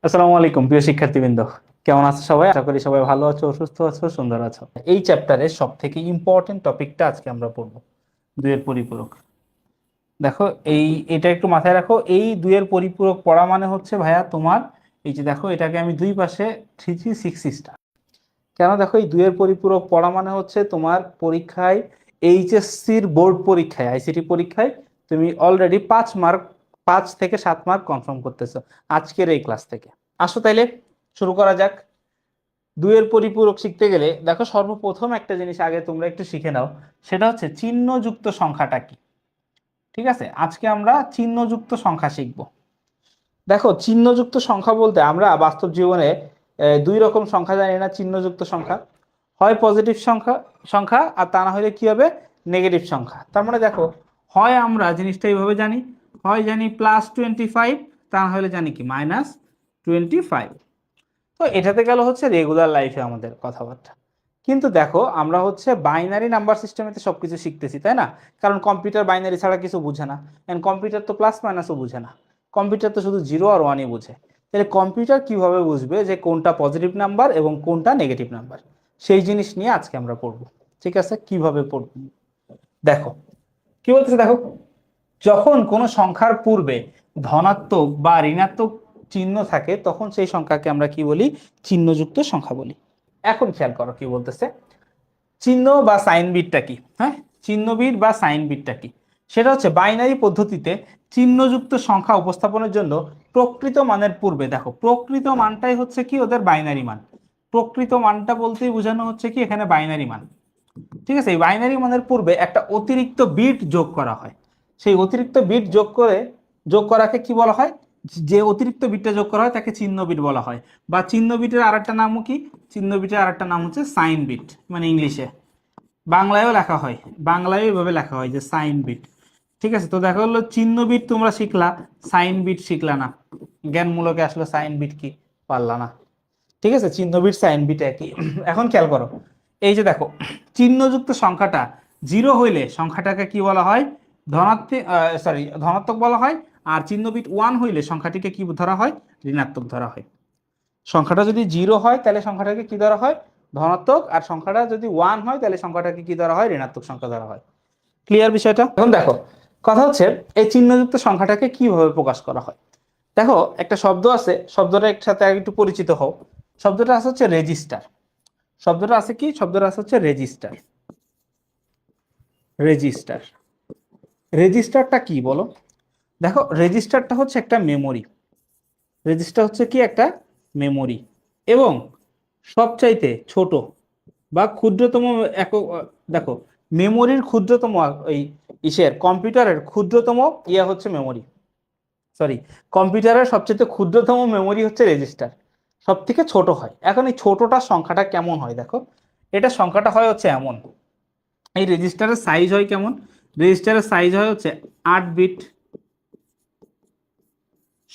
আসসালামু আলাইকুম প্রিয় শিক্ষার্থীবৃন্দ, কেমন আছো সবাই? আশা করি সবাই ভালো আছো, সুস্থ আছো, সুন্দর আছো। এই চ্যাপ্টারের সব থেকে ইম্পর্টেন্ট টপিকটা আজকে আমরা পড়বো, দুইয়ের পরিপূরক। দেখো, এটা একটু মাথায় রাখো। এই দুইয়ের পরিপূরক পড়া মানে হচ্ছে ভাইয়া তোমার এই যে দেখো, এটাকে আমি দুই পাশে 3 3 6 কেন? দেখো, এই দুইয়ের পরিপূরক পড়া মানে হচ্ছে তোমার পরীক্ষায়, এইচএসসির বোর্ড পরীক্ষায়, আইসিটি পরীক্ষায় তুমি অলরেডি 5 মার্ক, 5 থেকে 7 মার্ক কনফার্ম করতেছো আজকের এই ক্লাস থেকে। আসো তাইলে শুরু করা যাক। দুইয়ের পরিপূরক শিখতে গেলে দেখো, সর্বপ্রথম একটা জিনিস আগে তোমরা একটু শিখে নাও, সেটা হচ্ছে চিহ্নযুক্ত সংখ্যাটা কি। ঠিক আছে, আজকে আমরা চিহ্নযুক্ত সংখ্যা শিখব। দেখো, চিহ্নযুক্ত সংখ্যা বলতে আমরা বাস্তব জীবনে দুই রকম সংখ্যা জানি না। চিহ্নযুক্ত সংখ্যা হয় পজিটিভ সংখ্যা সংখ্যা, আর তা না হলে কি হবে, নেগেটিভ সংখ্যা। তার মানে দেখো, হয় আমরা জিনিসটা এইভাবে জানি, হয় জানি +25, তা না হলে জানি কি -25। তো এটাতে গেল হচ্ছে রেগুলার লাইফে আমাদের কথাবার্তা। কিন্তু দেখো, আমরা হচ্ছে বাইনারি নাম্বার সিস্টেমেতে সবকিছু শিখতেছি, তাই না? কারণ কম্পিউটার বাইনারি ছাড়া কিছু বুঝে না। এন্ড কম্পিউটার তো প্লাস মাইনাসও বুঝে না। কম্পিউটার তো শুধু 0 আর 1ই বুঝে। তাহলে কম্পিউটার কিভাবে বুঝবে যে কোনটা পজিটিভ নাম্বার এবং কোনটা নেগেটিভ নাম্বার? সেই জিনিস নিয়ে আজকে আমরা পড়বো। ঠিক আছে, কিভাবে পড়বো দেখো। কি বলতেছে দেখো, যখন কোনো সংখ্যার পূর্বে ধনাত্মক বা ঋণাত্মক চিহ্ন থাকে, তখন সেই সংখ্যাকে আমরা কি বলি? চিহ্নযুক্ত সংখ্যা বলি। এখন খেয়াল করো কি বলতেছে, চিহ্ন বা সাইন বিটটা কি। হ্যাঁ, চিহ্ন বিট বা সাইন বিটটা কি? সেটা হচ্ছে বাইনারি পদ্ধতিতে চিহ্নযুক্ত সংখ্যা উপস্থাপনের জন্য প্রকৃত মানের পূর্বে, দেখো প্রকৃত মানটাই হচ্ছে কি ওদের বাইনারি মান। প্রকৃত মানটা বলতেই বোঝানো হচ্ছে কি এখানে বাইনারি মান। ঠিক আছে, এই বাইনারি মানের পূর্বে একটা অতিরিক্ত বিট যোগ করা হয়। সেই অতিরিক্ত বিট যোগ করাকে কি বলা হয়? যে অতিরিক্ত বিটটা যোগ করা হয় তাকে চিহ্ন বিট বলা হয়। বা চিহ্ন বিটের আরেকটা নামও কি? চিহ্ন বিটের আরেকটা নাম হচ্ছে সাইন বিট, মানে ইংলিশে। বাংলায়ও লেখা হয়, বাংলায় এইভাবে লেখা হয় যে সাইন বিট। ঠিক আছে, তো দেখা হলো চিহ্ন বিট তোমরা শিখলা, সাইন বিট শিখলা না। জ্ঞানমূলকে আসলে সাইন বিট কি পারলা না। ঠিক আছে, চিহ্ন বিট সাইন বিট একই। এখন খেয়াল করো, এই যে দেখো, চিহ্নযুক্ত সংখ্যাটা 0 হইলে সংখ্যাটাকে কি বলা হয়? ধনাত্মক, ধনাত্মক বলা হয়। আর চিহ্ন বিট 1 হইলে সংখ্যাটিকে কি ধরা হয়? ঋণাত্মক ধরা হয়। সংখ্যাটা যদি 0 হয় তাহলে সংখ্যাটাকে কি ধরা হয়? ধনাত্মক। আর সংখ্যাটা যদি 1 হয় তাহলে সংখ্যাটাকে কি ধরা হয়? ঋণাত্মক সংখ্যা ধরা হয়। ক্লিয়ার বিষয়টা? এখন দেখো, কথা হচ্ছে এই চিহ্নযুক্ত সংখ্যাটাকে কিভাবে প্রকাশ করা হয়। দেখো, একটা শব্দ আছে, শব্দটার সাথে আগে একটু পরিচিত হও। শব্দটা আছে হচ্ছে রেজিস্টার। শব্দটা আছে কি? শব্দটা আছে হচ্ছে রেজিস্টার। রেজিস্টার, রেজিস্টারটা কি বলো? দেখো, রেজিস্টারটা হচ্ছে একটা মেমোরি। রেজিস্টার হচ্ছে কি একটা মেমোরি, এবং সবচাইতে ছোট বা ক্ষুদ্রতম একক। দেখো, মেমোরির ক্ষুদ্রতম এই কম্পিউটারের ক্ষুদ্রতম হচ্ছে মেমোরি। সরি, কম্পিউটারের সবচেয়ে ক্ষুদ্রতম মেমোরি হচ্ছে রেজিস্টার। সব থেকে ছোট হয়। এখন এই ছোটটা সংখ্যাটা কেমন হয় দেখো, এটা সংখ্যাটা হয় হচ্ছে এমন। এই রেজিস্টারের সাইজ হয় কেমন? রেজিস্টারের সাইজ হয় হচ্ছে 8 বিট,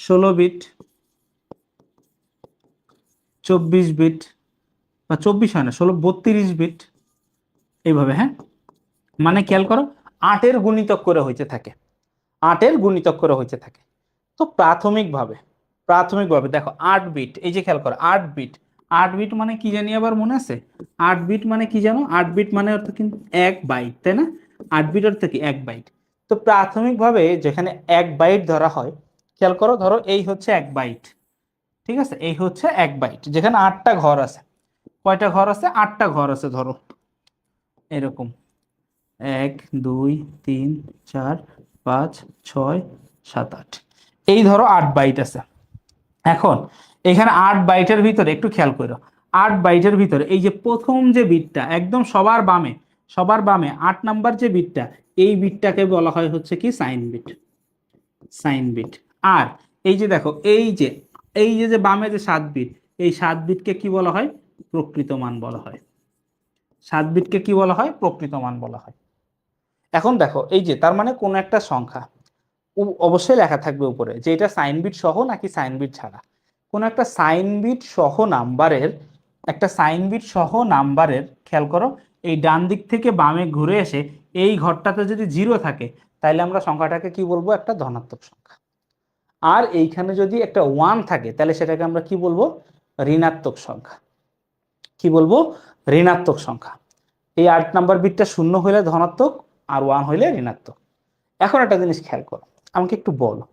16 বিট, 24 বিট, বা 24 হয় না, 32 বিট, এইভাবে। হ্যাঁ, মানে খেয়াল করো, 8-এর গুণিতক করে হইতে থাকে। 8-এর গুণিতক করে হইতে থাকে। তো প্রাথমিকভাবে দেখো 8 বিট, এই যে খেয়াল করো 8 বিট। 8 বিট মানে কি জানি আবার মনে আছে? 8 বিট মানে কি জানো? 8 বিট মানে অর্থ কিন্তু 1 বাইট, তাই না? 8 বিট অর্থ কি 1 বাইট। তো প্রাথমিকভাবে যেখানে 1 বাইট ধরা হয়, খেয়াল করো, ধরো এই হচ্ছে 1 বাইট। ঠিক আছে, এই হচ্ছে 1 বাইট, যেখানে 8টা ঘর আছে। কয়টা ঘর আছে? 8টা ঘর আছে। ধরো এরকম 1 2 3 4 5 6 7 8, এই ধরো 8 বাইট আছে। এখন এখানে 8 বাইটের ভিতরে একটু খেয়াল করো, 8 বাইটের ভিতরে এই যে প্রথম যে বিটটা একদম সবার বামে 8 নাম্বার যে বিটটা, এই বিটটাকে বলা হয় হচ্ছে কি সাইন বিট। Sign bit. আর এই যে দেখো, এই যে বামে যে 7 বিট, এই 7 বিটকে কি বলা হয়? প্রকৃত মান বলা হয়। 7 বিটকে কি বলা হয়? প্রকৃত মান বলা হয়। এখন দেখো, এই যে তার মানে কোন একটা সংখ্যা অবশ্যই লেখা থাকবে উপরে যে এটা সাইন বিট সহ নাকি সাইন বিট ছাড়া। কোন একটা সাইন বিট সহ নাম্বারের, খেয়াল করো, এই ডান দিক থেকে বামে ঘুরে এসে এই ঘরটাতে যদি 0 থাকে, তাহলে আমরা সংখ্যাটাকে কি বলবো? একটা ধনাত্মক সংখ্যা। আর এইখানে যদি একটা 1 থাকে তাহলে সেটাকে আমরা কি বলবো? ঋণাত্মক সংখ্যা। কি বলবো? ঋণাত্মক সংখ্যা। এই 8 নাম্বার বিটটা 0 হইলে ধনাত্মক আর 1 হইলে ঋণাত্মক। এখন একটা জিনিস খেয়াল করো, আমাকে একটু বলো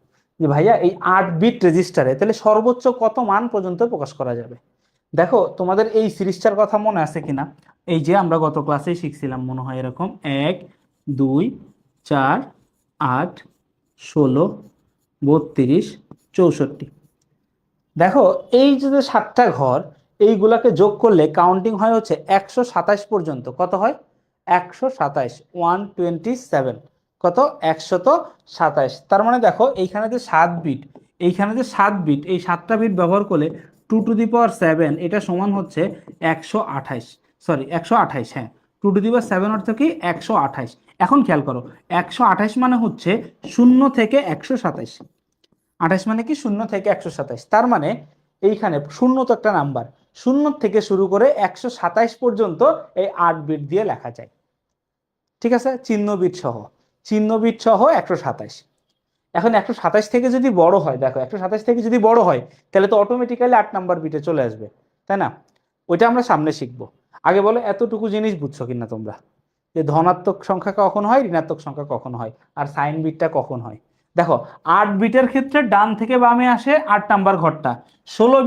যে ভাইয়া এই 8 বিট রেজিস্টারে তাহলে সর্বোচ্চ কত মান পর্যন্ত প্রকাশ করা যাবে? দেখো তোমাদের এই সিরিজটার কথা মনে আছে কিনা? এই যে আমরা গত ক্লাসেই শিখছিলাম মনে হয় এরকম 1 2 4 8 16 32 64। দেখো এই যে 7টা ঘর, এইগুলাকে যোগ করলে কাউন্টিং হয় হচ্ছে 127 পর্যন্ত। কত হয়? 127, 127। কত? 127। তার মানে দেখো এইখানে যে 7 বিট, এইখানে যে 7 বিট, এই 7টা বিট ব্যবহার করলে 2 টু দি পাওয়ার 7 এটা সমান হচ্ছে 128। সরি 128, হ্যাঁ 2 টু দি পাওয়ার 7 অর্থ কি 128। এখন খেয়াল করো 128 মানে হচ্ছে 0 থেকে 127। 28 মানে কি 0 থেকে 127। তার মানে এইখানে 0 তো একটা নাম্বার, 0 থেকে শুরু করে 127 পর্যন্ত এই 8 বিট দিয়ে লেখা যায়। ঠিক আছে, চিহ্ন বিট সহ, চিহ্ন বিট সহ 127। এখন 127 থেকে যদি বড় হয়, দেখো 127 থেকে যদি বড় হয় তাহলে তো অটোমেটিক্যালি 8 নাম্বার বিটে চলে আসবে, তাই না? ওইটা আমরা সামনে শিখবো। আগে বলো এতটুকু জিনিস বুঝছো কিনা তোমরা, যে ধনাত্মক সংখ্যা কখন হয়, ঋণাত্মক সংখ্যা কখন হয়, আর সাইন বিটটা কখন হয়। দেখো 8 বিটের ক্ষেত্রে ডান থেকে বামে আসে 8 নাম্বার ঘরটা। 16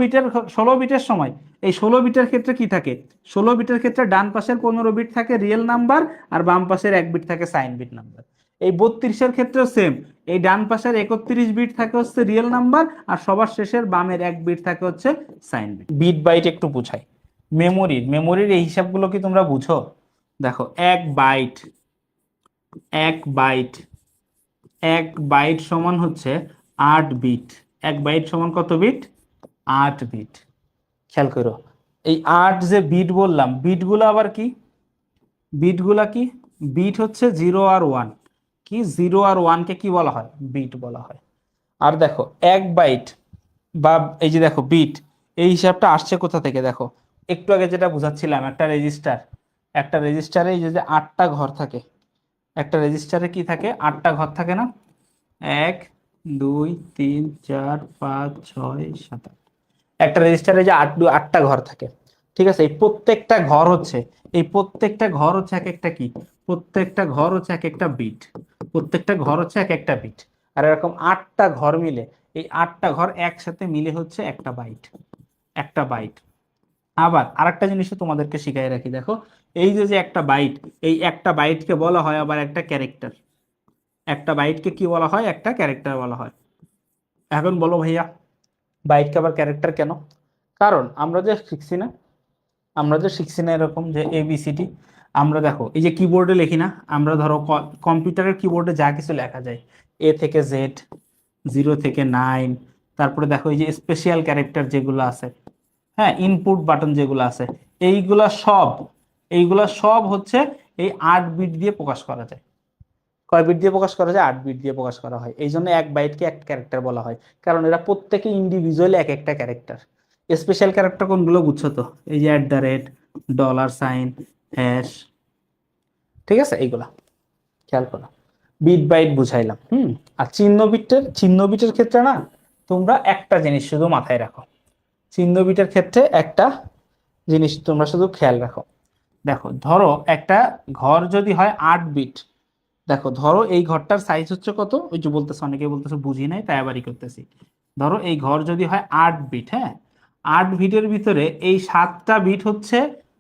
বিটের সময় এই 16 বিটের ক্ষেত্রে কি থাকে? 16 বিটের ক্ষেত্রে ডান পাশের 15 বিট থাকে রিয়েল নাম্বার, আর বাম পাশের 1 বিট থাকে সাইন বিট নাম্বার। এই 32-এর ক্ষেত্রেও সেম, এই ডান পাশের 31 বিট থাকে হচ্ছে রিয়েল নাম্বার, আর সবার শেষের বামের 1 বিট থাকে হচ্ছে সাইন বিট। বিট বাইট একটু বুঝাই। মেমোরির এই হিসাবগুলো কি তোমরা বুঝো? দেখো 1 বাইট, 1 বাইট, 1 বাইট সমান হচ্ছে 8 বিট। 1 বাইট সমান কত বিট? 8 বিট। খেয়াল করো এই 8 যে বিট বললাম, বিটগুলো আবার কি? বিটগুলা কি? বিট হচ্ছে 0 আর 1। কি 0 আর 1 কে কি বলা হয়? বিট বলা হয়। আর দেখো 1 বাইট বা এই যে দেখো বিট, এই হিসাবটা আসছে কোথা থেকে? দেখো একটু আগে যেটা বুঝাচ্ছিলাম, একটা রেজিস্টার, একটা রেজিস্টারে এই যে 8টা ঘর থাকে, একটা রেজিস্টারে কি থাকে? 8টা ঘর থাকে না? 1 2 3 4 5 6 7 8। একটা রেজিস্টারে যে 8টা ঘর থাকে, ঠিক আছে? এই প্রত্যেকটা ঘর হচ্ছে, এই প্রত্যেকটা ঘর হচ্ছে এক একটা কি? প্রত্যেকটা ঘর হচ্ছে এক একটা বিট। প্রত্যেকটা ঘর হচ্ছে এক একটা বিট। আর এরকম 8টা ঘর মিলে, এই 8টা ঘর একসাথে মিলে হচ্ছে একটা বাইট। একটা বাইট। আবার আরেকটা জিনিসও তোমাদেরকে শিখাই রাখি, দেখো এই যে যে একটা বাইট, এই একটা বাইটকে বলা হয় আবার একটা ক্যারেক্টার। একটা বাইটকে কি বলা হয়? একটা ক্যারেক্টার বলা হয়। এখন বলো ভাইয়া বাইটকে আবার ক্যারেক্টার কেন? কারণ আমরা যে শিখছি না এরকম যে এবিসিডি, আমরা দেখো এই যে কিবোর্ডে লিখি না, আমরা ধরো কম্পিউটারের কিবোর্ডে যা কিছু লেখা যায়, এ থেকে জেড, 0 থেকে 9, তারপরে দেখো এই যে স্পেশাল ক্যারেক্টার যেগুলো আছে, হ্যাঁ ইনপুট বাটন যেগুলো আছে, এইগুলা সব এইগুলা সব হচ্ছে এই 8 বিট দিয়ে প্রকাশ করা যায়। কয় বিট দিয়ে প্রকাশ করা যায়? 8 বিট দিয়ে প্রকাশ করা হয়। এই জন্য 1 বাইটকে এক ক্যারেক্টার বলা হয়, কারণ এরা প্রত্যেকে ইন্ডিভিজুয়ালি এক একটা ক্যারেক্টার। স্পেশাল ক্যারেক্টার কোনগুলো বুঝছো তো? এই যে @ $, হ্যাশ, ঠিক আছে? এইগুলা খেয়াল করো, বিট বাইট বুঝাইলাম। আর চিহ্ন বিটের ক্ষেত্রে না, তোমরা একটা জিনিস শুধু মাথায় রাখো। চিহ্ন বিটের ক্ষেত্রে একটা জিনিস তোমরা শুধু খেয়াল রাখো। দেখো ধরো একটা ঘর যদি হয় 8 বিট, দেখো ধরো এই ঘরটার সাইজ হচ্ছে কত? ওই যে বলতেছে, অনেকে বলতেছে বুঝি নাই তাই আবারই করতেছি। ধরো এই ঘর যদি হয় 8 বিট, হ্যাঁ 8 বিটের ভিতরে এই 7টা বিট হচ্ছে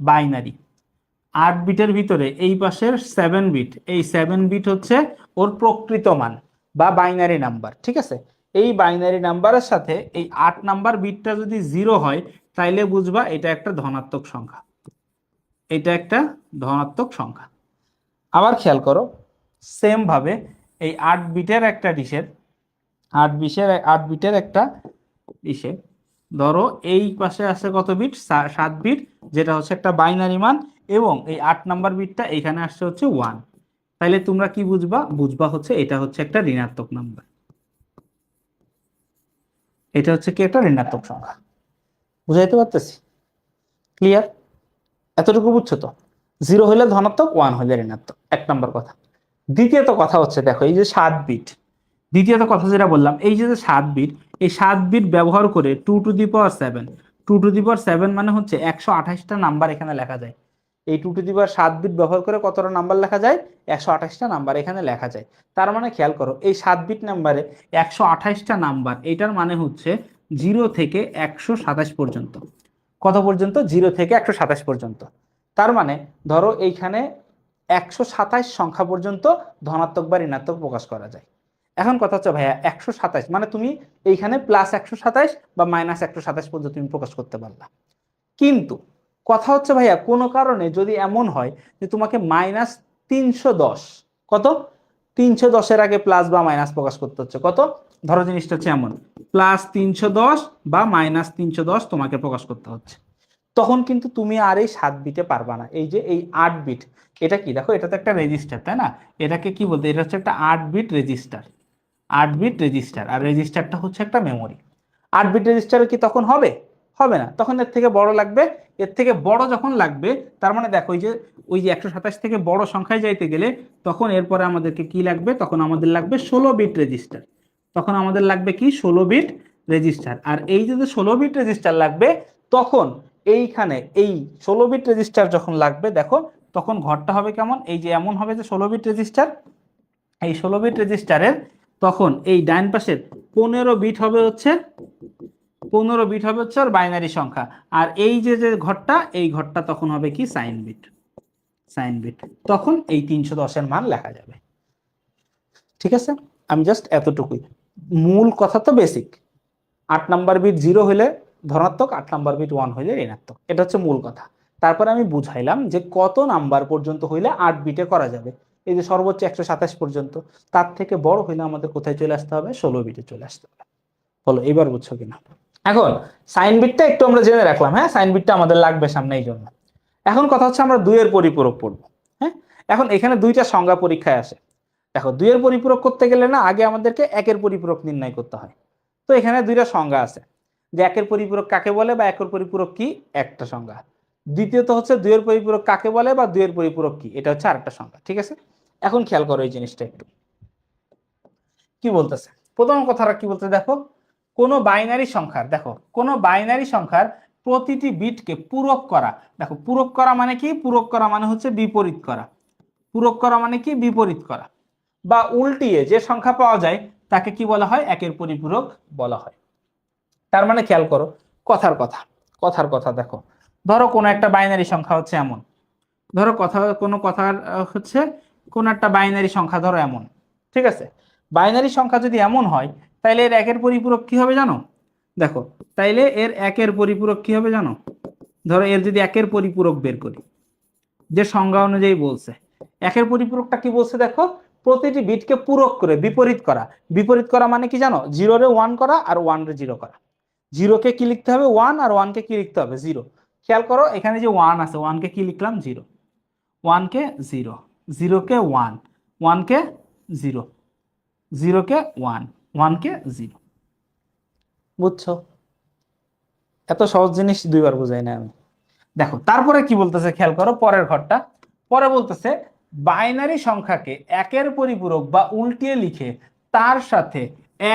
বাইনারি। 8 বিটের ভিতরে এই পাশের 7 বিট, এই 7 বিট হচ্ছে ওর প্রকৃত মান বা বাইনারি নাম্বার, ঠিক আছে? এই বাইনারি নাম্বারের সাথে এই 8 নাম্বার বিটটা যদি 0 হয় তাইলে বুঝবা এটা একটা ধনাত্মক সংখ্যা। এটা একটা ধনাত্মক সংখ্যা। আবার খেয়াল করো সেম ভাবে এই 8 বিটের একটা ডিশের, 8 বিটের একটা ডিশে ধরো এই পাশে আছে কত বিট? 7 বিট, যেটা হচ্ছে একটা বাইনারি মান, এবং এই 8 নাম্বার বিটটা এখানে আসছে হচ্ছে 1। তাইলে তোমরা কি বুঝবা? বুঝবা হচ্ছে এটা হচ্ছে একটা ঋণাত্মক নাম্বার। এটা হচ্ছে কি? একটা ঋণাত্মক সংখ্যা। বুঝাইতে পারতেছি? ক্লিয়ার? এতটুকু বুঝছো তো? 0 হইলে ধনাত্মক, 1 হইলে ঋণাত্মক, 1 নাম্বার কথা। দ্বিতীয়ত কথা হচ্ছে দেখো এই যে 7 বিট, দ্বিতীয়ত কথা যেটা বললাম, এই যে 7 বিট, এই 7 বিট ব্যবহার করে 2 to the power 7, 2 to the পাওয়ার 7 মানে হচ্ছে 128টা নাম্বার এখানে লেখা যায়। এই 2 টু দি পাওয়ার 7 বিট ব্যবহার করে কতটা নাম্বার লেখা যায়? 128টা নাম্বার এখানে লেখা যায়। তার মানে খেয়াল করো, এই 7 বিট নাম্বারে 128টা নাম্বার, এটার মানে হচ্ছে 0 থেকে 127 পর্যন্ত। কত পর্যন্ত? 0 থেকে 127 পর্যন্ত। তার মানে ধরো এইখানে 127 সংখ্যা পর্যন্ত ধনাত্মক বা ঋণাত্মক প্রকাশ করা যায়। এখন কথা হচ্ছে ভাইয়া 127 মানে তুমি এইখানে +127 বা -127 পর্যন্ত তুমি প্রকাশ করতে পারলা। কিন্তু কথা হচ্ছে ভাইয়া কোনো কারণে যদি এমন হয় যে তোমাকে -310, কত, 310-এর আগে প্লাস বা মাইনাস প্রকাশ করতে হচ্ছে, কত, ধরো জিনিসটা হচ্ছে এমন, +310 বা -310 তোমাকে প্রকাশ করতে হচ্ছে, তখন কিন্তু তুমি আর এই 7 বিটে পারবা না। এই যে এই 8 বিট, এটা কি দেখো, এটা তো একটা রেজিস্টার, তাই না? এটাকে কি বলতে, এটা হচ্ছে একটা 8 বিট রেজিস্টার। 8 বিট রেজিস্টার, আর রেজিস্টারটা হচ্ছে একটা মেমোরি। 8 বিট রেজিস্টারে কি তখন হবে? হবে না, তখন এর থেকে বড় লাগবে। এর থেকে বড় যখন লাগবে, তার মানে দেখো ওই যে 127 থেকে বড় সংখ্যায় যাইতে গেলে তখন এরপরে আমাদেরকে কি লাগবে? তখন আমাদের লাগবে 16 বিট রেজিস্টার। তখন আমাদের লাগবে কি? 16 বিট রেজিস্টার। আর এই যে 16 বিট রেজিস্টার লাগবে, তখন এইখানে এই 16 বিট রেজিস্টার যখন লাগবে, দেখো তখন ঘরটা হবে কেমন? এই যে এমন হবে যে 16 বিট রেজিস্টার, এই 16 বিট রেজিস্টারের তখন এই ডান পাশের 15 বিট হবে হচ্ছে, 15 বিট হবে হচ্ছে আর বাইনারি সংখ্যা। আর এই যে যে ঘরটা, এই ঘরটা তখন হবে কি? Sign bit. Sign bit. তখন এই 310-এর মান লেখা যাবে। ঠিক আছে, আমি জাস্ট এতটুকুই, মূল কথা তো বেসিক। 8 নাম্বার বিট 0 হইলে ধনাত্মক, 8 নাম্বার বিট 1 হইলে ঋণাত্মক, এটা হচ্ছে মূল কথা। তারপরে আমি বুঝাইলাম যে কত নাম্বার পর্যন্ত হইলে 8 বিটে করা যাবে। এই যে সর্বোচ্চ 127 পর্যন্ত, তার থেকে বড় হইলে আমাদের কোথায় চলে আসতে হবে? 16 বিটে চলে আসতে হবে। বলো এবার বুঝছো কিনা? এখন সাইন বিটটা একটু আমরা জেনে রাখলাম, হ্যাঁ, সাইন বিটটা আমাদের লাগবে সামনে, এই জন্য। এখন কথা হচ্ছে আমরা 2 এর পরিপূরক পড়বো। হ্যাঁ, এখন এখানে দুইটা সংজ্ঞা পরীক্ষায় আসে। দেখো 2 এর পরিপূরক করতে গেলে না, আগে আমাদেরকে 1 এর পরিপূরক নির্ণয় করতে হয়। তো এখানে দুইটা সংজ্ঞা আছে, যে 1 এর পরিপূরক কাকে বলে বা 1 এর পরিপূরক কি, একটা সংজ্ঞা। দ্বিতীয়ত হচ্ছে 2 এর পরিপূরক কাকে বলে বা 2 এর পরিপূরক কি, এটা হচ্ছে আরেকটা সংজ্ঞা। ঠিক আছে, এখন খেয়াল করো এই জিনিসটা একটু কি বলতেছে। প্রথম কথাটা কি বলতে, দেখো কোন বাইনারি সংখ্যার, দেখো কোন বাইনারি সংখ্যার প্রতিটি বিটকে পূরক করা। দেখো পূরক করা মানে কি? পূরক করা মানে হচ্ছে বিপরীত করা। পূরক করা মানে কি? বিপরীত করা। বা উল্টিয়ে যে সংখ্যা পাওয়া যায় তাকে কি বলা হয়? 1 এর পরিপূরক বলা হয়। তার মানে খেয়াল করো কথার কথা, কথার কথা দেখো, ধরো কোনো একটা বাইনারি সংখ্যা হচ্ছে এমন, ধরো কোনো কথার হচ্ছে কোন একটা বাইনারি সংখ্যা ধরো এমন। ঠিক আছে, বাইনারি সংখ্যা যদি এমন হয়, তাইলে এর 1 এর পরিপূরক কি হবে জানো? দেখো, তাইলে এর 1 এর পরিপূরক কি হবে জানো? ধরো এর যদি 1 এর পরিপূরক বের করি, যে সংজ্ঞা অনুযায়ী বলছে 1 এর পরিপূরকটা কি বলছে, দেখো প্রতিটি বিটকে পূরক করে বিপরীত করা। বিপরীত করা মানে কি জানো? 0 রে 1 করা আর 1 রে 0 করা। 0 কে কি লিখতে হবে? 1, আর 1 কে কি লিখতে হবে? 0। খেয়াল করো এখানে যে 1 আছে, 1 কে কি লিখলাম? 0। 1 কে 0, 0 কে 1, 1 কে 0, 0 কে 1, 1 কে 0। বুঝছো? এত সহজ জিনিস দুইবার বুঝাই না আমি। দেখো তারপরে কি বলতেছে, খেয়াল করো পরের ঘরটা। পরে বলতেছে বাইনারি সংখ্যাকে 1 এর পরিপূরক বা উল্টিয়ে লিখে তার সাথে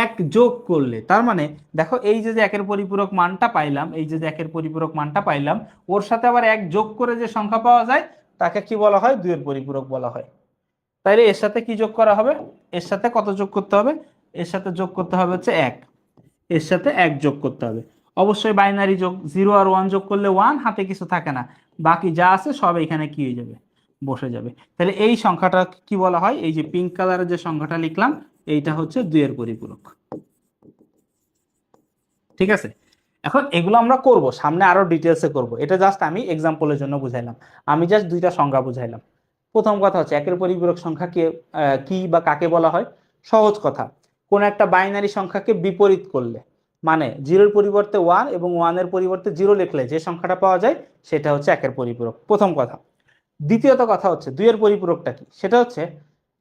1 যোগ করলে, তার মানে দেখো এই যে 1 এর পরিপূরক মানটা পাইলাম, এই যে 1 এর পরিপূরক মানটা পাইলাম, ওর সাথে আবার 1 যোগ করে যে সংখ্যা পাওয়া যায় তাকে কি বলা হয়? 2 এর পরিপূরক বলা হয়। তাইলে এর সাথে কি যোগ করা হবে? এর সাথে কত যোগ করতে হবে? এর সাথে যোগ করতে হবে হচ্ছে 1। এর সাথে 1 যোগ করতে হবে। অবশ্যই বাইনারি যোগ, 0 আর 1 যোগ করলে 1, হাতে কিছু থাকে না, বাকি যা আছে সব এখানে কি হয়ে যাবে? বসে যাবে। তাহলে এই সংখ্যাটা কি বলা হয়? এই যে পিঙ্ক কালারের যে সংখ্যাটা লিখলাম, এইটা হচ্ছে 2 এর পরিপূরক। ঠিক আছে, এখন এগুলো আমরা করব সামনে, আরো ডিটেলসে করব, এটা জাস্ট আমি এক্সাম্পলের জন্য বুঝাইলাম। আমি জাস্ট দুইটা সংখ্যা বুঝাইলাম। প্রথম কথা হচ্ছে 1 এর পরিপূরক সংখ্যা কি বা কাকে বলা হয়? সহজ কথা, কোন একটা বাইনারি সংখ্যাকে বিপরীত করলে, মানে 0 এর পরিবর্তে 1 এবং 1 এর পরিবর্তে 0 লিখলে যে সংখ্যাটা পাওয়া যায় সেটা হচ্ছে 1 এর পরিপূরক, প্রথম কথা। দ্বিতীয়ত কথা হচ্ছে 2 এর পরিপূরকটা কি? সেটা হচ্ছে,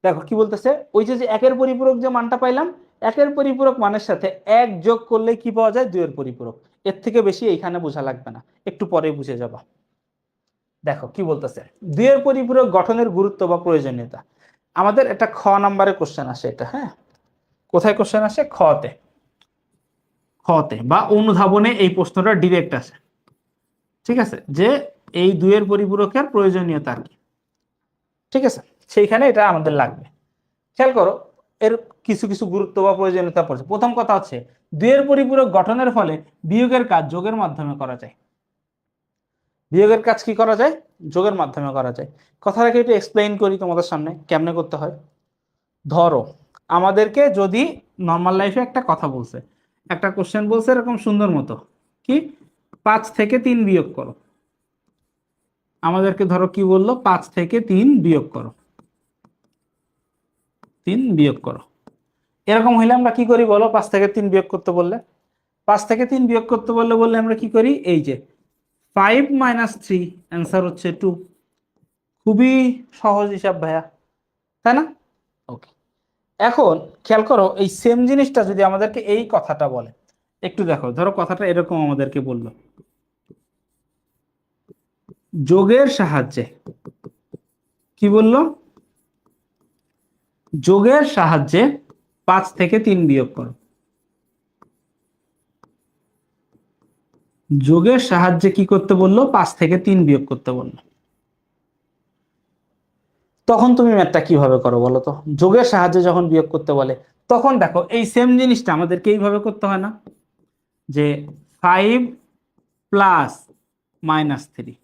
দেখো কি বলতেছে, ওই যে 1 এর পরিপূরক যে মানটা পাইলাম, 1 এর পরিপূরক মানের সাথে 1 যোগ করলে কি পাওয়া যায়? 2 এর পরিপূরক। এর থেকে বেশি এইখানে বোঝা লাগবে না, একটু পরে বুঝে যাবা। দেখো কি বলতেছে, 2 এর পরিপূরক গঠনের গুরুত্ব বা প্রয়োজনীয়তা। আমাদের একটা খ নাম্বারের কোশ্চেন আসে এটা, হ্যাঁ, কোথায় কোশ্চেন আসে? খতে, খতে বা অনুধাবনে এই প্রশ্নটা ডিরেক্ট আসে। ঠিক আছে, যে এই দুইয়ের পরিপূরকের প্রয়োজনীয়তা কি, ঠিক আছে, সেইখানে এটা আমাদের লাগবে। খেয়াল করো এর কিছু কিছু গুরুত্ব বা প্রয়োজনীয়তা পড়ছে। প্রথম কথা হচ্ছে দুইয়ের পরিপূরক গঠনের ফলে বিয়োগের কাজ যোগের মাধ্যমে করা যায়। বিয়োগের কাজ কি করা যায়? যোগের মাধ্যমে করা যায়। কথাটাকে একটু এক্সপ্লেইন করি তোমাদের সামনে কেমনে করতে হয়। ধরো আমাদেরকে যদি নর্মাল লাইফে একটা কথা বলছে, একটা কোশ্চেন বলছে এরকম সুন্দর মতো, কি 5 থেকে 3 বিয়োগ করো। আমাদেরকে ধরো কি বললো, 5 থেকে 3 বিয়োগ করো, 3 বিয়োগ করো। এরকম হইলে আমরা কি করি বলো? 5 থেকে 3 বিয়োগ করতে বললে, 5 থেকে 3 বিয়োগ করতে বললে আমরা কি করি? এই যে 5 - 3, অ্যান্সার হচ্ছে 2। খুবই সহজ হিসাব ভাইয়া, তাই না? ওকে, এখন খেয়াল করো এই সেম জিনিসটা যদি আমাদেরকে এই কথাটা বলে, একটু দেখো, ধরো কথাটা এরকম আমাদেরকে বললো, যোগের সাহায্যে, কি বললো? যোগের সাহায্যে 5 থেকে 3 বিয়োগ করো। যোগের সাহায্যে কি করতে বললো? 5 থেকে 3 বিয়োগ করতে বললো। তখন তুমি ম্যাথটা কিভাবে করো বলো তো? যোগের সাহায্যে যখন বিয়োগ করতে বলে তখন দেখো এই সেম জিনিসটা আমাদেরকে এইভাবে করতে হয় না, যে 5 প্লাস -3,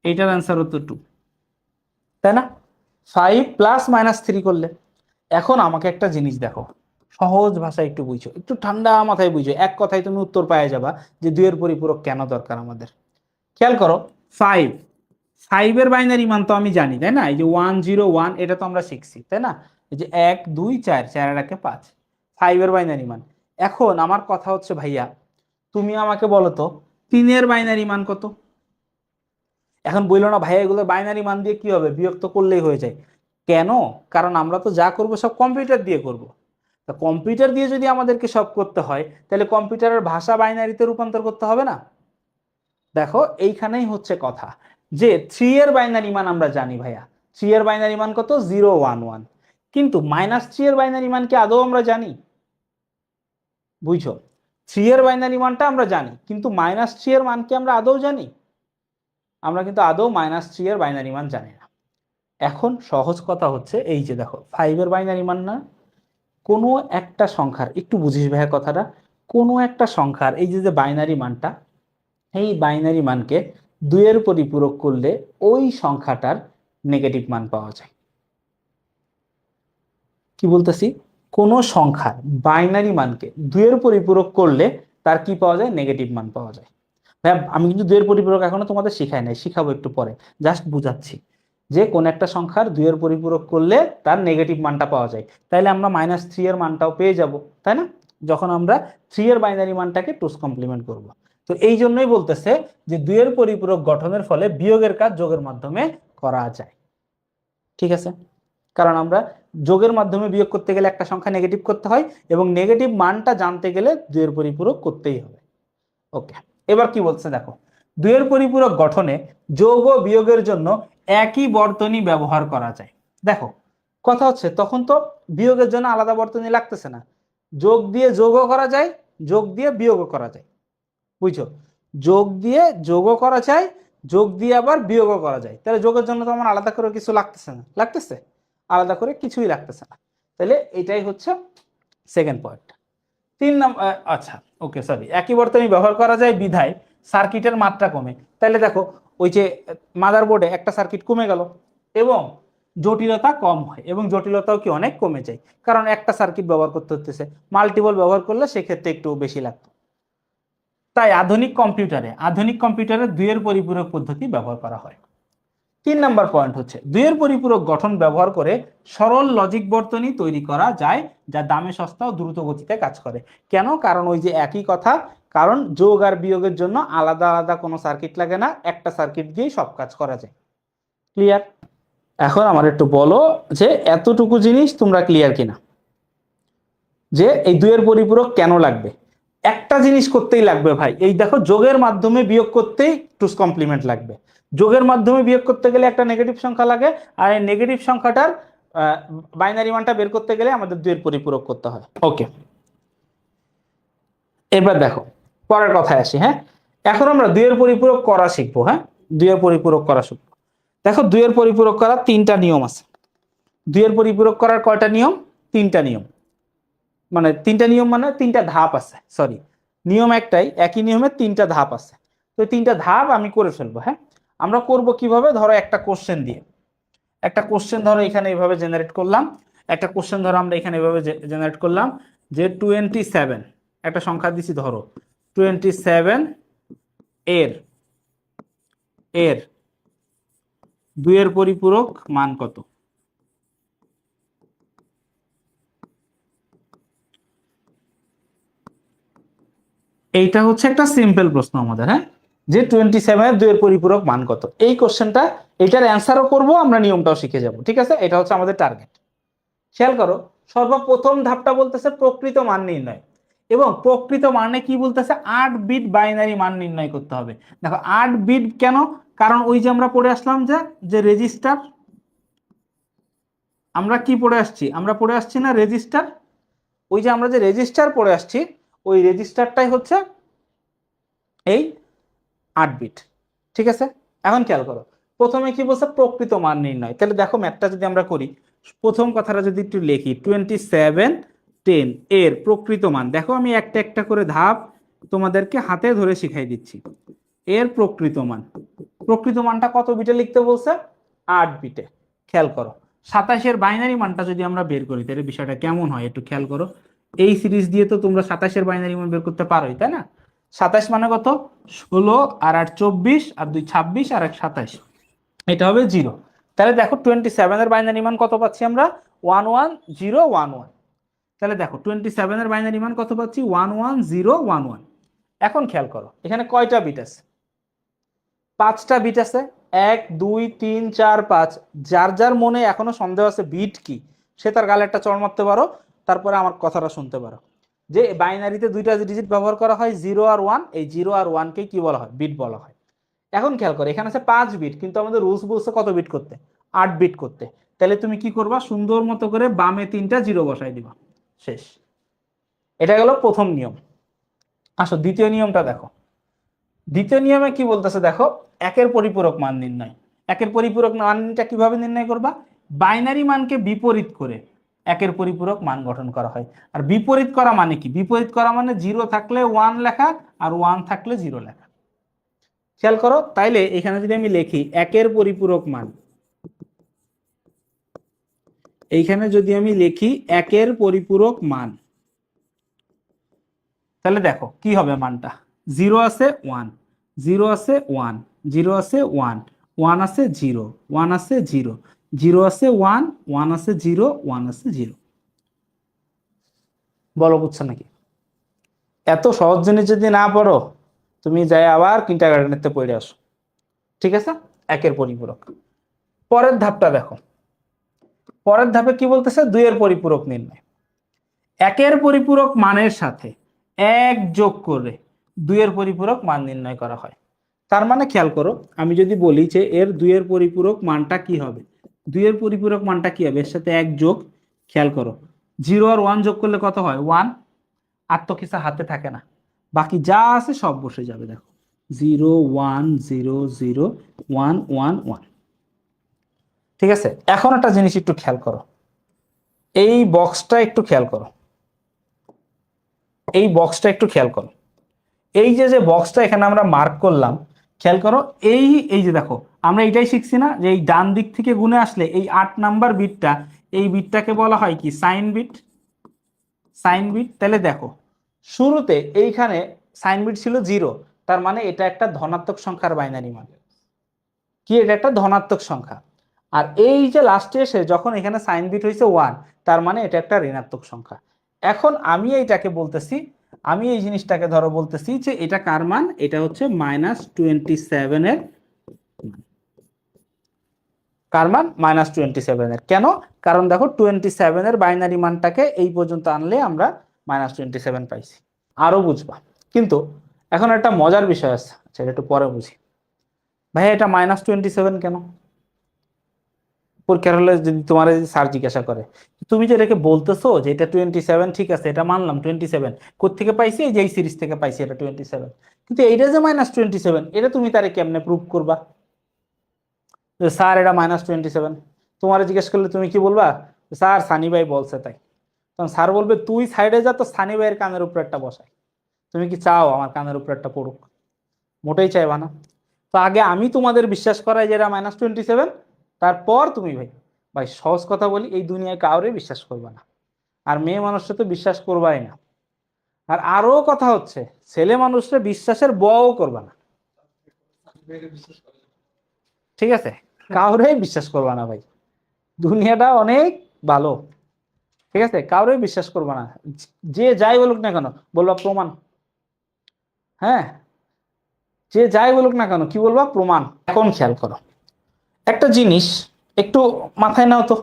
এইটার অ্যান্সার হতো 2, তাই না? 5 প্লাস -3 করলে। এখন আমাকে একটা জিনিস দেখো, সহজ ভাষায় একটু বুঝো, একটু ঠান্ডা মাথায় বুঝো, এক কথায় তুমি উত্তর পেয়ে যাবা যে দুইয়ের পরিপূরক কেন দরকার আমাদের। খেয়াল করো 5 এর বাইনারি মান তো আমি জানি, তাই না? এই যে 101, এটা তো আমরা শিখছি, তাই না? এই যে 1 2 4, 4 আর 1 5, 5 এর বাইনারি মান। এখন আমার কথা হচ্ছে ভাইয়া, তুমি আমাকে বলো তো 3 এর বাইনারি মান কত? এখন বললো না ভাইয়া এগুলো বাইনারি মান দিয়ে কি হবে, বিয়োগ তো করলেই হয়ে যায়। কেন? কারণ আমরা তো যা করব সব কম্পিউটার দিয়ে করব। তা কম্পিউটার দিয়ে যদি আমাদেরকে সব করতে হয়, তাহলে কম্পিউটারের ভাষা বাইনারিতে রূপান্তর করতে হবে না? দেখো এইখানেই হচ্ছে কথা, যে 3 এর বাইনারি মান আমরা জানি ভাইয়া, 3 এর বাইনারি মান কত? 011। কিন্তু -3 এর বাইনারি মান কি আদৌ আমরা জানি? বুঝছো, 3 এর বাইনারি মানটা আমরা জানি, কিন্তু -3 এর মান কি আমরা আদৌ জানি? আমরা কিন্তু আদৌ -3 এর বাইনারি মান জানি না। এখন সহজ কথা হচ্ছে এই যে দেখো 5 এর বাইনারি মান না, কোনো একটা সংখ্যার, একটু বুঝিস ভাইয়া কথাটা, কোনো একটা সংখ্যার এই যে যে বাইনারি মানটা, এই বাইনারি মানকে 2 এর পরিপূরক করলে ওই সংখ্যাটার নেগেটিভ মান পাওয়া যায়। কি বলতেছি? কোন সংখ্যার বাইনারি মানকে 2 এর পরিপূরক করলে তার কি পাওয়া যায়? নেগেটিভ মান পাওয়া যায়। ভাই আমি কিন্তু 2 এর পরিপূরক এখনো তোমাদের শিখাই নাই, শিখাবো একটু পরে, জাস্ট বুঝাচ্ছি যে কোন একটা সংখ্যার 2 এর পরিপূরক করলে তার নেগেটিভ মানটা পাওয়া যায়। তাইলে আমরা -3 এর মানটাও পেয়ে যাব, তাই না? যখন আমরা 3 এর বাইনারি মানটাকে টুস কমপ্লিমেন্ট করব। তো এই জন্যই বলতেছে যে 2 এর পরিপূরক গঠনের ফলে বিয়োগের কাজ যোগের মাধ্যমে করা যায়। ঠিক আছে, কারণ আমরা যোগের মাধ্যমে বিয়োগ করতে গেলে একটা সংখ্যা নেগেটিভ করতে হয়, এবং নেগেটিভ মানটা জানতে গেলে 2 এর পরিপূরক করতেই হবে। ওকে, এবার কি বলছে দেখো, 2 এর পরিপূরক গঠনে যোগ ও বিয়োগের জন্য একই বর্তনী ব্যবহার করা যায়। দেখো কথা হচ্ছে তখন তো বিয়োগের জন্য আলাদা বর্তনী লাগতেছে না, যোগ দিয়ে যোগও করা যায়, যোগ দিয়ে বিয়োগও করা যায়। বুঝছো, যোগ দিয়ে যোগও করা যায়, যোগ দিয়ে আবার বিয়োগও করা যায়। তাহলে যোগের জন্য তো আমার আলাদা করে কিছু লাগতেছে না, লাগতেছে? আলাদা করে কিছুই লাগতেছে না। তাহলে এটাই হচ্ছে সেকেন্ড পয়েন্ট। 3 নম্বর, আচ্ছা ওকে সরি, একই বর্তনী ব্যবহার করা যায় বিধায় সার্কিটের মাত্রা কমে। তাহলে দেখো ওই যে মাদারবোর্ডে একটা সার্কিট কমে গেল এবং জটিলতা কম হয়, এবং জটিলতাও কি অনেক কমে যায়, কারণ একটা সার্কিট ব্যবহার করতে হতেছে, মাল্টিপল ব্যবহার করলে সেক্ষেত্রে একটু বেশি লাগতো। তাই আধুনিক কম্পিউটারে 2 এর পরিপূরক পদ্ধতি ব্যবহার করা হয়। 3 নম্বর পয়েন্ট হচ্ছে 2 এর পরিপূরক গঠন ব্যবহার করে সরল লজিক বর্তনী তৈরি করা যায়, যা দামে সস্তা ও দ্রুত গতিতে কাজ করে। কেন? কারণ ওই যে একই কথা, কারণ যোগ আর বিয়োগের জন্য আলাদা আলাদা কোনো সার্কিট লাগে না, একটা সার্কিট দিয়েই সব কাজ করা যায়। ক্লিয়ার? এখন আমার একটু বলো যে এতটুকু জিনিস তোমরা ক্লিয়ার কিনা, যে এই 2 এর পরিপূরক কেন লাগবে? একটা জিনিস করতেই লাগবে ভাই, এই দেখো যোগের মাধ্যমে বিয়োগ করতেই টুস কমপ্লিমেন্ট লাগবে। যোগের মাধ্যমে বিয়োগ করতে গেলে একটা নেগেটিভ সংখ্যা লাগে, আর এই নেগেটিভ সংখ্যাটার বাইনারি মানটা বের করতে গেলে আমাদের 2 এর পরিপূরক করতে হয়। ওকে, এবার দেখো পরের কথায় আসি। হ্যাঁ, এখন আমরা 2 এর পরিপূরক করা শিখবো। হ্যাঁ, 2 এর পরিপূরক করা শিখবো। দেখো 2 এর পরিপূরক করার 3টা নিয়ম আছে। 2 এর পরিপূরক করার কয়টা নিয়ম? 3টা নিয়ম। মানে 3টা নিয়ম মানে 3টা ধাপ আছে, সরি, নিয়ম একটাই, একই নিয়মের 3টা ধাপ আছে। তো 3টা ধাপ আমি করে ফেলবো। হ্যাঁ, আমরা করব কিভাবে? ধরো একটা কোশ্চেন দিয়ে, একটা কোশ্চেন ধরো এখানে এইভাবে জেনারেট করলাম, একটা কোশ্চেন ধরো আমরা এখানে এইভাবে জেনারেট করলাম যে 27, একটা সংখ্যা দিছি ধরো 27 এর এর 2 এর পরিপূরক মান কত? এইটা হচ্ছে একটা সিম্পল প্রশ্ন আমাদের। হ্যাঁ, যে 27 এর 2 এর পরিপূরক মান কত, এই কোশ্চেনটা, এটার অ্যান্সারও করব আমরা, নিয়মটাও শিখে যাব। ঠিক আছে, এটা হচ্ছে আমাদের টার্গেট। খেয়াল করো, সর্বপ্রথম ধাপটা বলতেছে প্রকৃত মান নির্ণয়, এবং প্রকৃত মানে কি বলতেছে? 8 বিট বাইনারি মান নির্ণয় করতে হবে। দেখো 8 বিট কেন? কারণ ওই যে আমরা পড়ে আসলাম যে যে রেজিস্টার, আমরা কি পড়ে আসছি? আমরা পড়ে আসছি না রেজিস্টার? ওই যে আমরা যে রেজিস্টার পড়ে আসছি, ওই রেজিস্টারটাই হচ্ছে এই 8 বিট। ঠিক আছে, এখন খেয়াল করো, প্রথমে কি বলছে? প্রকৃত মান নির্ণয়। তাহলে দেখো ম্যাথটা যদি আমরা করি, প্রথম কথাটা যদি একটু লিখি, 27 এর প্রকৃত মান, দেখো আমি একটা একটা করে ধাপ তোমাদেরকে হাতে ধরে শিখাই দিচ্ছি। এর প্রকৃত মান, প্রকৃত মানটা কত বিটে লিখতে বলছে? 8 বিটে। খেয়াল করো, 27 এর বাইনারি মানটা যদি আমরা বের করি তাহলে বিষয়টা কেমন হয় একটু খেয়াল করো। এই সিরিজ দিয়ে তো তোমরা 27 এর বাইনারি মান বের করতে পারোই, তাই না? 27 মানে কত? 16 আর 8 24 আর 2 26 আর 1 27, এটা হবে 0। তাহলে দেখো 27 এর বাইনারি মান কত পাচ্ছি আমরা? 11011। তাহলে দেখো 27 এর বাইনারি মান কত পাচ্ছি? 11011। এখন খেয়াল করো এখানে কয়টা বিট আছে? 5টা বিট আছে। 1 2 3 4 5। যার যার মনে এখনো সন্দেহ আছে বিট কি, সে তার গালে একটা চড় মারতে পারো, তারপরে আমার কথাটা শুনতে পারো। যে বাইনারিতে 2টা ডিজিট ব্যবহার করা হয়, 0 আর 1, এই 0 আর 1 কে কি বলা হয়? বিট বলা হয়। এখন খেয়াল করো, এখানে আছে 5 বিট, কিন্তু আমাদের রুলস বলছে কত বিট করতে? 8 বিট করতে। তাহলে তুমি কি করবা? সুন্দর মতো করে বামে 3টা 0 বসাই দিবা, শেষ। এটা গেল প্রথম নিয়ম। আসো দ্বিতীয় নিয়মটা দেখো। দ্বিতীয় নিয়মে কি বলতেছে দেখো, একের পরিপূরক মান নির্ণয়। একের পরিপূরক মানটা কিভাবে নির্ণয় করবা? বাইনারি মানকে বিপরীত করে একের পরিপূরক মান গঠন করা হয়। আর বিপরীত করা মানে কি? বিপরীত করা মানে 0 থাকলে 1 লেখা আর 1 থাকলে 0 লেখা। খেয়াল করো, তাইলে এখানে যদি আমি লিখি একের পরিপূরক মান, এইখানে যদি আমি লিখি একের পরিপূরক মান, তাহলে দেখো কি হবে মানটা? 0 আছে 1, 0 আছে 1, 0 আছে 1, 1 আছে 0, 1 আছে 0, 0 আছে 1, 1 আছে 0, 1 আছে 0। বলো বুঝছো নাকি? এত সহজ জিনিস যদি না পড়ো, তুমি যাই আবার কিন্ডারগার্টেনেতে পড়ে আসো। ঠিক আছে, একের পরিপূরক। পরের ধাপটা দেখো, পরের ধাপে কি বলতেছে? 2 এর পরিপূরক নির্ণয়। একের পরিপূরক মানের সাথে 1 যোগ করে 2 এর পরিপূরক মান নির্ণয় করা হয়। তার মানে খেয়াল করো, আমি যদি বলি যে এর 2 এর পরিপূরক মানটা কি হবে, 2 এর পরিপূরক মানটা কি হবে? এর সাথে 1 যোগ, খেয়াল করো 0 আর 1 যোগ করলে কত হয়? 1। আর তো কিছু হাতে থাকে না, বাকি যা আছে সব বসে যাবে। দেখো 0 1 0 0 1 1 1। ঠিক আছে, এখন একটা জিনিস একটু খেয়াল করো, এই বক্সটা একটু খেয়াল করো, এই বক্সটা একটু খেয়াল করো। এই যে যে বক্সটা এখানে আমরা মার্ক করলাম, খেয়াল করো, এই এই যে দেখো, আমরা এটাই শিখছি না যে এই ডান দিক থেকে গুণে আসলে এই 8 নাম্বার বিটটা, এই বিটটাকে বলা হয় কি? Sign bit. Sign bit. তাহলে দেখো শুরুতে এইখানে সাইন বিট ছিল 0, তার মানে এটা একটা ধনাত্মক সংখ্যার বাইনারি মান। কি? এটা একটা ধনাত্মক সংখ্যা। আর এই যে লাস্টে এসে যখন এখানে সাইন বিট হয়েছে 1, তার মানে এটা একটা ঋণাত্মক সংখ্যা। এখন আমি এইটাকে বলতেছি, আমি এই জিনিসটাকে ধরো বলতেছি যে এটা কার মান? এটা হচ্ছে -27 এর কার মান? -27 এর। কেন? কারণ দেখো 27 এর বাইনারি মানটাকে এই পর্যন্ত আনলে আমরা -27 পাইছি। আরো বুঝবা, কিন্তু এখন একটা মজার বিষয় আছে, সেটা একটু পরে বুঝি। ভাই এটা -27 কেন? পরীক্ষার হলে যদি তোমার স্যার জিজ্ঞাসা করে তুমি যে এটাকে বলতেছো যে এটা 27, ঠিক আছে এটা মানলাম 27, কোত্থেকে পাইছি, এই যে এই সিরিজ থেকে পাইছি এটা 27, কিন্তু এইটা যে -27 এটা তুমি তারে কেমনে প্রুভ করবা যে স্যার এটা -27? তোমার জিজ্ঞেস করলে তুমি কি বলবা? স্যার সানি ভাই বলছে তাই। তখন স্যার বলবে তুই সাইডে যা, তো সানি ভাইয়ের কানের উপর একটা বসাই। তুমি কি চাও আমার কানের উপর একটা পড়ুক? মোটেই চাইবা না। তো আগে আমি তোমাদের বিশ্বাস করাই যে এটা -27, তারপর তুমি ভাই ভাই সহজ কথা বলি, এই দুনিয়ায় কাউরে বিশ্বাস করবা না, আর মেয়ে মানুষটা তো বিশ্বাস করবাই না। আর আরো কথা হচ্ছে, ছেলে মানুষরা বিশ্বাসের বও করবা না, ঠিক আছে? কাউরেই বিশ্বাস করবা না ভাই, দুনিয়াটা অনেক ভালো, ঠিক আছে? কাউরেই বিশ্বাস করবা না, যে যাই বলুক না কেন বলবা প্রমাণ। হ্যাঁ, যে যাই বলুক না কেন কি বলবা? প্রমাণ। এখন খেয়াল করো একটা জিনিস, একটু মাথায় নাও তো,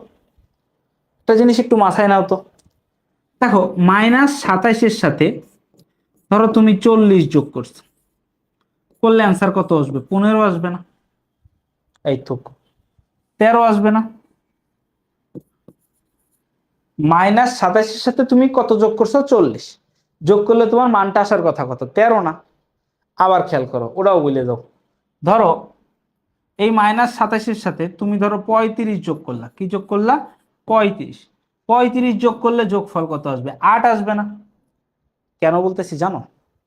একটা জিনিস একটু মাথায় নাও তো। দেখো -27-এর সাথে ধরো তুমি 40 যোগ করছো, করলে অ্যান্সার কত আসবে? 15 আসবে না? এই তো 13 আসবে না? -27-এর সাথে তুমি কত যোগ করছো? 40 যোগ করলে তোমার মানটা আসার কথা কত? 13 না? আবার খেয়াল করো, ওটাও বলে দাও। ধরো এই -27-এর সাথে তুমি ধরো 35 যোগ করলা, কি যোগ করলা? 35। 35 যোগ করলে যোগফল কত আসবে? 8 আসবে না? কেন বলতেছি জানো?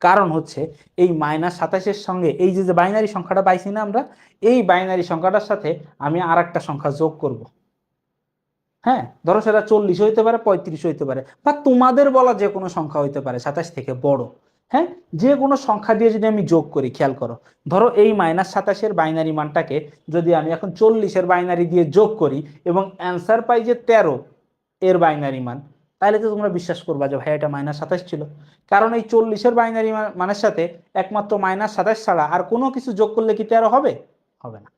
কারণ হচ্ছে এই -27-এর সঙ্গে এই যে বাইনারি সংখ্যাটা পাইছি না আমরা, এই বাইনারি সংখ্যাটার সাথে আমি আর একটা সংখ্যা যোগ করব। হ্যাঁ, ধরো সেটা 40 হইতে পারে, 35 হইতে পারে, বা তোমাদের বলা যে কোনো সংখ্যা হইতে পারে 27 থেকে বড়। হ্যাঁ, যে কোনো সংখ্যা দিয়ে যদি আমি যোগ করি, খেয়াল করো, ধরো এই -27-এর বাইনারি মানটাকে যদি আমি এখন 40-এর বাইনারি দিয়ে যোগ করি এবং অ্যান্সার পাই যে 13 এর বাইনারি মান, তাহলে তো তোমরা বিশ্বাস করবা যে ভাই এটা -27 ছিল। কারণ এই 40-এর বাইনারি মানের সাথে একমাত্র -27 ছাড়া আর কোনো কিছু যোগ করলে কি 13 হবে? হবে না।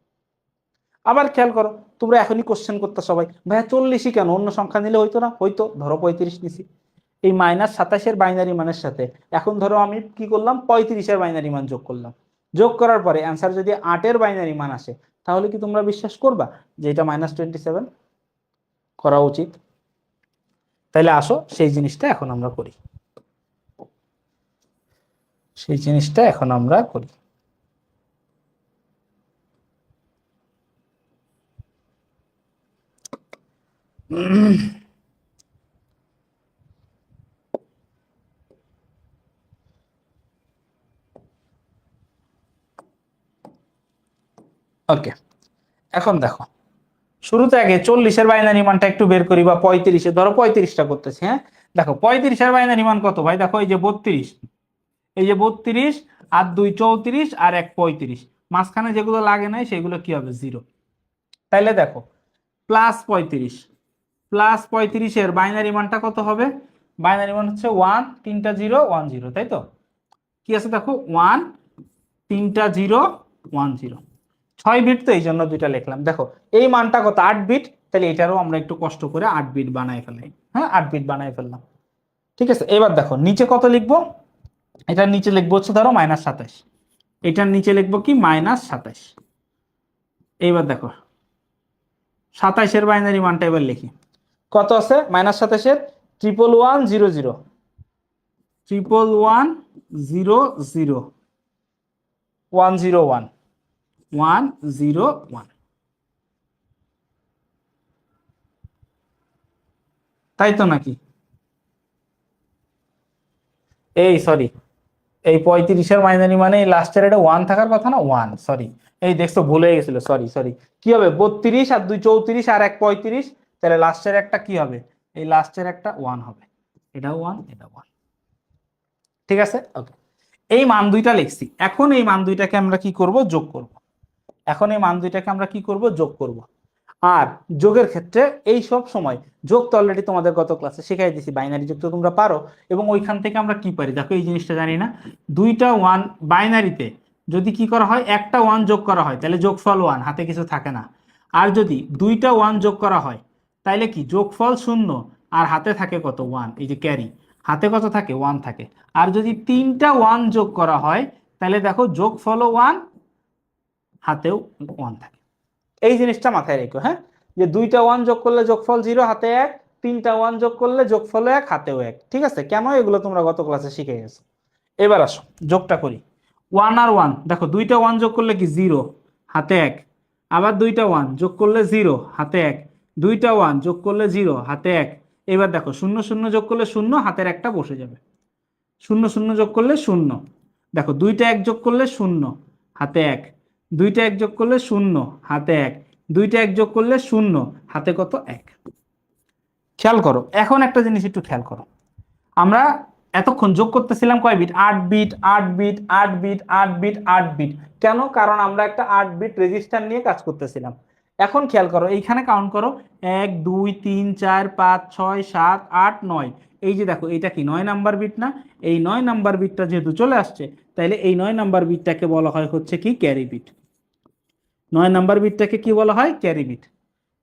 আবার খেয়াল করো, তোমরা এখনই কোশ্চেন করতে সবাই, ভাইয়া 40ই কেন, অন্য সংখ্যা নিলে হইতো না? হইতো, ধরো 35 নিছি। এই -27-এর বাইনারি মানের সাথে এখন ধরো আমি কি করলাম? 35-এর বাইনারি মান যোগ করলাম। যোগ করার পরে অ্যান্সার যদি 8-এর বাইনারি মান আসে, তাহলে কি তোমরা বিশ্বাস করবা যে এটা -27 করা উচিত? তাইলে আসো সেই জিনিসটা এখন আমরা করি, সেই জিনিসটা এখন আমরা করি। ওকে, এখন দেখো, শুরুতে আগে 40-এর বাইনারি মানটা একটু বের করি, বা 35-এ, ধরো 35টা করতেছি। হ্যাঁ, দেখো 35-এর বাইনারি মান কত ভাই? দেখো এই যে 32, এই যে 32 আর 2 34 আর 1 35, মাঝখানে যেগুলো লাগে নাই সেগুলো কি হবে? 0। তাইলে দেখো +35, +35-এর বাইনারি মানটা কত হবে? বাইনারি মান হচ্ছে 1 3টা 0 1 0, তাই তো? কি আছে দেখো, 1 3টা 0 1 0, 6 বিট, তো এই জন্য দুইটা লিখলাম। দেখো এই মানটা কত? 8 বিট, তাহলে এটারও আমরা একটু কষ্ট করে 8 বিট বানাই ফেলাই। হ্যাঁ, 8 বিট বানাই ফেললাম, ঠিক আছে? এবার দেখো নিচে কত লিখবো? এটার নিচে লিখবো হচ্ছে ধরো -27, এটার নিচে লিখবো কি? -27। এইবার দেখো 27-এর বাইনারি মানটা এবার লিখি, কত আছে -27-এর? 1110 1100 101 101, তাই তো নাকি? এই সরি, এই 35-এর বাইনারি মানে এই লাস্টের এটা 1 থাকার কথা না, 1, সরি, এই দেখছো ভুল হয়ে গেছিল, সরি সরি। কি হবে? 32 আর 2 34 আর 1 35, তাহলে লাস্টের একটা কি হবে? এই লাস্টের একটা 1 হবে, এটাও 1 এটা 1, ঠিক আছে? ওকে, এই মান দুইটা লিখছি। এখন এই মান দুইটাকে আমরা কি করব? যোগ করব। এখন এই মান দুইটাকে আমরা কি করব? যোগ করব। আর যোগের ক্ষেত্রে এই সব সময় যোগ তো অলরেডি তোমাদের গত ক্লাসে শিখাই দিয়েছি, বাইনারি যোগ তো তোমরা পারো, এবং ওইখান থেকে আমরা কি পারি দেখো, এই জিনিসটা জানি না, দুইটা 1 বাইনারিতে যদি কি করা হয়, একটা 1 যোগ করা হয় তাহলে যোগফল 1, হাতে কিছু থাকে না। আর যদি দুইটা 1 যোগ করা হয় তাইলে কি? যোগফল 0, আর হাতে থাকে কত? 1, এই যে ক্যারি, হাতে কত থাকে? 1 থাকে। আর যদি তিনটা 1 যোগ করা হয় তাহলে দেখো যোগফলও 1, হাতেও 1 থাকে। এই জিনিসটা মাথায় রেখো। হ্যাঁ, যে 2টা 1 যোগ করলে যোগফল 0 হাতে 1, 3টা 1 যোগ করলে যোগফল 1 হাতেও 1। ঠিক আছে, কেন? এগুলো তোমরা গত ক্লাসে শিখে গেছো। এবার আসো যোগটা করি। 1 আর 1, দেখো 2টা 1 যোগ করলে কি 0 হাতে 1, আবার 2টা 1 যোগ করলে 0 হাতে 1, 2টা 1 যোগ করলে 0 হাতে 1। এবার দেখো 0 0 যোগ করলে 0 হাতের একটা বসে যাবে, 0 0 যোগ করলে 0। দেখো 2টা 1 যোগ করলে 0 হাতে 1, 2টা 1 যোগ করলে 0 হাতে 1, 2টা 1 যোগ করলে 0 হাতে কত? 1। খেয়াল করো, এখন একটা জিনিস একটু খেয়াল করো, আমরা এতক্ষণ যোগ করতেছিলাম কয় bit? 8 bit, 8 bit, 8 bit, 8 bit, 8 bit. কেন? কারণ আমরা একটা 8 বিট রেজিস্টার নিয়ে কাজ করতেছিলাম। এখন খেয়াল করো, এইখানে কাউন্ট করো, 1 2 3 4 5 6 7 8 9। এই যে দেখো, এটা কি 9 নাম্বার বিট না? এই 9 নাম্বার বিটটা যেহেতু চলে আসছে, তাইলে এই 9 নাম্বার বিটটাকে বলা হয় হচ্ছে কি? Carry bit. 9 নাম্বার বিটটাকে কি বলা হয়? Carry bit.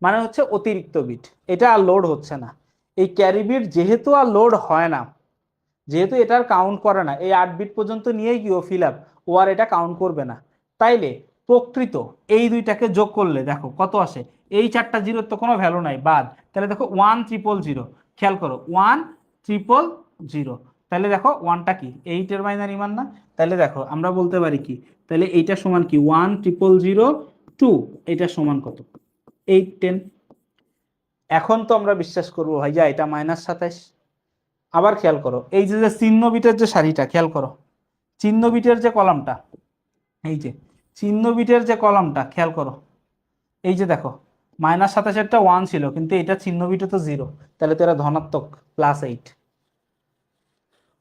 মানে হচ্ছে অতিরিক্ত বিট, এটা আর লোড হচ্ছে না। এই ক্যারি বিট যেহেতু আর লোড হয় না, যেহেতু এটার কাউন্ট করে না, এই 8 বিট পর্যন্ত নিয়েই কি ও ফিল আপ, ও আর এটা কাউন্ট করবে না। তাইলে প্রকৃত এই দুইটাকে যোগ করলে দেখো কত আসে? এই 4টা জিরোর তো কোনো ভ্যালু নাই, বাদ। তাহলে দেখো 1 0 0 0। খেয়াল করো, 1 0 0 0। তাহলে দেখো 1টা কি? 8 এর বাইনারি মান না? তাহলে দেখো আমরা বলতে পারি কি, তাহলে এইটা সমান কি? 1 0 0 0 2। এটা সমান কত? 8 10। এখন তো আমরা বিশ্বাস করবো ভাইয়া এটা -27। আবার খেয়াল করো, এই যে যে চিহ্ন বিটের যে সারিটা, খেয়াল করো চিহ্ন বিটের যে কলামটা, এই যে চিহ্ন বিটের যে কলামটা, খেয়াল করো, এই যে দেখো -27টা 1 ছিল, কিন্তু এটা চিহ্ন বিটে তো 0, তাহলে তো এরা ধনাত্মক, +8।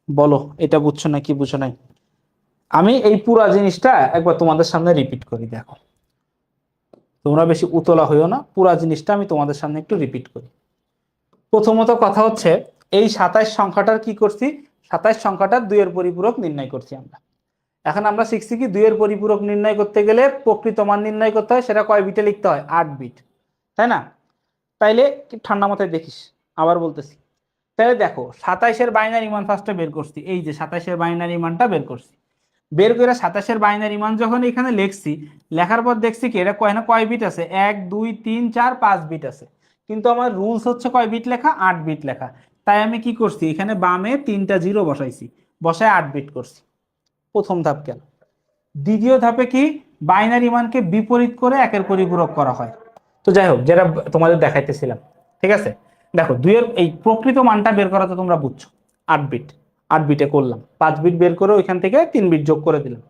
বলো এটা বুঝছো না কি বুঝো নাই? আমি এই পুরা জিনিসটা একবার তোমাদের সামনে রিপিট করি, দেখো তোমরা বেশি উতলা হইও না, পুরা জিনিসটা আমি তোমাদের সামনে একটু রিপিট করি। প্রথমত কথা হচ্ছে, এই 27 সংখ্যাটার কি করছি? 27 সংখ্যাটার 2 এর পরিপূরক নির্ণয় করছি আমরা। এখন আমরা শিখছি কি, 2 এর পরিপূরক নির্ণয় করতে গেলে প্রকৃত মান নির্ণয় করতে হয়, সেটা কয় বিটে লিখতে হয়? 8 বিট, তাই না? তাইলে ঠান্ডা মাথায় দেখিস, আবার বলতেছি। তাহলে দেখো 27-এর বাইনারি মান ফার্স্টে বের করছি, এই যে 27-এর বাইনারি মানটা বের করছি। বের করে 27-এর বাইনারি মান যখন এখানে লিখছি, লেখার পর দেখছি কি এটা কয় বিট আছে? 1 2 3 4 5 বিট আছে। কিন্তু আমার রুলস হচ্ছে কয় বিট লেখা? 8 বিট লেখা। তাই আমি কি করছি, এখানে বামে 3টা 0 বসাইছি, বসায় 8 বিট করছি। প্রথম ধাপ গেল। দ্বিতীয় ধাপে কি? বাইনারি মানকে বিপরীত করে একের পরিপূরক করা হয়। তো যাই হোক, যেটা তোমাদের দেখাইতেছিলাম, ঠিক আছে? দেখো 2 এর এই প্রকৃত মানটা বের করা তো তোমরা বুঝছো, 8 বিট। 8 বিটে করলাম, 5 বিট বের করে ওইখান থেকে 3 বিট যোগ করে দিলাম।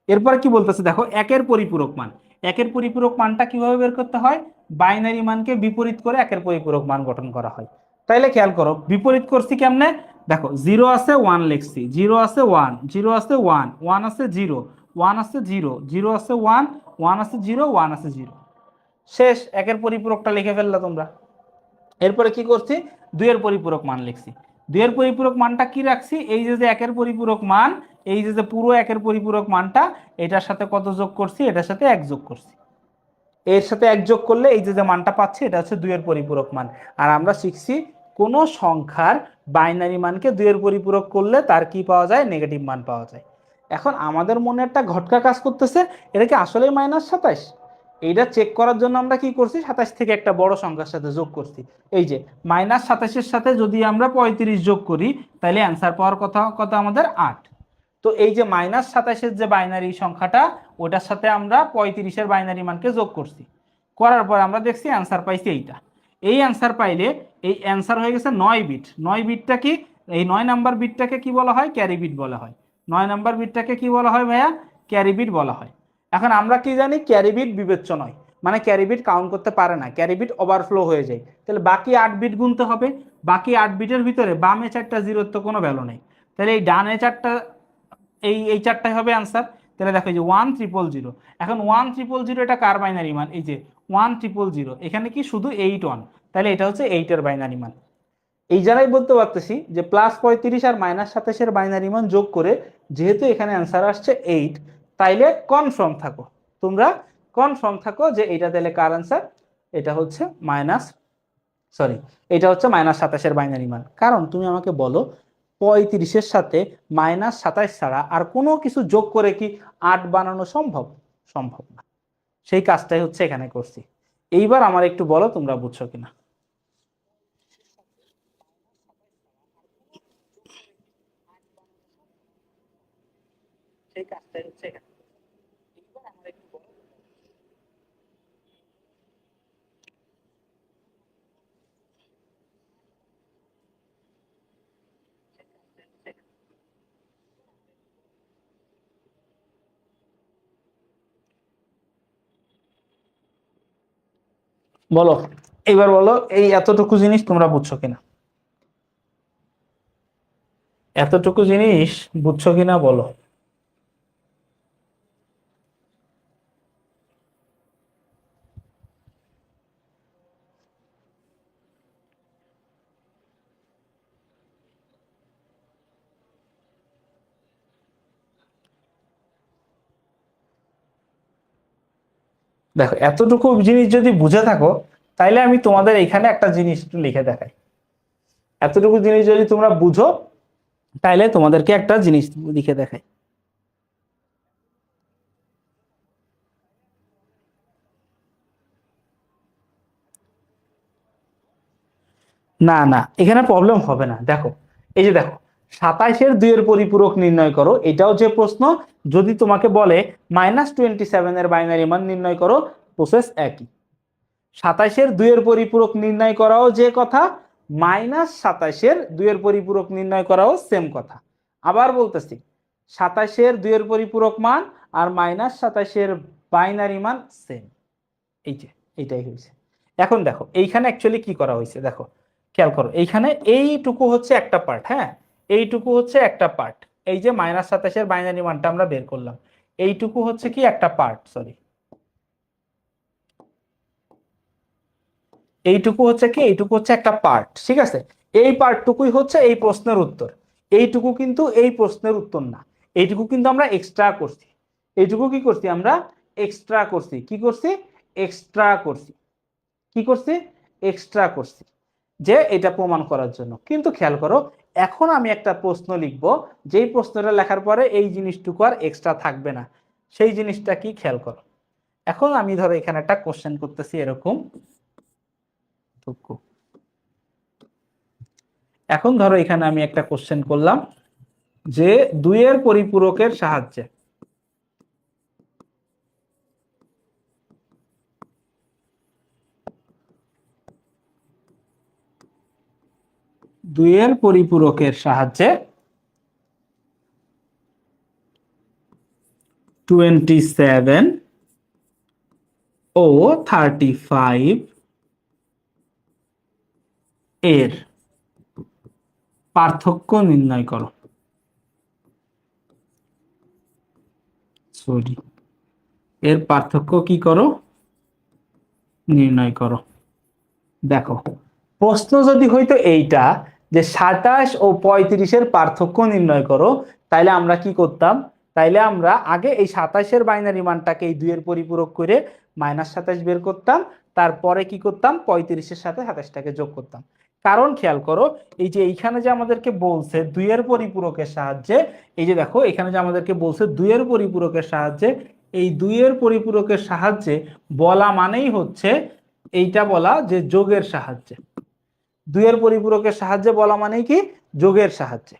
এরপর কি বলতেছে দেখো, একের পরিপূরক মান। একের পরিপূরক মানটা কিভাবে বের করতে হয়? বাইনারি মানকে বিপরীত করে একের পরিপূরক মান গঠন করা হয়। তাইলে খেয়াল করো, বিপরীত করছি কেমনে? দেখো 0 আছে 1 লিখছি, 0 আছে 1, 0 আছে 1, 1 আছে 0, 1 আছে 0, 0 আছে 1, 1 আছে 0, 1 আছে 0। শেষ, একের পরিপূরকটা লিখে ফেললা তোমরা। এরপরে কি করছি? 2 এর পরিপূরক মান লিখছি। 2 এর পরিপূরক মানটা কি রাখছি? এই যে একের পরিপূরক মান, এই যে পুরো একের পরিপূরক মানটা, এটার সাথে কত যোগ করছি? এটার সাথে 1 যোগ করছি। এর সাথে 1 যোগ করলে এই যে মানটা পাচ্ছি, এটা হচ্ছে 2 এর পরিপূরক মান। আর আমরা শিখছি কোন সংখ্যার বাইনারি মানকে 2 এর পরিপূরক করলে তার কি পাওয়া যায়? নেগেটিভ মান পাওয়া যায়। এখন আমাদের মনে একটা ঘটকা কাজ করতেছে, এটা কি আসলে -27? এইটা চেক করার জন্য আমরা কি করছি? 27 থেকে একটা বড় সংখ্যার সাথে যোগ করছি। এই যে -27-এর সাথে যদি আমরা 35 যোগ করি, তাহলে অ্যান্সার পাওয়ার কথা কত আমাদের? 8। তো এই যে -27-এর যে বাইনারি সংখ্যাটা, ওটার সাথে আমরা 35-এর বাইনারি মানকে যোগ করছি। করার পর আমরা দেখছি অ্যান্সার পাইছি এইটা। এই অ্যান্সার পাইলে এই অ্যান্সার হয়ে গেছে 9 বিট। 9 বিটটা কি? এই 9 নাম্বার বিটটাকে কি বলা হয়? ক্যারি বিট বলা হয়। 9 নাম্বার বিটটাকে কি বলা হয় ভাইয়া? ক্যারি বিট বলা হয়। এখন আমরা কি জানি? ক্যারি বিট বিবেচ্য নয়, মানে ক্যারি বিট কাউন্ট করতে পারে না, ক্যারি বিট ওভারফ্লো হয়ে যায়। তাহলে বাকি 8 বিট গুনতে হবে। বাকি 8 বিটের ভিতরে বামে 4টা জিরোর তো কোনো ভ্যালু নেই, তাহলে এই ডানে 4টা, এই 4টাই হবে অ্যান্সার। তাহলে দেখো এই যে 1 0 0 0। এখন 1 0 0 এটা কার বাইনারি মান? এই যে 1 0 0 0, এখানে কি শুধু 8 1, তাহলে এটা হচ্ছে 8 এর বাইনারি মান। এই জায়গায় বলতে পারতেছি যে +35 আর -27-এর বাইনারি মান যোগ করে যেহেতু এখানে অ্যান্সার আসছে 8, তাইলে কনফার্ম থাকো, তোমরা কনফার্ম থাকো যে এটা তাহলে কার অ্যান্সার? এটা হচ্ছে এটা হচ্ছে -27-এর বাইনারি মান। কারণ তুমি আমাকে বলো, 35-এর সাথে -27 ছাড়া আর কোনো কিছু যোগ করে কি 8 বানানো সম্ভব? সম্ভব না। সেই কাজটাই হচ্ছে এখানে করছি। এইবার আমার একটু বলো তোমরা বুঝছো কিনা। সেই কাজটাই হচ্ছে এখানে। এইবার আমার একটু বলো। বলো, এইবার বলো এই এতটুকু জিনিস তোমরা বুঝছো কিনা, এতটুকু জিনিস বুঝছো কিনা বলো। দেখো এতটুকু জিনিস যদি বুঝে থাকো, তাইলে আমি তোমাদের এখানে একটা জিনিস একটু লিখে দেখাই। এতটুকু জিনিস যদি তোমরা বুঝো, তাইলে তোমাদেরকে একটা জিনিস লিখে দেখাই। না না, এখানে প্রবলেম হবে না। দেখো, এই যে দেখো, 27-এর 2-এর পরিপূরক নির্ণয় করো, এটাও যে প্রশ্ন। যদি তোমাকে বলে -27 এর বাইনারি মান নির্ণয় করো, প্রসেস একই। 27-এর 2-এর পরিপূরক নির্ণয় করাও যে কথা, -27-এর 2-এর পরিপূরক নির্ণয় করাও সেম কথা। আবার বলতেছি, 27-এর 2-এর পরিপূরক মান আর -27-এর বাইনারি মান সেম। এই যে এইটাই হয়েছে। এখন দেখো এইখানে অ্যাকচুয়ালি কি করা হয়েছে, দেখো খেয়াল করো, এইখানে এইটুকু হচ্ছে একটা পার্ট, হ্যাঁ, এইটুকু হচ্ছে একটা পার্ট। এই যে -27-এর বাইনারি মানটা আমরা বের করলাম, এইটুকু হচ্ছে কি একটা পার্ট, সরি, এইটুকু হচ্ছে কি, এইটুকু হচ্ছে একটা পার্ট, ঠিক আছে। এই পার্টটুকুই হচ্ছে এই প্রশ্নের উত্তর। এইটুকু কিন্তু এই প্রশ্নের উত্তর না, এইটুকু কিন্তু আমরা এক্সট্রা করছি। এইটুকু কি করছি আমরা, এক্সট্রা করছি। কি করছি, এক্সট্রা করছি। কি করছি, এক্সট্রা করছি, যে এটা প্রমাণ করার জন্য। কিন্তু খেয়াল করো, এখন আমি একটা প্রশ্ন লিখব, যেই প্রশ্নটা লেখার পরে এই জিনিসটুকু আর এক্সট্রা থাকবে না। সেই জিনিসটা কি, খেয়াল করো। এখন আমি ধরো এখানে একটা কোশ্চেন করতেছি এরকম, এখন ধরো এখানে আমি একটা কোশ্চেন করলাম যে 2-এর পরিপূরকের সাহায্যে, 2-এর পরিপূরকের সাহায্যে 27 ও 35 এর পার্থক্য নির্ণয় করো। সরি, এর পার্থক্য কি করো, নির্ণয় করো। দেখো, প্রশ্ন যদি হইতো এইটা যে 27 ও 35-এর পার্থক্য নির্ণয় করো, তাইলে আমরা কি করতাম, তাইলে আমরা আগে এই 27-এর বাইনারি মানটাকে এই 2-এর পরিপূরক করে -27 বের করতাম, তারপরে কি করতাম, 35-এর সাথে 27টাকে যোগ করতাম। কারণ খেয়াল করো, এই যে এইখানে যে আমাদেরকে বলছে 2-এর পরিপূরকের সাহায্যে, এই যে দেখো এখানে যে আমাদেরকে বলছে 2-এর পরিপূরকের সাহায্যে, এই 2-এর পরিপূরকের সাহায্যে বলা মানেই হচ্ছে এইটা বলা যে যোগের সাহায্যে। 2-এর পরিপূরকের সাহায্যে বলা মানে কি, যোগের সাহায্যে।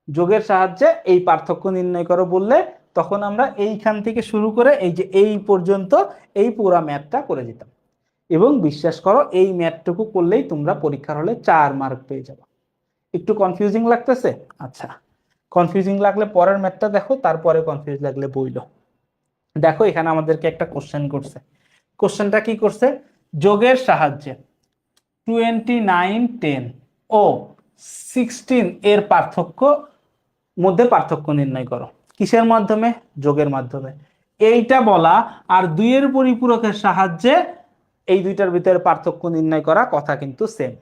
যোগের সাহায্যে এই পার্থক্য নির্ণয় করো বললে, তখন আমরা এইখান থেকে শুরু করে এই যে এই পর্যন্ত এই পুরা ম্যাথটা করে দিতাম। এবং বিশ্বাস করো, এই ম্যাথটুকু করলেই তোমরা পরীক্ষার হলে 4 মার্ক পেয়ে যাবে। একটু কনফিউজিং লাগতেছে? আচ্ছা, কনফিউজিং লাগলে পরের ম্যাথটা দেখো, তারপরে কনফিউজ লাগলে বইলো। দেখো এখানে আমাদেরকে একটা কোশ্চেন করছে। কোশ্চেনটা কি করছে, যোগের সাহায্যে 29, 10 ও 16 এর পার্থক্য নির্ণয় করো। কিসের মাধ্যমে, যোগের মাধ্যমে। এইটা বলা আর 2-এর পরিপূরকের সাহায্যে এই দুইটার ভিতরে পার্থক্য নির্ণয় করা, কথা কিন্তু সেম।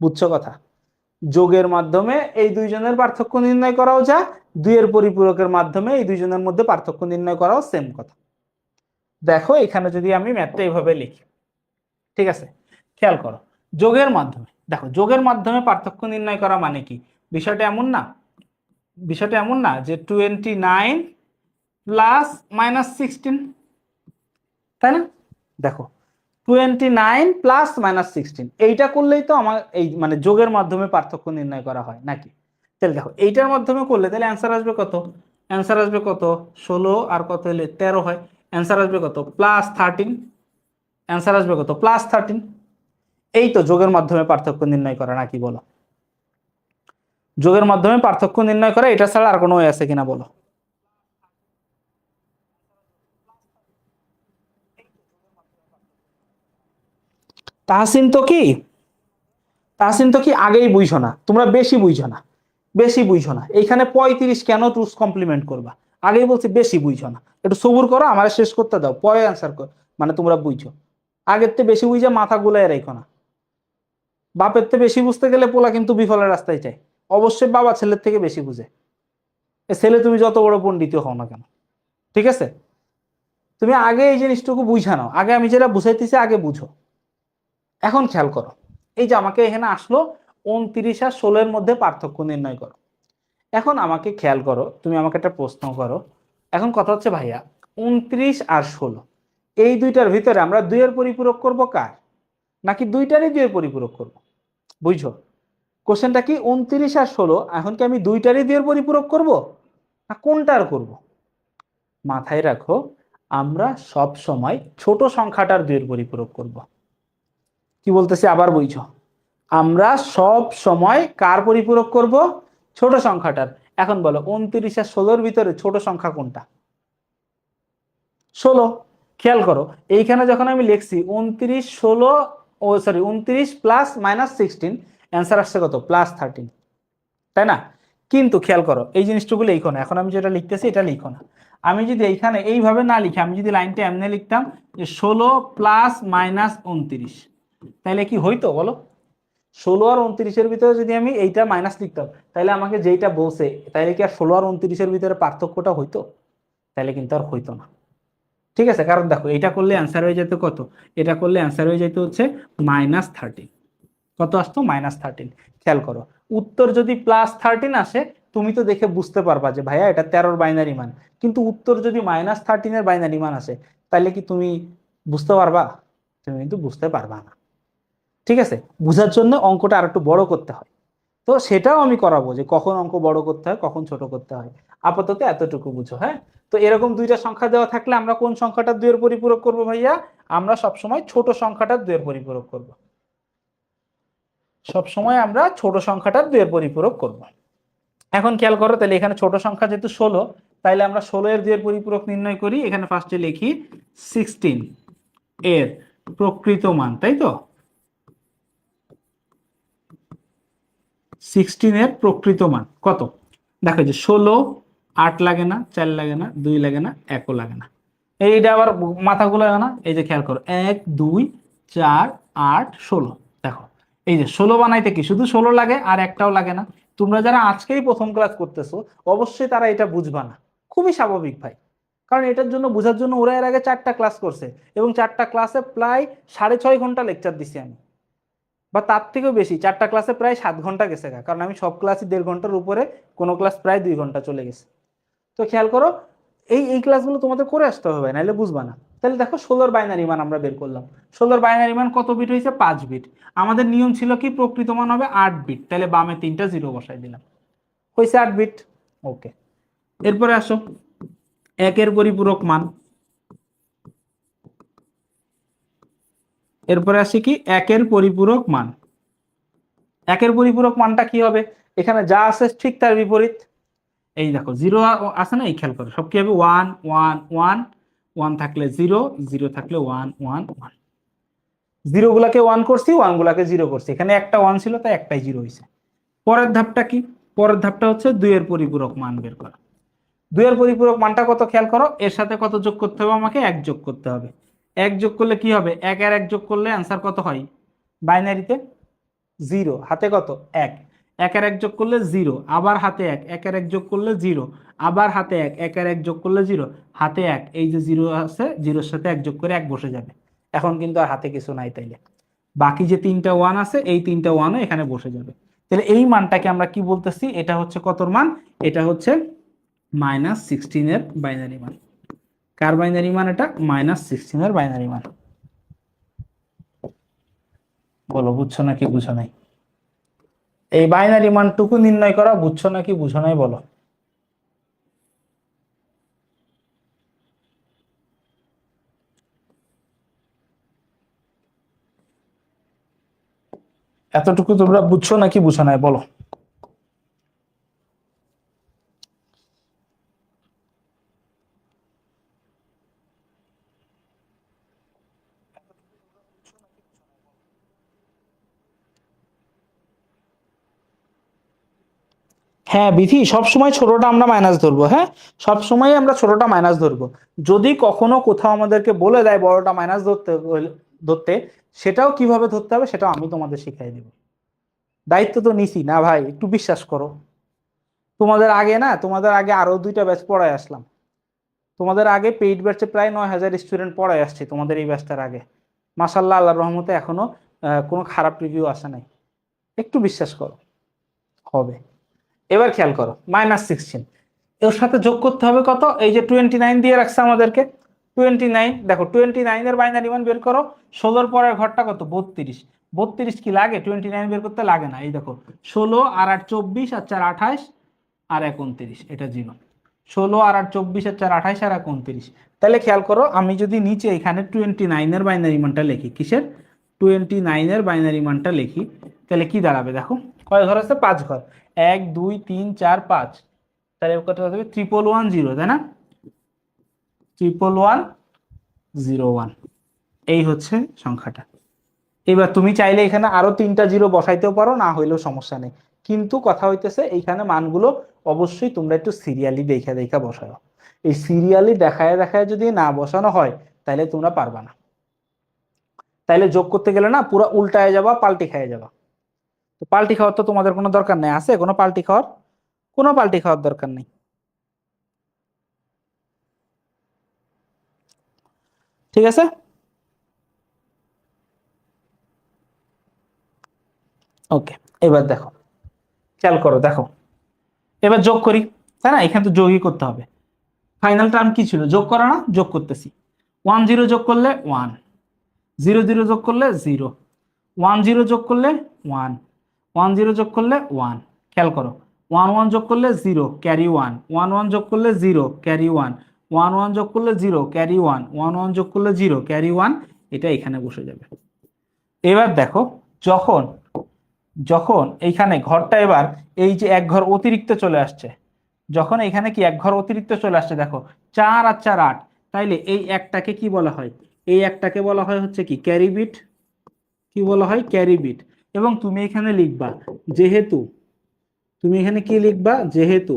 বুঝছো কথা, যোগের মাধ্যমে এই দুইজনের পার্থক্য নির্ণয় করাও যা, 2-এর পরিপূরকের মাধ্যমে এই দুইজনের মধ্যে পার্থক্য নির্ণয় করাও সেম কথা। দেখো এখানে যদি আমি ম্যাথটা এইভাবে লিখি, ঠিক আছে, খেয়াল করো, যোগের মাধ্যমে, দেখো যোগের মাধ্যমে পার্থক্য নির্ণয় করা মানে কি, বিষয়টা এমন না, বিষয়টা এমন না যে 29 প্লাস -16, তাই না। দেখো 29 প্লাস মাইনাস 16, এইটা করলেই তো আমার এই মানে যোগের মাধ্যমে পার্থক্য নির্ণয় করা হয় নাকি? তাহলে দেখো এইটার মাধ্যমে করলে তাহলে অ্যান্সার আসবে কত? অ্যান্সার আসবে কত? 16 আর কত হলে 13 হয়। অ্যান্সার আসবে কত? প্লাস 13। অ্যান্সার আসবে কত? প্লাস 13। এই তো যোগের মাধ্যমে পার্থক্য নির্ণয় করা নাকি বলো? যোগের মাধ্যমে পার্থক্য নির্ণয় করা, এটা ছাড়া আর কোনো ওয়ে আছে কিনা বলো? তাহসিন তো কি, তাহসিন তো কি আগেই বুঝছো না, তোমরা বেশি বুঝছো না, বেশি বুঝছো না। এইখানে 35 কেন টুস কমপ্লিমেন্ট করবা? আগেই বলছি বেশি বুঝছো না, একটু সবুর করো, আমার শেষ করতে দাও, পরে অ্যান্সার কর। মানে তোমরা বুঝছো, আগের থেকে বেশি বুঝে মাথা গুলায় রেখো না। বাপের থেকে বেশি বুঝতে গেলে পোলা কিন্তু বিফলের রাস্তায় চায়। অবশ্যই বাবা ছেলের থেকে বেশি বুঝে। এ ছেলে তুমি যত বড় পণ্ডিত হও না কেন, ঠিক আছে? তুমি আগে এই জিনিসটুকু বুঝা নাও, আগে আমি যেটা বুঝাইতেছি আগে বুঝো। এখন খেয়াল করো, এই যে আমাকে এখানে আসলো 29 আর 16 মধ্যে পার্থক্য নির্ণয় করো। এখন আমাকে খেয়াল করো, তুমি আমাকে একটা প্রশ্ন করো। এখন কথা হচ্ছে ভাইয়া 29 আর 16 এই দুইটার ভিতরে আমরা দুইয়ের পরিপূরক করব কার, নাকি দুইটারই দুইয়ের পরিপূরক করব? বুঝছো কোশ্চেনটা কি? 29 আর 16 এখন কি আমি দুইটারই দুইয়ের পরিপূরক করব, না কোনটার করব? মাথায় রাখো, আমরা সব সময় ছোট সংখ্যাটার দুইয়ের পরিপূরক করব। কি বলতেছি আবার বুঝছো? আমরা সব সময় কার পরিপূরক করব? ছোট সংখ্যাটার। এখন বলো 29 আর 16-র ভিতরে ছোট সংখ্যা কোনটা? 16। খেয়াল করো, এইখানে যখন আমি লিখছি 29 16, ও সরি 29 প্লাস মাইনাস 16, অ্যান্সার আসছে কত? প্লাস 13, তাই না? কিন্তু খেয়াল করো এই জিনিসটুকু লিখো না, এখন আমি যেটা লিখতেছি এটা লিখো না। আমি যদি এইখানে এইভাবে না লিখি, আমি যদি লাইনটা এমনি লিখতাম যে 16 প্লাস মাইনাস 29, তাহলে কি হইতো বলো? 16 আর 29-এর ভিতরে যদি আমি এইটা মাইনাস লিখতাম, তাহলে আমাকে যেইটা বলছে, তাহলে কি আর 16 আর 29-এর ভিতরে পার্থক্যটা হইতো? তাহলে কিন্তু আর হইতো না। ঠিক আছে, কারণ দেখো এটা করলে অ্যান্সার হয়ে যেত কত? এটা করলে অ্যান্সার হয়ে যেত হচ্ছে -13। কত আসতো? -13। খেয়াল করো, উত্তর যদি +13 আসে, তুমি তো দেখে বুঝতে পারবা যে ভাইয়া এটা 13-র বাইনারি মান। কিন্তু উত্তর যদি -13-এর বাইনারি মান আসে, তাহলে কি তুমি বুঝতে পারবা? তুমি কিন্তু বুঝতে পারবা না। ঠিক আছে, বুঝার জন্য অঙ্কটা আর একটু বড় করতে হয়। তো সেটাও আমি করাবো যে কখন অঙ্ক বড় করতে হয়, কখন ছোট করতে হয়। আপাতত এতটুকু বুঝো, হ্যাঁ? তো এরকম দুইটা সংখ্যা দেওয়া থাকলে আমরা কোন সংখ্যাটা দুইয়ের পরিপূরক করব ভাইয়া? আমরা সবসময় ছোট সংখ্যাটা দুইয়ের পরিপূরক করব। সবসময় আমরা ছোট সংখ্যাটার দুইয়ের পরিপূরক করব। এখন খেয়াল করো, তাহলে এখানে ছোট সংখ্যা যেহেতু 16, তাইলে আমরা 16 এর দুইয়ের পরিপূরক নির্ণয় করি। এখানে ফার্স্টে লিখি 16 এর প্রকৃত মান, তাই তো? 16 এর প্রকৃত মান কত? দেখো যে 16, 8 লাগে না, 4 লাগে না, 2 লাগে না, 1ও লাগে না। এইটা আবার মাথা গোলায় না, এই যে খেয়াল করো 1 2 4 8 16। দেখো এই যে 16 বানাইতে কি শুধু 16 লাগে আর একটাও লাগে না? তোমরা যারা আজকেই প্রথম ক্লাস করতেছো, অবশ্যই তারা এটা বুঝবা না। খুবই স্বাভাবিক ভাই, কারণ এটার জন্য বোঝার জন্য ওরা এর আগে 4টা ক্লাস করছে, এবং 4টা ক্লাসে প্রায় 6.5 ঘন্টা লেকচার দিছি আমি, বা তার থেকেও বেশি। 4টা ক্লাসে প্রায় 7 ঘন্টা গেছে গা, কারণ আমি সব ক্লাসই 1.5 ঘন্টার উপরে, কোনো ক্লাস প্রায় 2 ঘন্টা চলে গেছে। তো খেয়াল করো, এই এই ক্লাসগুলো তোমাদের করে আসতে হবে, নাহলে বুঝবা না। তাহলে দেখো 16-র বাইনারি মান আমরা বের করলাম। 16-র বাইনারি মান কত বিট হয়েছে? 5 বিট। আমাদের নিয়ম ছিল কি প্রকৃত মান হবে 8 বিট, তাহলে বামে 3টা জিরো বসাই দিলাম, হয়েছে 8 বিট। ওকে, এরপরে আসো একের পরিপূরক মান। এরপরে আসি কি একের পরিপূরক মান। একের পরিপূরক মানটা কি হবে? এখানে যা আছে ঠিক তার বিপরীত। এই দেখো জিরো আছে না, এই খেয়াল করো সব কি হবে? 1 1 1, 1 থাকলে 0, 0 থাকলে 1 1 1। জিরো গুলাকে 1 করছি, 1 গুলাকে 0 করছি, এখানে একটা 1 ছিল তাই একটাই 0 হয়েছে। পরের ধাপটা কি? পরের ধাপটা হচ্ছে দুইয়ের পরিপূরক মান বের করা। দুইয়ের পরিপূরক মানটা কত খেয়াল করো, এর সাথে কত যোগ করতে হবে? আমাকে 1 যোগ করতে হবে। 1 যোগ করলে কি হবে? 1 আর 1 যোগ করলে অ্যান্সার কত হয় বাইনারিতে? 0। হাতে কত? 1। 1 আর 1 যোগ করলে 0, আবার হাতে 1। 1 আর 1 যোগ করলে 0, আবার হাতে 1। 1 আর 1 যোগ করলে 0, হাতে 1। এই যে 0 আছে, 0-র সাথে 1 যোগ করে 1 বসে যাবে। এখন কিন্তু আর হাতে কিছু নাই, তাইলে বাকি যে 3টা 1 আছে, এই 3টা 1ও এখানে বসে যাবে। তাহলে এই মানটাকে আমরা কি বলতেছি? এটা হচ্ছে কতর মান? এটা হচ্ছে -16 এর বাইনারি মান। কার বাইনারি মান এটা? -16 এর বাইনারি মান। বলো বুঝছো নাকি বুঝো নাই? এই বাইনারি মানটুকু নির্ণয় করা বুঝছো নাকি বুঝো নাই বলো। এতটুকু তোমরা বুঝছো নাকি বুঝো নাই বলো। হ্যাঁ বিধি, সবসময় ছোটটা আমরা মাইনাস ধরবো। হ্যাঁ, সবসময় আমরা ছোটটা মাইনাস ধরবো। যদি কখনো কোথাও আমাদেরকে বলে দেয় বড়টা মাইনাস ধরতে, সেটাও কিভাবে ধরতে হবে সেটাও আমি তোমাদের শিখাই দিব। দায়িত্ব তো নিছি না ভাই, একটু বিশ্বাস করো। তোমাদের আগে আরো 2টা ব্যাচ পড়ায় আসলাম। তোমাদের আগে পেইড ব্যাচে প্রায় 9,000 স্টুডেন্ট পড়ায় আসছে তোমাদের এই ব্যাচটার আগে। মাশাল্লাহ, আল্লাহর রহমতে এখনো কোনো খারাপ রিভিউ আসে নাই। একটু বিশ্বাস করো, হবে। এবার খেয়াল করো, -16 এর সাথে যোগ করতে হবে কত? এই যে 29 দিয়ে রাখছে আমাদেরকে। 29, দেখো 29 এর বাইনারি মান বের করো। 16-র পরের ঘরটা কত? 32। 32 কি লাগে 29 বের করতে? লাগে না। এই দেখো 16 আর 8 24 আর 4 28 আর 1 29, এটা 0। 16 আর 8 24 আর 4 28 আর 1 29। তাহলে খেয়াল করো, আমি যদি নিচে এখানে 29 এর বাইনারি মানটা লিখি, কিসের? 29 এর বাইনারি মানটা লিখি, তাহলে কি দাঁড়াবে দেখো। কয় ঘর আছে? 5 ঘর। 1 2 3 4 5। তাহলে কত হবে? 1110, তাই না? 1110, এই হচ্ছে সংখ্যাটা। এবার তুমি চাইলে এখানে আরো 3টা জিরো বসাইতেও পারো, না হইলেও সমস্যা নেই। কিন্তু কথা হইতেছে এইখানে মানগুলো অবশ্যই তোমরা একটু সিরিয়ালি দেখা দেখা বসাও। এই সিরিয়ালি দেখায় দেখায় যদি না বসানো হয় তাহলে তোমরা পারবা না। তাইলে যোগ করতে গেলে না পুরো উল্টায় যাবা, পাল্টি খেয়ে যাবা। তো পাল্টি খাওয়ার তো তোমাদের কোনো দরকার নেই। আছে কোনো পাল্টি খাওয়ার? কোনো পাল্টি খাওয়ার দরকার নেই। ঠিক আছে, ওকে। এবার দেখো, খেয়াল করো, দেখো এবার যোগ করি, তাই না? এখানে তো যোগই করতে হবে। ফাইনাল টার্ম কি ছিল? যোগ করা না? যোগ করতেছি। 10 যোগ করলে 1, 00 যোগ করলে 0, 10 যোগ করলে 1, 10 যোগ করলে 1। খেয়াল করো, 11 যোগ করলে 0 ক্যারি 1, 11 যোগ করলে 0 ক্যারি 1, 11 যোগ করলে 0 ক্যারি 1, 11 যোগ করলে 0 ক্যারি 1। এটা এখানে বসে যাবে। এবার দেখো, যখন যখন এইখানে ঘরটা এবার এই যে এক ঘর অতিরিক্ত চলে আসছে, যখন এখানে কি এক ঘর অতিরিক্ত চলে আসছে, দেখো 4 আর 4 8। তাইলে এই একটাকে কি বলা হয়? এই একটাকে বলা হয় হচ্ছে কি? Carry bit. কি বলা হয়? Carry bit. এবং তুমি এখানে লিখবা, যেহেতু, তুমি এখানে কি লিখবা? যেহেতু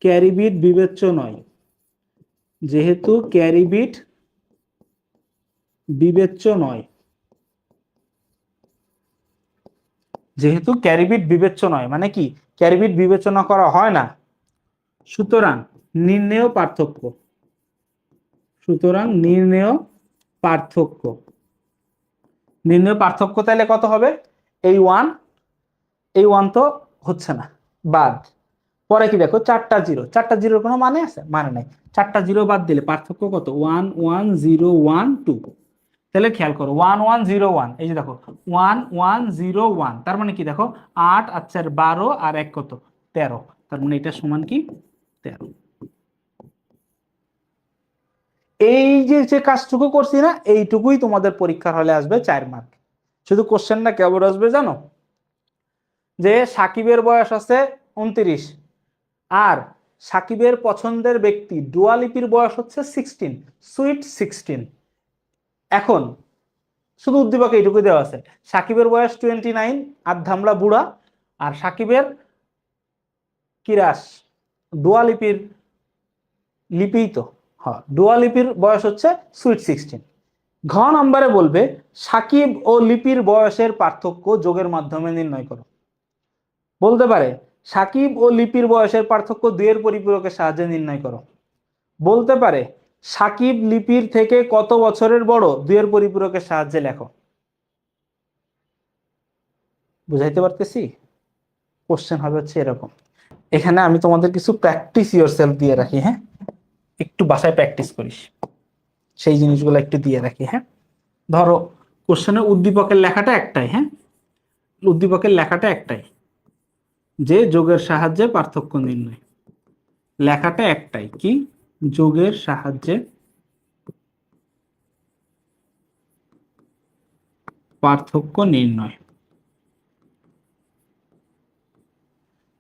ক্যারি বিট বিবেচ্য নয়, যেহেতু ক্যারি বিট বিবেচ্য নয়, যেহেতু ক্যারি বিট বিবেচ্য নয় মানে কি? ক্যারি বিট বিবেচনা করা হয় না, সুতরাং নির্ণেয় পার্থক্য, সুতরাং নির্ণেয় পার্থক্য, নির্ণেয় পার্থক্য তাহলে কত হবে? এই 1, এই 1 তো হচ্ছে না, বাদ। পরে কি দেখো? 4টা জিরো, 4টা জিরোর কোনো মানে আছে? মানে নাই। 4টা জিরো বাদ দিলে পার্থক্য কত? 1 1 0 1 2। তাহলে খেয়াল করো, 1 1 0 1, এই যে দেখো 1 1 0 1, তার মানে কি দেখো 8 আর 4 12 আর 1 কত? 13। তার মানে এটা সমান কি? 13। এই যে যে কাজটুকু করছি না, এইটুকুই তোমাদের পরীক্ষার হলে আসবে 4 মার্ক। শুধু কোশ্চেনটা কেমন আসবে জানো? যে সাকিবের বয়স আছে 29, আর সাকিবের পছন্দের ব্যক্তি ডুয়ালিপির বয়স হচ্ছে 16, সুইট 16। এখন শুধু উদ্দীপকে এইটুকু দেওয়া আছে, সাকিবের বয়স 29, আর ধামড়া বুড়া, আর সাকিবের কিরাস ডুয়ালিপির লিপি তো, হ্যাঁ ডুয়ালিপির বয়স হচ্ছে সুইট 16। ঘ নম্বরে বলবে সাকিব ও লিপির বয়সের পার্থক্য যোগের মাধ্যমে নির্ণয় করো। বলতে পারে সাকিব ও লিপির বয়সের পার্থক্য 2 এর পরিপূরকের সাহায্যে নির্ণয় করো। বলতে পারে সাকিব লিপির থেকে কত বছরের বড়? 2 এর পরিপূরকের সাহায্যে লেখো। বুঝাইতে পারতেছি? কোশ্চেন হবে হচ্ছে এরকম। এখানে আমি তোমাদের কিছু প্র্যাকটিস ইয়োরসেলফ দিয়ে রাখি, হ্যাঁ একটু বাসায় প্র্যাকটিস করিস, সেই জিনিসগুলো একটু দিয়ে রাখি। হ্যাঁ, ধরো কোশ্চেনের উদ্দীপকের লেখাটা একটাই, হ্যাঁ উদ্দীপকের লেখাটা একটাই, যে যোগের সাহায্যে পার্থক্য নির্ণয়। লেখাটা একটাই, কি? যোগের সাহায্যে পার্থক্য নির্ণয়।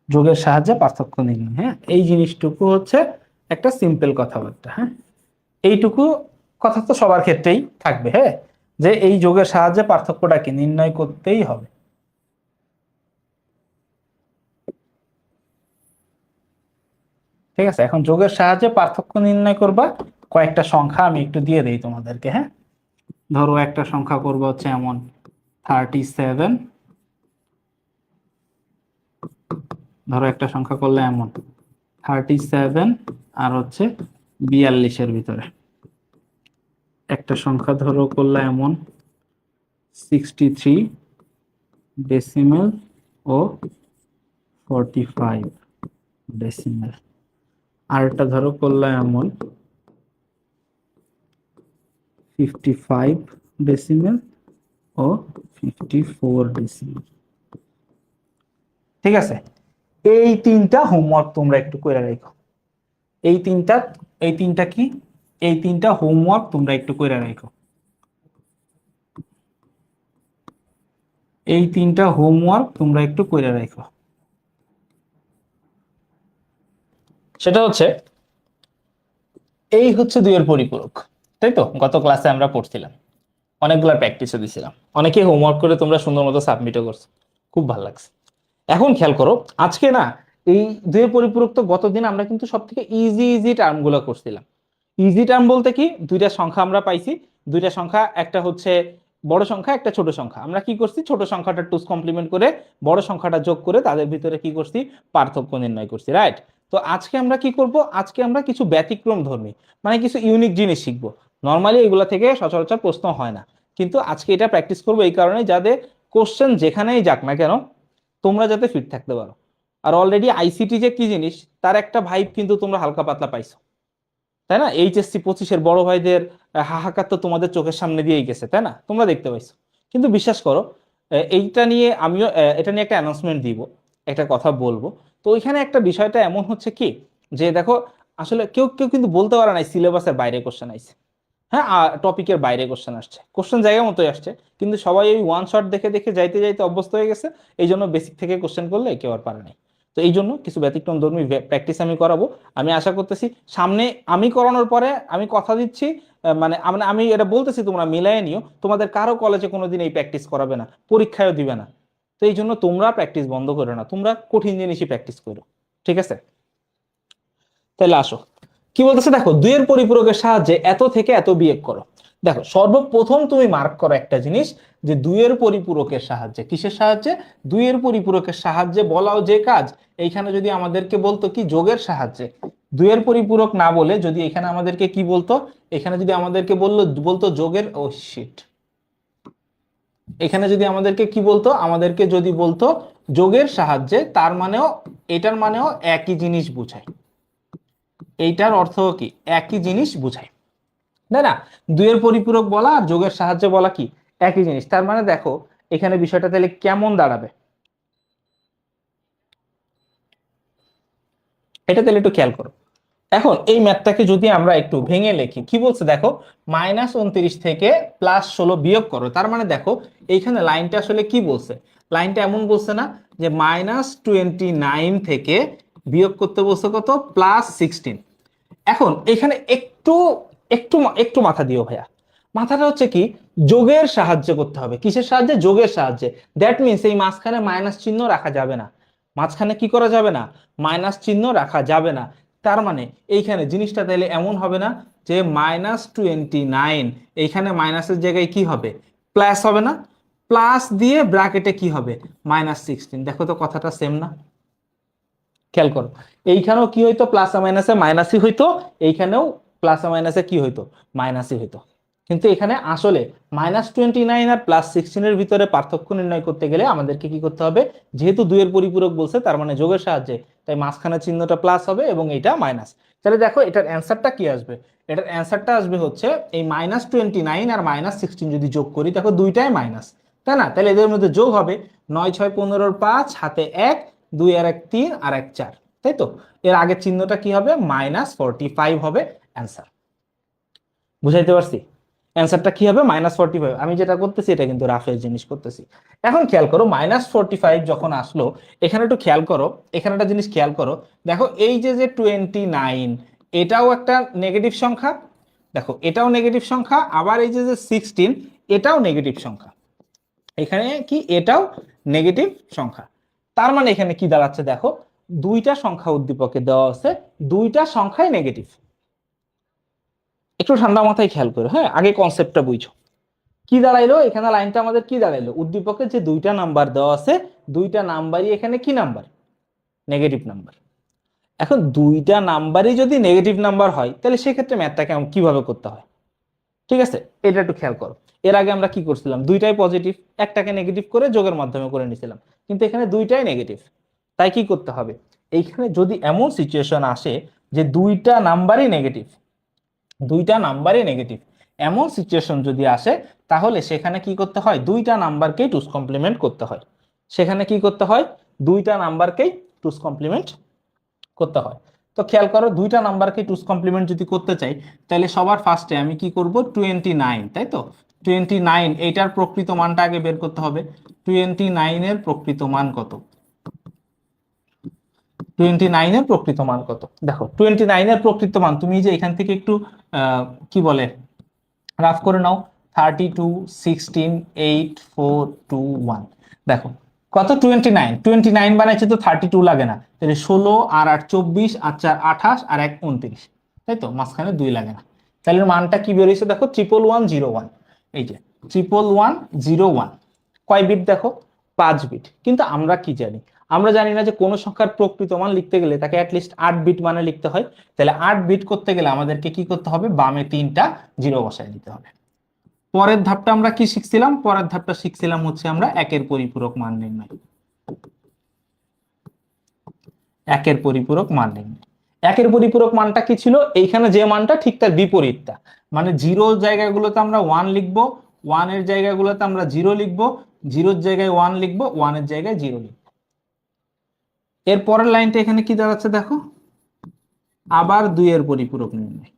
যোগের সাহায্যে পার্থক্য নির্ণয়। হ্যাঁ, এই জিনিসটুকু হচ্ছে একটা সিম্পল কথাবার্তা। হ্যাঁ, এইটুকু কথা তো সবার ক্ষেত্রেই থাকবে। হ্যাঁ, যে এই যোগের সাহায্যে পার্থক্যটাকে নির্ণয় করতেই হবে। ঠিক আছে, এখন যোগের সাহায্যে পার্থক্য নির্ণয় করবা। কয়েকটা সংখ্যা আমি একটু দিয়ে দেই তোমাদেরকে। হ্যাঁ, ধরো একটা সংখ্যা করবো হচ্ছে এমন 37, ধরো একটা সংখ্যা করলে এমন 37 আর হচ্ছে 42-এর ভিতরে। একটা সংখ্যা ধরো করলে এমন 63 ডেসিমেল ও 45 ডেসিমেল। আর একটা ধরো করলে এমন 55 ডেসিমেল ও 54 ডেসিমেল। ঠিক আছে, এই তিনটা হোমওয়ার্ক তোমরা একটু করে রাখো। এই তিনটা কি? এই তিনটা হোমওয়ার্ক তোমরা একটু করে রাখো। এই তিনটা হোমওয়ার্ক তোমরা একটু করে রাখো। সেটা হচ্ছে, এই হচ্ছে দুইয়ের পরিপূরক, তাই তো? গত ক্লাসে আমরা পড়ছিলাম, অনেকগুলা প্র্যাকটিসও দিছিলাম, অনেকে হোমওয়ার্ক করে তোমরা সুন্দর মতো সাবমিটও করছো, খুব ভালো লাগছে। এখন খেয়াল করো, আজকে না এই দুইয়ের পরিপূরক তো গতদিন আমরা কিন্তু সব থেকে ইজি ইজি টার্ম গুলো করছিলাম। ইজি টার্ম বলতে কি, দুইটা সংখ্যা আমরা পাইছি, দুইটা সংখ্যা, একটা হচ্ছে বড় সংখ্যা, একটা ছোট সংখ্যা। আমরা কি করছি, ছোট সংখ্যাটা টুস কমপ্লিমেন্ট করে বড় সংখ্যাটা যোগ করে তাদের ভিতরে কি করছি, পার্থক্য নির্ণয় করছি, রাইট? তো আজকে আমরা কি করব, আজকে আমরা কিছু ব্যতিক্রম ধর্মী, মানে কিছু ইউনিক জিনিস শিখবো। নর্মালি এগুলা থেকে সচরাচর প্রশ্ন হয় না, কিন্তু আজকে এটা প্র্যাকটিস করবো এই কারণে, যাতে কোশ্চেন যেখানেই যাক না কেন তোমরা যাতে ফিট থাকতে পারো। আর অলরেডি আইসিটি যে কি জিনিস তার একটা ভাইব কিন্তু তোমরা হালকা পাতলা পাইছো, তাই না? এইচএসসি 25-এর বড় ভাইদের হাহাকার তো তোমাদের চোখের সামনে দিয়েই গেছে, তাই না? তোমরা দেখতে পাইছো। কিন্তু বিশ্বাস করো, এইটা নিয়ে আমিও এটা নিয়ে একটা অ্যানাউন্সমেন্ট দিব, একটা কথা বলবো। তো ওইখানে একটা বিষয়টা এমন হচ্ছে কি, যে দেখো, আসলে কেউ কেউ কিন্তু বলতে পারে না সিলেবাসের বাইরে কোশ্চেন আইছে। হ্যাঁ, টপিকের বাইরে কোশ্চেন আসছে, কোশ্চেন জায়গা মতোই আসছে, কিন্তু সবাই ওই ওয়ান শট দেখে দেখে যাইতে যাইতে অভ্যস্ত হয়ে গেছে। এই জন্য বেসিক থেকে কোশ্চেন করলে কেউ আর পারে নাই। তো এই জন্য কিছু ব্যতিক্রম ধর্মী প্র্যাকটিস আমি করাবো। আমি আশা করতেছি সামনে আমি করানোর পরে আমি কথা দিচ্ছি, মানে আমি এটা বলতেছি, তোমরা মিলাই নিও, তোমাদের কারো কলেজে কোনোদিন এই প্র্যাকটিস করাবে না, পরীক্ষায়ও দিবে না। তো এই জন্য তোমরা প্র্যাকটিস বন্ধ করো না, তোমরা কঠিন জিনিসই প্র্যাকটিস করো। ঠিক আছে, তাহলে আসো, কি বলতেছে দেখো, দুইয়ের পরিপূরকের সাহায্যে এত থেকে এত বিয়োগ করো। দেখো, সর্বপ্রথম তুমি মার্ক করো একটা জিনিস, যে দুইয়ের পরিপূরকের সাহায্যে, কিসের সাহায্যে? দুইয়ের পরিপূরকের সাহায্যে বলাও যে কাজ, এইখানে যদি আমাদেরকে বলতো কি যোগের সাহায্যে, দুইয়ের পরিপূরক না বলে যদি এখানে আমাদেরকে কি বলতো, এখানে যদি আমাদেরকে বলতো যোগের, ও শিট, এখানে যদি আমাদেরকে কি বলতো, আমাদেরকে যদি বলতো যোগের সাহায্যে, তার মানেও এটার মানেও একই জিনিস বোঝায়। এইটার অর্থ কি, একই জিনিস বোঝায়, তাই না? দুইয়ের পরিপূরক বলা আর যোগের সাহায্যে বলা কি একই জিনিস। তার মানে দেখো এখানে বিষয়টা তাহলে কেমন দাঁড়াবে, এটা তাহলে একটু খেয়াল করো। এখন এই ম্যাথটাকে যদি আমরা একটু ভেঙে লিখি, কি বলছে দেখো, -29 থেকে +16 বিয়োগ করো। তার মানে দেখো এইখানে লাইনটা আসলে কি বলছে, লাইনটা এমন বলছে না যে -29 থেকে বিয়োগ করতে বলছে কত, +16। এখন এখানে একটু একটু একটু মাথা দিও ভাইয়া। মাথাটা হচ্ছে কি, যোগের সাহায্যে করতে হবে। কিসের সাহায্যে? যোগের সাহায্যে। দ্যাট মিনস এই মাঝখানে মাইনাস চিহ্ন রাখা যাবে না। মাঝখানে কি করা যাবে না? মাইনাস চিহ্ন রাখা যাবে না। তার মানে এইখানে জিনিসটা তাহলে এমন হবে না যে -29, এইখানে মাইনাসের জায়গায় কি হবে, প্লাস হবে না? প্লাস দিয়ে ব্র্যাকেটে কি হবে, -16। দেখো তো কথাটা সেম না? খেয়াল করো, এইখানেও কি হইতো, প্লাস মাইনাসে মাইনাসই হইতো, এইখানেও প্লাস মাইনাসে কি হইতো, মাইনাসই হইতো। কিন্তু এখানে আসলে -29 আর +16 ভিতরে পার্থক্য নির্ণয় করতে গেলে আমাদেরকে কি করতে হবে, যেহেতু দুইয়ের পরিপূরক বলছে, তার মানে যোগের সাহায্যে, তাই মাঝখানে চিহ্নটা প্লাস হবে এবং এটা মাইনাস। তাহলে দেখো এটার অ্যান্সারটা কি আসবে, এটার অ্যান্সারটা আসবে হচ্ছে এই -29 আর -16 যদি যোগ করি, দেখো দুইটাই মাইনাস, তাই না? তাহলে এদের মধ্যে যোগ হবে 9 6 15 5, হাতে 1, 2 আর 1 3 আর 1 4, তাই তো? এর আগের চিহ্নটা কি হবে? -45 হবে অ্যান্সার। বুঝাইতে পারছি? অ্যান্সারটা কি হবে? -45। আমি যেটা করতেছি এটা কিন্তু রাফের জিনিস করতেছি। এখন খেয়াল করো -45 যখন আসলো, এখানে একটু খেয়াল করো, এখানে একটা জিনিস খেয়াল করো। দেখো এই যে 29, এটাও একটা নেগেটিভ সংখ্যা। দেখো এটাও নেগেটিভ সংখ্যা, আবার এই যে 16, এটাও নেগেটিভ সংখ্যা। এখানে কি এটাও নেগেটিভ সংখ্যা। তার মানে এখানে কি দাঁড়াচ্ছে দেখো, দুইটা সংখ্যা উদ্দীপকে দেওয়া আছে, দুইটা সংখ্যাই নেগেটিভ। একটু ঠান্ডা মাথায় খেয়াল করো, হ্যাঁ, আগে কনসেপ্টটা বুঝো। কি দাঁড়াইলো এখানে? লাইনটা আমাদের কি দাঁড়াইলো? উদ্দীপকে যে দুইটা নাম্বার দেওয়া আছে, দুইটা নাম্বারই এখানে কি নাম্বার? Negative number. এখন দুইটা নাম্বারই যদি নেগেটিভ নাম্বার হয়, তাহলে সেক্ষেত্রে ম্যাথটাকে কিভাবে করতে হয়? ঠিক আছে, এটা একটু খেয়াল করো। এর আগে আমরা কি করছিলাম? দুইটাই পজিটিভ, একটাকে নেগেটিভ করে যোগের মাধ্যমে করে নিছিলাম, কিন্তু এখানে দুইটাই নেগেটিভ। তাই কি করতে হবে? এইখানে যদি এমন সিচুয়েশন আসে যে দুইটা নাম্বারই নেগেটিভ, দুইটা নাম্বারই নেগেটিভ, এমন সিচুয়েশন যদি আসে, তাহলে সেখানে কি করতে হয়? দুইটা নাম্বারকেই টুস কমপ্লিমেন্ট করতে হয়। সেখানে কি করতে হয়? দুইটা নাম্বারকেই টুস কমপ্লিমেন্ট করতে হয়। তো খেয়াল করো, দুইটা নাম্বারকে টুস কমপ্লিমেন্ট যদি করতে চাই, তাহলে সবার ফার্স্টে আমি কি করব? 29, তাই তো? 29, এইটার প্রকৃত মানটা আগে বের করতে হবে। 29 এর প্রকৃত মান কত? 29 এর প্রকৃত মান কত? দেখো 29 এর প্রকৃত মান তুমি যে এখান থেকে একটু কি বলে রাফ করে নাও। 32, 16, 8, 4, 2, 1। দেখো কত? 29 বানাইছে তো 32 লাগে না, তাহলে 16 আর 8 24 আর 4 28 আর 1 29, তাই তো? মাঝখানে 2 লাগে না, তাহলে মানটা কি বেরিয়েছে দেখো? 111101। এই যে 111101 কয় বিট দেখো? 5 বিট। কিন্তু আমরা কি জানি? আমরা জানি না যে কোনো সংখ্যার প্রকৃত মান লিখতে গেলে তাকে অ্যাটলিস্ট 8 বিট মানে লিখতে হয়। তাহলে 8 বিট করতে গেলে আমাদেরকে কি করতে হবে? বামে 3টা জিরো বসায় দিতে হবে। পরের ধাপটা আমরা কি শিখছিলাম? পরের ধাপটা শিখছিলাম হচ্ছে আমরা একের পরিপূরক মান নির্ণয়। একের পরিপূরক মান নির্ণয়। একের পরিপূরক মানটা কি ছিল? এইখানে যে মানটা ঠিক তার বিপরীতটা, মানে জিরোর জায়গাগুলোতে আমরা 1 লিখবো, 1 এর জায়গাগুলোতে আমরা 0 লিখবো, 0 এর জায়গায় 1 লিখবো, 1 এর জায়গায় 0 লিখবো। এর পরের লাইনটা এখানে কি দাঁড়াচ্ছে দেখো? আবার 2 এর পরিপূরক নির্ণয়।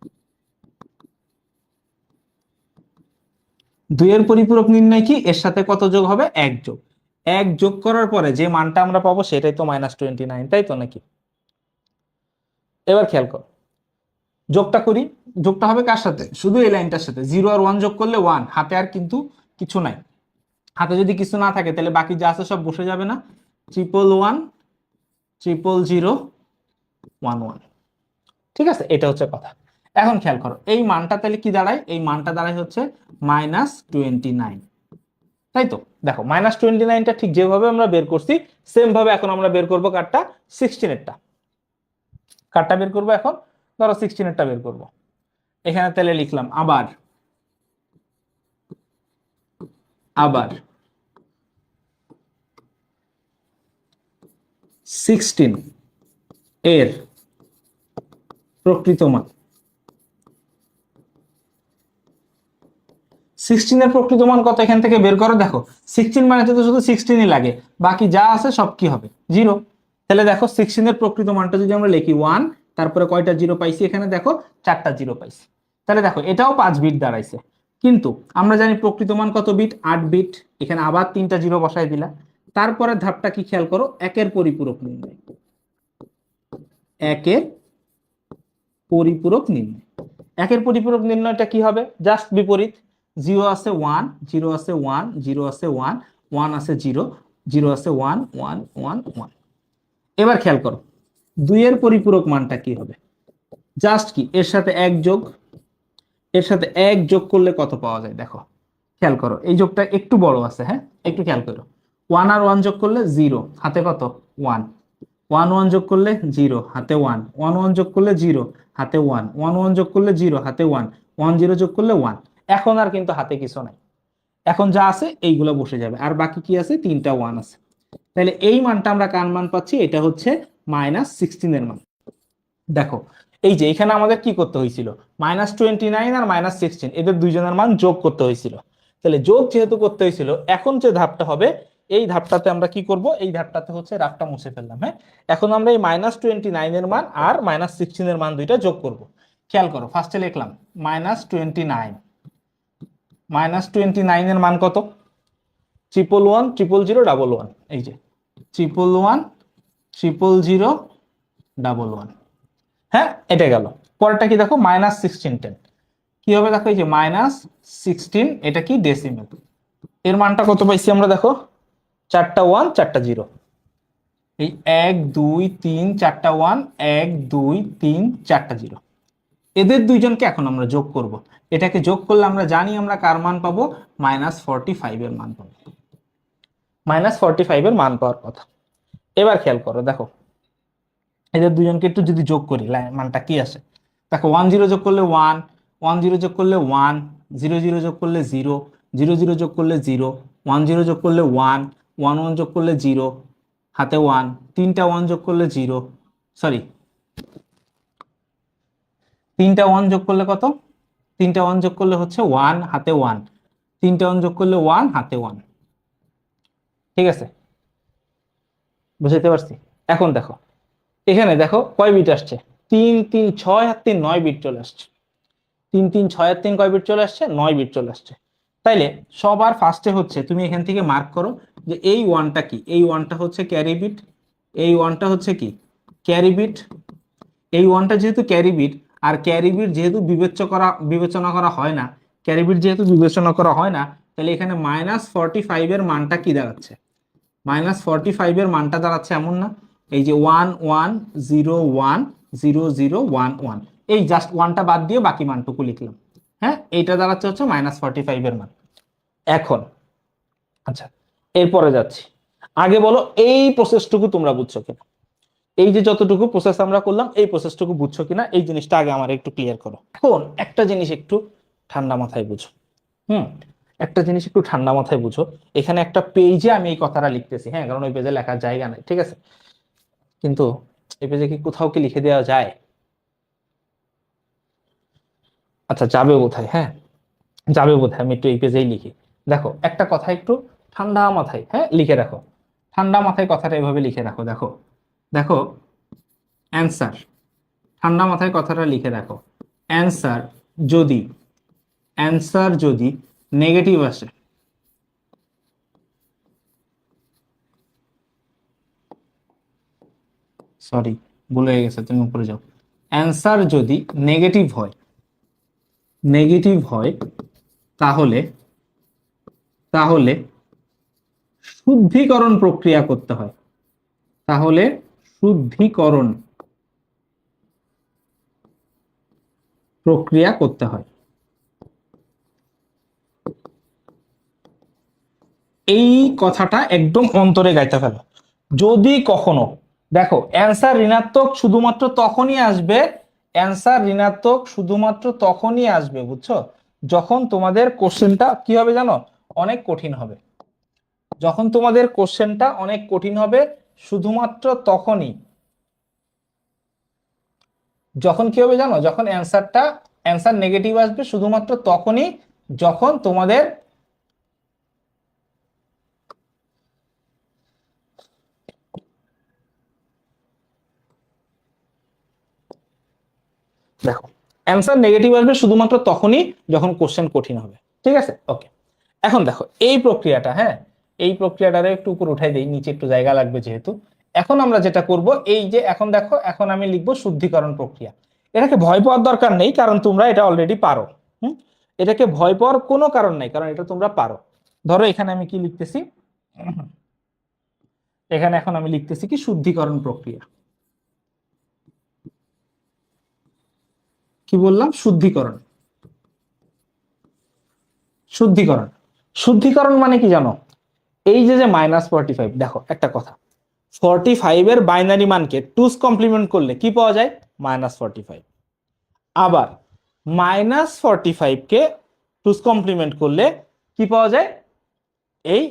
2 এর পরিপূরক নির্ণয় কি? এর সাথে কত যোগ হবে? 1 যোগ। 1 যোগ করার পরে যে মানটা আমরা পাবো সেটাই তো -29, তাই তো নাকি? এবার খেয়াল করো, যোগটা করি। যোগটা হবে কার সাথে? শুধু এই লাইনটার সাথে। 0 আর 1 যোগ করলে 1, হাতে আর কিন্তু কিছু নাই। হাতে যদি কিছু না থাকে তাহলে বাকি যা আছে সব বসে যাবে না? 111 00011। ঠিক আছে, এটা হচ্ছে কথা। এখন খেয়াল করো, এই মানটা তাহলে কি দাঁড়ায়? এই মানটা দাঁড়ায় হচ্ছে -29, তাই তো? দেখো -29টা ঠিক যেভাবে আমরা বের করছি, সেম ভাবে এখন আমরা বের করবো কারটা? 16এরটা। কারটা বের করবো এখন? ধরো 16এরটা বের করবো। এখানে তাহলে লিখলাম আবার আবার 16 এর প্রকৃত মান। 16 এর প্রকৃত মান কত? এখান থেকে বের করো। দেখো 16 মানে তো শুধু 16ই লাগে, বাকি যা আছে সব কি হবে? 0। তাহলে দেখো 16 এর প্রকৃত মানটা যদি আমরা লিখি 1, তারপরে কয়টা জিরো পাইছি? এখানে দেখো 4টা জিরো পাইছি। তাহলে দেখো এটাও 5 বিট দাঁড়াইছে, কিন্তু আমরা জানি প্রকৃত মান কত বিট? 8 বিট। এখানে আবার 3টা জিরো বসাই দিলা। তারপরে ধাপটা কি খেয়াল করো? একের পরিপূরক নির্ণয়। একের পরিপূরক নির্ণয়। একের পরিপূরক নির্ণয়টা কি হবে? জাস্ট বিপরীত। 0 আছে 1, 0 আছে 1, 0 আছে 1, 1 আছে 0, 0 আছে 1, 1, 1, 1। এবার খেয়াল করো 2 এর পরিপূরক মানটা কি হবে? জাস্ট কি এর সাথে 1 যোগ, এর সাথে 1 যোগ করলে কত পাওয়া যায়? দেখো খেয়াল করো, এই যোগটা একটু বড় আছে, হ্যাঁ, একটু খেয়াল করো। 1 আর 1 যোগ করলে 0, হাতে কত? 1। 1 1 যোগ করলে 0, হাতে 1। 1 1 যোগ করলে 0, হাতে 1। 1 1 যোগ করলে 0, হাতে 1। 1 0 যোগ করলে 1। এখন আর কিন্তু হাতে কিছু নাই, এখন যা আছে এইগুলো বসে যাবে, আর বাকি কি আছে? 3টা 1 আছে। তাহলে এই মানটা আমরা কার মান পাচ্ছি? এটা হচ্ছে -16 এর মান। দেখো এই যে এখানে আমাদের কি করতে হয়েছিল? -29 আর -16, এদের দুইজনের মান যোগ করতে হয়েছিল। তাহলে যোগ যেহেতু করতে হয়েছিল, এখন যে ধাপটা হবে এই ধাপটাতে আমরা কি করব, এই ধাপটাতে হচ্ছে রাফটা মুছে ফেললাম। হ্যাঁ, এখন আমরা এই -29 এর মান আর -16 এর মান দুইটা যোগ করব। খেয়াল করো, ফার্স্টে লিখলাম -29, -29 এর মান কত, 111 000 111, এই যে 111 000 111। হ্যাঁ, এটা গেল। পরেরটা কি দেখো, -1610 কি হবে দেখো, এই যে -16, এটা কি ডেসিমেল, এর মানটা কত পাইছি আমরা দেখো, 4টা 1 4টা 0, এই 1 2 3 4টা 1 1 2 3 4টা 0, এদের দুইজনকে এখন আমরা যোগ করব। এটাকে যোগ করলে আমরা জানি আমরা কার মান পাবো, -45 এর মান পাবো, -45 এর মান পাওয়ার কথা। এবার খেয়াল করো, দেখো এদের দুজনকে একটু যদি যোগ করি মানটা কি আসে দেখো, 1 0 যোগ করলে 1, 1 0 যোগ করলে 1, 0 0 যোগ করলে 0, 0 0 যোগ করলে 0, 1 0 যোগ করলে 1, 1 1 যোগ করলে 0, হাতে 1, 3টা 1 যোগ করলে 0, সরি 3টা 1 যোগ করলে কত, 3টা 1 যোগ করলে হচ্ছে 1, হাতে 1, 3টা 1 যোগ করলে 1, হাতে 1। ঠিক আছে, বুঝাইতে পারছি? এখন দেখো এখানে দেখো কয় বিট আসছে, 3 3 6 আর 3 9 বিট চলে আসছে, 3 3 6 আর 3 কয় বিট চলে আসছে, 9 বিট চলে আসছে। তাইলে সবার ফার্স্টে হচ্ছে তুমি এখান থেকে মার্ক করো যে এই ওয়ানটা কি, এই ওয়ানটা হচ্ছে ক্যারি বিট, এই ওয়ানটা হচ্ছে কি ক্যারি বিট, এই ওয়ানটা যেহেতু ক্যারি বিট, আর ক্যারি বিট যেহেতু বিবেচনা করা হয় না, ক্যারি বিট যেহেতু বিবেচনা করা হয় না, তাহলে এখানে -45 এর মানটা কি দাঁড়াচ্ছে, -45 এর মানটা দাঁড়াচ্ছে এমন না, এই যে 1 1 0 1 0 0 1 1, এই জাস্ট ওয়ানটা বাদ দিয়ে বাকি মানটুকু লিখলাম। হ্যাঁ, এইটা দাঁড়াচ্ছে হচ্ছে -45 এর মান। এখন আচ্ছা, এরপরে যাচ্ছি, আগে বলো এই প্রসেসটুকু তোমরা বুঝছো কিনা, এই যে যতটুকু প্রসেস আমরা করলাম এই প্রসেসটুকু বুঝছো কিনা, এই জিনিসটা আগে আমার একটু ক্লিয়ার করো। এখন একটা জিনিস একটু ঠান্ডা মাথায় বুঝো, একটা জিনিস একটু ঠান্ডা মাথায় বুঝো, এখানে একটা পেজে আমি এই কথাটা লিখতেছি, হ্যাঁ, কারণ ওই পেজে লেখার জায়গা নাই, ঠিক আছে, কিন্তু এই পেজে কি কোথাও কি লিখে দেওয়া যায়, আচ্ছা যাবে কোথায়, হ্যাঁ যাবে বোধহয়, আমি একটু এই পেজেই লিখি। দেখো একটা কথা একটু ঠান্ডা মাথায়, হ্যাঁ লিখে রাখো, ঠান্ডা মাথায় কথাটা এভাবে লিখে রাখো, দেখো দেখো অ্যান্সার, ঠান্ডা মাথায় কথাটা লিখে রাখো, অ্যান্সার যদি নেগেটিভ আসে, সরি ভুল হয়ে গেছে, তুমি উপরে যাও, অ্যান্সার যদি নেগেটিভ হয় তাহলে তাহলে শুদ্ধিকরণ প্রক্রিয়া করতে হয়, তাহলে শুদ্ধিকরণ প্রক্রিয়া করতে হয়। এই কথাটা একদম অন্তরে গাইতে ফেলো। যদি কখনো দেখো অ্যান্সার ঋণাত্মক শুধুমাত্র তখনই আসবে, অ্যান্সার ঋণাত্মক শুধুমাত্র তখনই আসবে, বুঝছো, যখন তোমাদের কোশ্চেনটা কি হবে জানো, অনেক কঠিন হবে, যখন তোমাদের কোশ্চেনটা অনেক কঠিন হবে শুধুমাত্র তখনই, যখন কি হবে জানো, যখন অ্যান্সার নেগেটিভ আসবে শুধুমাত্র তখনই যখন তোমাদের দেখো অ্যান্সার নেগেটিভ আসবে শুধুমাত্র তখনই যখন কোশ্চেন কঠিন হবে, ঠিক আছে, ওকে। এখন দেখো এই প্রক্রিয়াটা, হ্যাঁ এই প্রক্রিয়াটারে একটু উপর উঠাই দেই, নিচে একটু জায়গা লাগবে যেহেতু। এখন আমরা যেটা করব, এই যে এখন দেখো, এখন আমি লিখবো শুদ্ধিকরণ প্রক্রিয়া। এটাকে ভয় পাওয়ার দরকার নেই, কারণ তোমরা এটা অলরেডি পারো। এটাকে ভয় পাওয়ার কোনো কারণ নাই, কারণ এটা তোমরা পারো। ধরো এখানে আমি কি লিখতেছি, এখানে এখন আমি লিখতেছি কি শুদ্ধিকরণ প্রক্রিয়া, কি বললাম, শুদ্ধিকরণ। শুদ্ধিকরণ শুদ্ধিকরণ মানে কি জানো, এই যে যে -45, দেখো একটা কথা, 45 এর বাইনারি মানকে টুস কমপ্লিমেন্ট করলে কি পাওয়া যায়, -45, আবার -45 কে টুস কমপ্লিমেন্ট করলে কি পাওয়া যায়, এই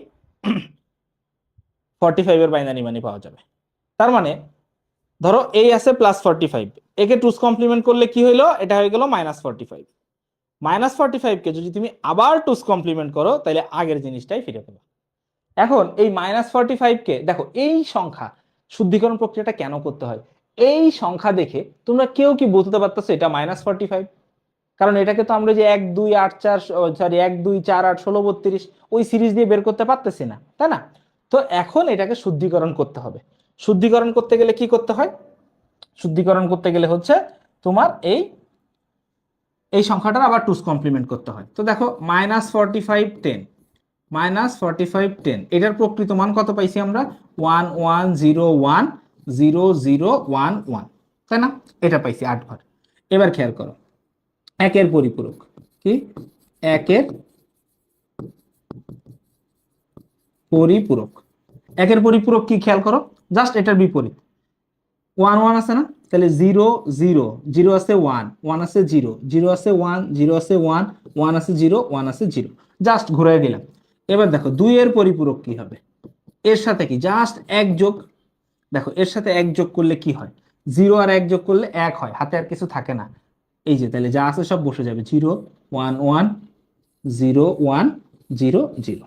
45 এর বাইনারি মানে পাওয়া যাবে। তার মানে ধরো এই আছে +45, একে টুস কমপ্লিমেন্ট করলে কি হইলো, এটা হয়ে গেল -45, -45 কে যদি তুমি আবার টুস কমপ্লিমেন্ট করো তাহলে আগের জিনিসটাই ফিরে পাবে। এখন এই -45 কে দেখো, এই সংখ্যা শুদ্ধিকরণ প্রক্রিয়াটা কেন করতে হয়, এই সংখ্যা দেখে তোমরা কেউ কি বলতে পারতেছো এটা -45? কারণ এটাকে তো আমরা যে 1 2 8 4 সরি 1 2 4 8 16 32 ওই সিরিজ দিয়ে বের করতে পারতেছি না, তাই না? তো এখন এটাকে শুদ্ধিকরণ করতে হবে। শুদ্ধিকরণ করতে গেলে কি করতে হয়? শুদ্ধিকরণ করতে গেলে হচ্ছে তোমার এই সংখ্যাটার আবার টুস কমপ্লিমেন্ট করতে হয়। তো দেখো -45 10 -45 10 এটার প্রকৃত মান কত পাইছি আমরা? 11010011, তাই না? এটা পাইছি 8 বার। এবার খেয়াল করো একের পরিপূরক কি, একের পরিপূরক, একের পরিপূরক কি খেয়াল করো, জাস্ট এটার বিপরীত। 1 1 আছে না, তাহলে 0 0 0 আছে 1 1 আছে 0 0 আছে 1 0 আছে 1 1 আছে 0 1 আছে 0, জাস্ট ঘুরাই দিলাম। এবার দেখো 2 এর পরিপূরক কি হবে, এর সাথে কি জাস্ট 1 যোগ, দেখো এর সাথে 1 যোগ করলে কি হয়, 0 আর 1 যোগ করলে 1 হয়, হাতে আর কিছু থাকে না, এই যে তাহলে যা আছে সব বসে যাবে, 0 1 1 0 1 0 0,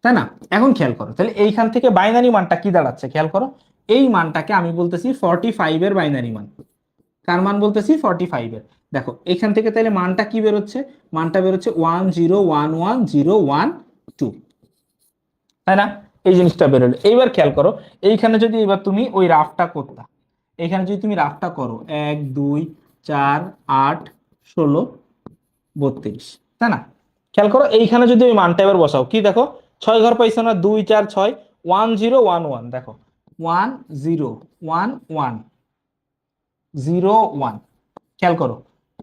তাই না? এখন খেয়াল করো তাহলে এইখান থেকে বাইনারি মানটা কি দাঁড়াচ্ছে, খেয়াল করো এই মানটাকে আমি বলতেছি 45 এর বাইনারি মান। কার মান বলতেছি? 45 এর। দেখো এখান থেকে তাহলে মানটা কি বেরোচ্ছে, মানটা বেরোচ্ছে 10110112, তাই না? এই জিনিসটা বেরোলো। এইবার খেয়াল করো এইখানে যদি এবার তুমি ওই রাফটা করতা, এইখানে যদি তুমি রাফটা করো 1 2 4 8 16 32, তাই না? খেয়াল করো এইখানে যদি ওই মানটা এবার বসাও, কি দেখো 6 ঘর পাইছো না, 2 4 6 1011, দেখো 101101, খেয়াল করো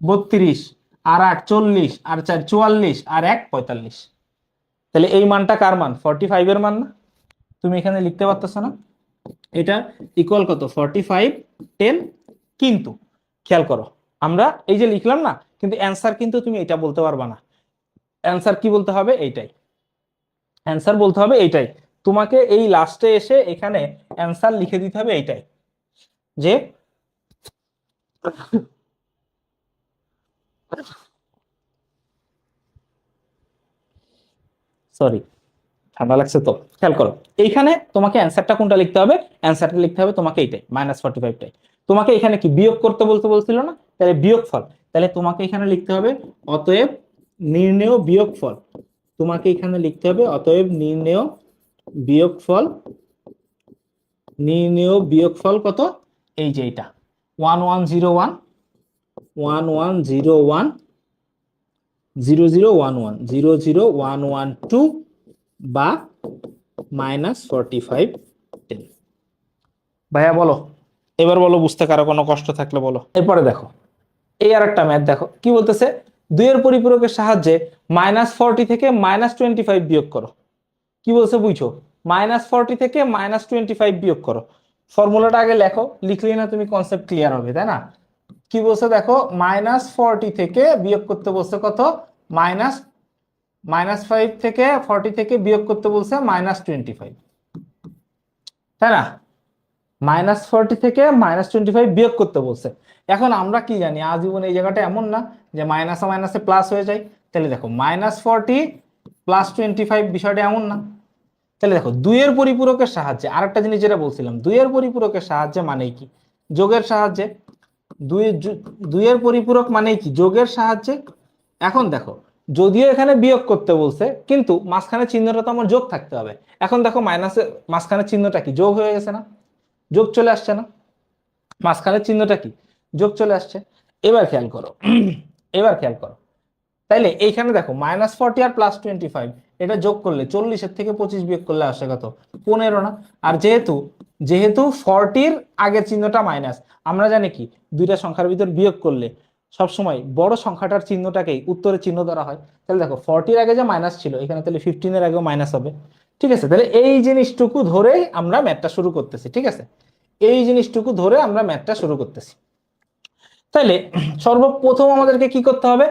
32 আর 8 40 আর 4 44 আর 1 45, তাহলে এই মানটা কার মান? 45 এর মান না? তুমি এখানে লিখতে পারতেছো না এটা ইকুয়াল কত? 45 10। কিন্তু খেয়াল করো আমরা এই যে লিখলাম না, কিন্তু অ্যান্সার কিন্তু তুমি এটা বলতে পারবা না। অ্যান্সার কি বলতে হবে? এইটাই অ্যান্সার বলতে হবে, এইটাই তোমাকে এই লাস্টে এসে এখানে অ্যান্সার লিখে দিতে হবে এইটাই, যে সরি ঠান্ডা লাগছে তো, খেয়াল করো এইখানে তোমাকে অ্যান্সারটা কোনটা লিখতে হবে, অ্যান্সারটা লিখতে হবে তোমাকে এইটাই -45টাই। তোমাকে এখানে কি বিয়োগ করতে বলছিল না, তাহলে বিয়োগফল, তাহলে তোমাকে এখানে লিখতে হবে অতএব নির্ণেয় বিয়োগফল, তোমাকে এখানে লিখতে হবে অতএব নির্ণেয় বিয়োগফল, নির্ণেয় বিয়োগফল কত? এই যে এটা 1101 1101 0011 00112 বা -45 10। ভাইয়া বলো, এবার বলো বুঝতে কারো কোনো কষ্ট থাকলে বলো। এরপরে দেখো এই আর একটা ম্যাথ দেখো কি বলতেছে, 2 এর পরিপূরকের সাহায্যে -40 থেকে -25 বিয়োগ করো। কি বলছে বুঝছো? -40 থেকে -25 বিয়োগ করো। ফর্মুলাটা আগে লেখো, লিখলেই না তুমি কনসেপ্ট ক্লিয়ার হবে, তাই না? কি বলছে দেখো, -40 থেকে বিয়োগ করতে বলছে কত, -5 থেকে 40 থেকে বিয়োগ করতে বলছে -25, তাই না? -40 থেকে -25 বিয়োগ করতে বলছে। এখন আমরা কি জানি আজীবন এই জায়গাটা এমন না যে মাইনাসে মাইনাসে প্লাস হয়ে যায়, তাহলে দেখো -40 + 25 বিষয়টা এমন না। তাহলে দেখো 2 এর পরিপূরকের সাহায্যে আরেকটা জিনিস যেটা বলছিলাম, 2 এর পরিপূরকের সাহায্যে মানে কি, যোগের সাহায্যে। 2 এর পরিপূরক মানে কি, যোগের সাহায্যে। এখন দেখো যদিও এখানে বিয়োগ করতে বলছে, কিন্তু মাঝখানে চিহ্নটা তো আমার যোগ থাকতে হবে। এখন দেখো মাইনাসে মাঝখানে চিহ্নটা কি, যোগ হয়ে গেছে না, যোগ চলে আসছে না, মাঝখানের চিহ্নটা কি, যোগ চলে আসছে। এবার খেয়াল করো এবার খেয়াল করো তাইলে এইখানে দেখো -40 আর +25 এটা যোগ করলে 40 থেকে 25 বিয়োগ করলে আসে কত, 15 না? আর যেহেতু যেহেতু 40-র আগের চিহ্নটা মাইনাস, আমরা জানি কি দুইটা সংখ্যার ভিতর বিয়োগ করলে সবসময় বড় সংখ্যাটার চিহ্নটাকেই উত্তরের চিহ্ন ধরা হয়। তাহলে দেখো 40-র আগে যে মাইনাস ছিল এখানে তাহলে 15-এর আগেও মাইনাস হবে। ঠিক আছে, তাহলে এই জিনিসটুকু ধরেই আমরা ম্যাথটা শুরু করতেছি। ঠিক আছে, এই জিনিসটুকু ধরে আমরা ম্যাথটা শুরু করতেছি। তাহলে সর্বপ্রথম আমাদেরকে কি করতে হবে,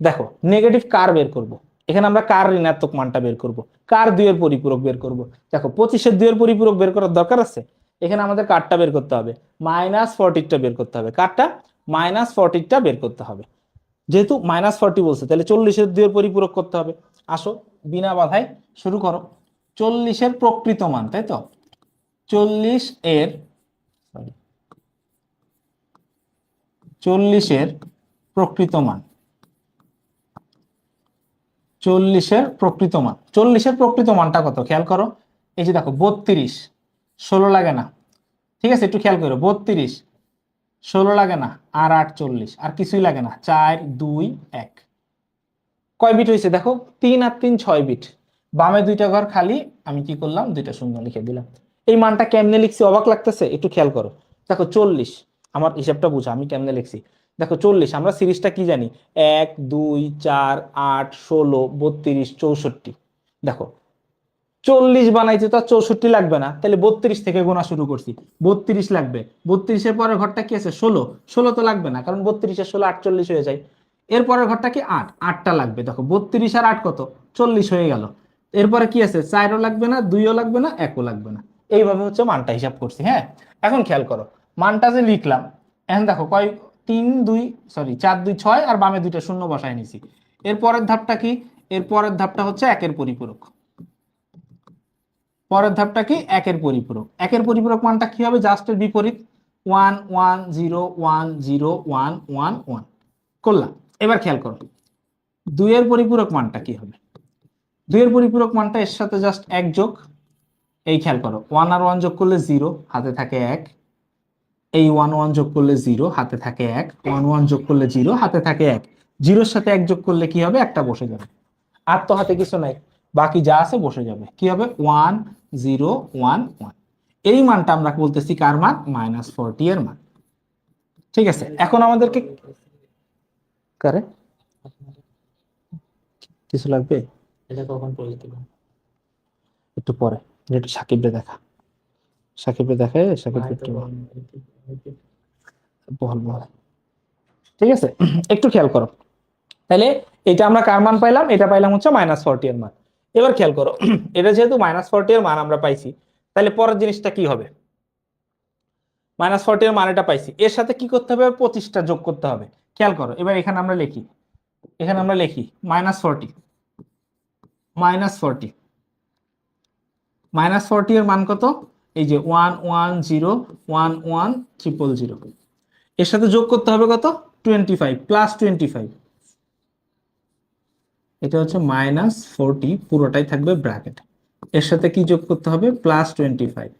দেখো নেগেটিভ কার বের করব, এখানে আমরা কার ঋণাত্মক মানটা বের করব, কার 2 এর পরিপূরক বের করব। দেখো 25-এর 2 এর পরিপূরক বের করার দরকার আছে, এখানে আমাদের কারটা বের করতে হবে, -40টা বের করতে হবে, কারটা -40টা বের করতে হবে। যেহেতু -40 বলছে, তাহলে 40-এর 2-এর পরিপূরক করতে হবে। আসো বিনা বাধায় শুরু করো। 40-এর প্রকৃত মান, তাই তো? 40-এর 40-এর প্রকৃত মান, 40-এর প্রকৃত মান, 40-এর প্রকৃত মানটা কত খেয়াল করো। এই যে দেখো 32, 16 লাগে না, ঠিক আছে? একটু খেয়াল করো, 32, 16 লাগে না, আর 8 40, আর কিছুই লাগে না, 4 2 1। কয় বিট হয়েছে দেখো, 3 আর 3 6 বিট। বামে দুইটা ঘর খালি, আমি কি করলাম, দুইটা শূন্য লিখে দিলাম। এই মানটা কেমনে লিখছি অবাক লাগতেছে? একটু খেয়াল করো। দেখো 40, আমার হিসাবটা বুঝো আমি কেমনে লিখছি। দেখো 40, আমরা সিরিজটা কি জানি, 1 2 4 8 16 32 64। দেখো 40 বানাইতে তো 64 লাগবে না, তাহলে 32 থেকে গোনা শুরু করছি, 32 লাগবে। 32-এর পরের ঘরটা কি আছে, 16, 16 তো লাগবে না, কারণ 32 আর 16 48 হয়ে যায়। এর পরের ঘরটা কি 8, 8টা লাগবে। দেখো 32 আর 8 কত, 40 হয়ে গেল। এরপরে কি আছে, 4ও লাগবে না, 2ও লাগবে না, 1ও লাগবে না। এইভাবে হচ্ছে মানটা হিসাব করছি। হ্যাঁ, এখন খেয়াল করো মানটা যে লিখলাম, এখন দেখো কয়, 3 2 সরি 4 2 6, আর বামে দুইটা শূন্য বসায় নিছি। এর পরের ধাপটা কি, এর পরের ধাপটা হচ্ছে একের পরিপূরক। পরের ধাপটা কি, একের পরিপূরক। একের পরিপূরক মানটা কি হবে, জাস্ট এর বিপরীত, 1 1 0 1 0 1 1 1 করলাম। এবার খেয়াল করো 2 এর পরিপূরক মানটা কি হবে। 2 এর পরিপূরক মানটা এর সাথে জাস্ট 1 যোগ। এই খেয়াল করো, 1 আর 1 যোগ করলে 0, হাতে থাকে 1। এই 1 1 যোগ করলে 0, হাতে থাকে 1। 1 1 যোগ করলে 0, হাতে থাকে 1। 0-এর সাথে 1 যোগ করলে কি হবে, একটা বসে যাবে। আর তো হাতে কিছু নাই, বাকি যা আছে বসে যাবে। কি হবে, 1 0 1 1। এই মানটা আমরা বলতেছি কার মান, -40 এর মান। ঠিক আছে, এখন আমাদেরকে কারে কিছু লাগবে, এটা কখন পড়ে দিতে, একটু পরে, একটু সাকিবরে দেখা, সাকিবরে দেখায়, সাকিব একটু বল বল। ঠিক আছে, একটু খেয়াল করো। তাহলে এটা আমরা কার মান পাইলাম, এটা পাইলাম হচ্ছে -40 এর মান। এবার খেয়াল করো, এটা যেহেতু -40 এর মান আমরা পাইছি, তাহলে পরের জিনিসটা কি হবে, -40 এর মান এটা পাইছি, এর সাথে কি করতে হবে, 25টা যোগ করতে হবে। খেয়াল করো, এবার এখানে আমরা লিখি, এখানে আমরা লিখি -40, -40, -40 এর মান কত, এই যে 1 1 0 1 1 0 0। এর সাথে যোগ করতে হবে কত, 25 +25। এটা হচ্ছে -40, পুরোটাই থাকবে ব্র্যাকেট। এর সাথে কি যোগ করতে হবে, +25।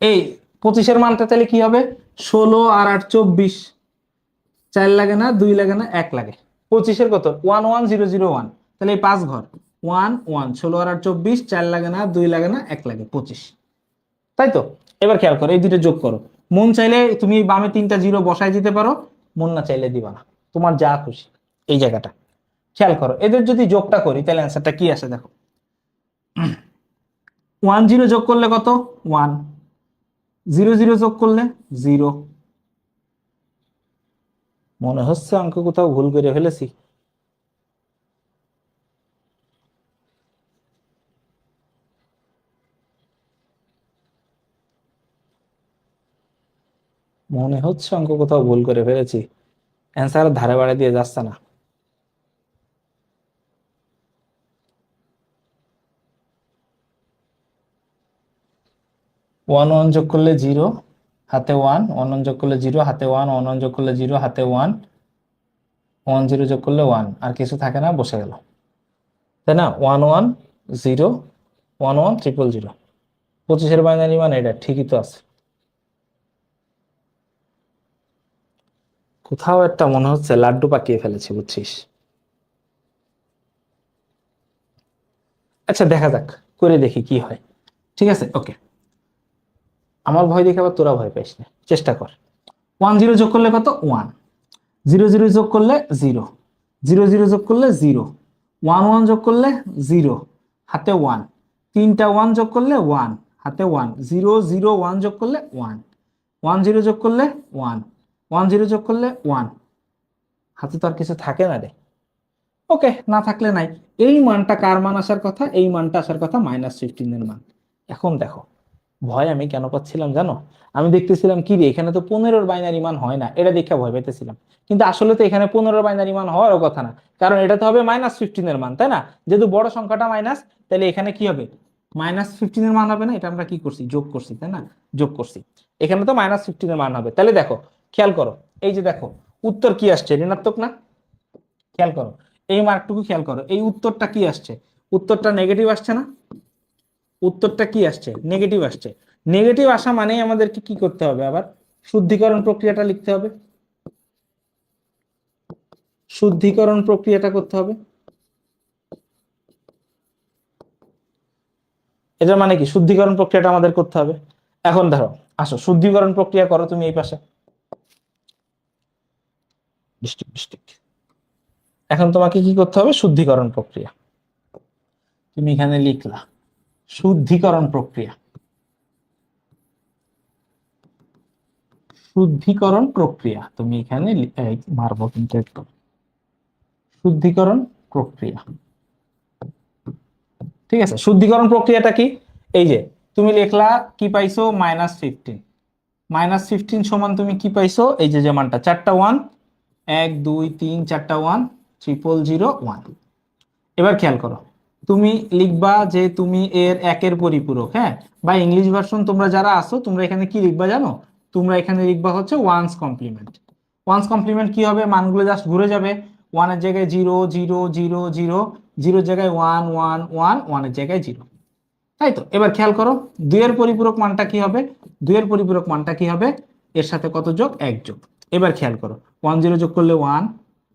এই 25-এর মানটা তাহলে কি হবে, 16 আর 8 24। 4 লাগে না, 2 লাগে না, 1 লাগে। 25-এর কত, 1 1 0 0 1। তাহলে এই 5 ঘর, 1 1 16 আর 8 24, 4 লাগে না, 2 লাগে না, 1 লাগে, 25। তাই তো? এবার খেয়াল করো, এই দুটো যোগ করো। মন চাইলে তুমি বামে 3টা 0 বসায় দিতে পারো, মন না চাইলে দিবা না, তোমার যা খুশি। এই জায়গাটা খেয়াল করো, এদের যদি যোগটা করি তাহলে অ্যান্সারটা কি আসে দেখো। 1 0 যোগ করলে কত, 1। 0 0 যোগ করলে 0। মনে হচ্ছে অঙ্ক কোথাও ভুল করে ফেলেছি। মনে হচ্ছে অঙ্ক কোথাও ভুল করে ফেলেছি, অ্যান্সার ধারে বাড়ে দিয়ে যাচ্ছে না। ওয়ান ওয়ান যোগ করলে 0, হাতে 1। 1 1 যোগ করলে 0, হাতে 1। 1 1 যোগ করলে 0, হাতে 1। 1 0 যোগ করলে 1, আর কিছু থাকে না, বসে গেল, তাই না? 1 1 0 1 1 0 0। 25-এর বাইনারি মান এটা, ঠিকই তো আছে। কোথাও একটা মনে হচ্ছে লাড্ডু পাকিয়ে ফেলেছি, বুঝছিস? আচ্ছা দেখা যাক, করে দেখি কি হয়। ঠিক আছে, ওকে। আমার ভয় দেখে আবার তোরা ভয় পাইস না, চেষ্টা কর। 1 0 যোগ করলে কত, 1। 0 0 যোগ করলে 0। 0 0 যোগ করলে 0। 1 1 যোগ করলে 0, হাতে 1। 3টা 1 যোগ করলে 1, হাতে 1। 0 0 1 যোগ করলে 1। 1 0 যোগ করলে 1। 1 0 যোগ করলে 1, হাতে তো আর কিছু থাকে না রে। ওকে, না থাকলে নাই। এই মানটা কার মান আসার কথা, এই মানটা আসার কথা -15 এর মান। এখন দেখো ভয় আমি কেন পাচ্ছিলাম জানো? আমি দেখতেছিলাম কি রে, এখানে তো 15-র বাইনারি মান হয় না, এটা দেখে ভয় পেতেছিলাম। কিন্তু আসলে তো এখানে 15-র বাইনারি মান হওয়ারও কথা না, কারণ এটা তো হবে -15-এর মান, তাই না? যেহেতু বড় সংখ্যাটা মাইনাস, তাহলে এখানে কি হবে, -15-এর মান হবে না? এটা আমরা কি করছি, যোগ করছি, তাই না? যোগ করছি। এখানে তো -15-এর মান হবে। তাহলে দেখো, খেয়াল করো, এই যে দেখো উত্তর কি আসছে, ঋণাত্মক না? খেয়াল করো, এই মার্কটুকু খেয়াল করো, এই উত্তরটা কি আসছে, উত্তরটা নেগেটিভ আসছে না? উত্তরটা কি আসছে, নেগেটিভ আসছে। নেগেটিভ আসা মানেই আমাদেরকে কি করতে হবে, আবার শুদ্ধিকরণ প্রক্রিয়াটা লিখতে হবে, শুদ্ধিকরণ প্রক্রিয়াটা করতে হবে। এটার মানে কি, শুদ্ধিকরণ প্রক্রিয়াটা আমাদের করতে হবে। এখন ধরো, আসো শুদ্ধিকরণ প্রক্রিয়া করো তুমি এই পাশে, ডিস্ট্রিক্ট ডিস্ট্রিক্ট। এখন তোমাকে কি করতে হবে, শুদ্ধিকরণ প্রক্রিয়া। তুমি এখানে লিখলা শুদ্ধিকরণ প্রক্রিয়া, শুদ্ধিকরণ প্রক্রিয়া তুমি এখানে মারবো কিন্তু একদম, শুদ্ধিকরণ প্রক্রিয়া। ঠিক আছে, শুদ্ধিকরণ প্রক্রিয়াটা কি, এই যে তুমি লিখলা কি পাইছো, -15, -15 সমান তুমি কি পাইছো, এই যে মানটা, চারটা ওয়ান, 1 2 3 4টা ওয়ান, 00001। এবার খেয়াল করো, তুমি লিখবা যে তুমি এর একের পরিপূরক, হ্যাঁ, বা ইংলিশ ভার্সন তোমরা যারা আসো তোমরা এখানে কি লিখবা জানো, তোমরা এখানে লিখবা হচ্ছে ওয়ান্স কমপ্লিমেন্ট। ওয়ান্স কমপ্লিমেন্ট কি হবে, মানগুলো জাস্ট ঘুরে যাবে, ওয়ানের জায়গায় 0 0 0 0, 0 জায়গায় 1 1 1, 1-এর জায়গায় 0। তাই তো, এবার খেয়াল করো, 2-এর পরিপূরক মানটা কি হবে, 2-এর পরিপূরক মানটা কি হবে, এর সাথে কত যোগ, 1 যোগ। এবার খেয়াল করো, 1 0 যোগ করলে 1,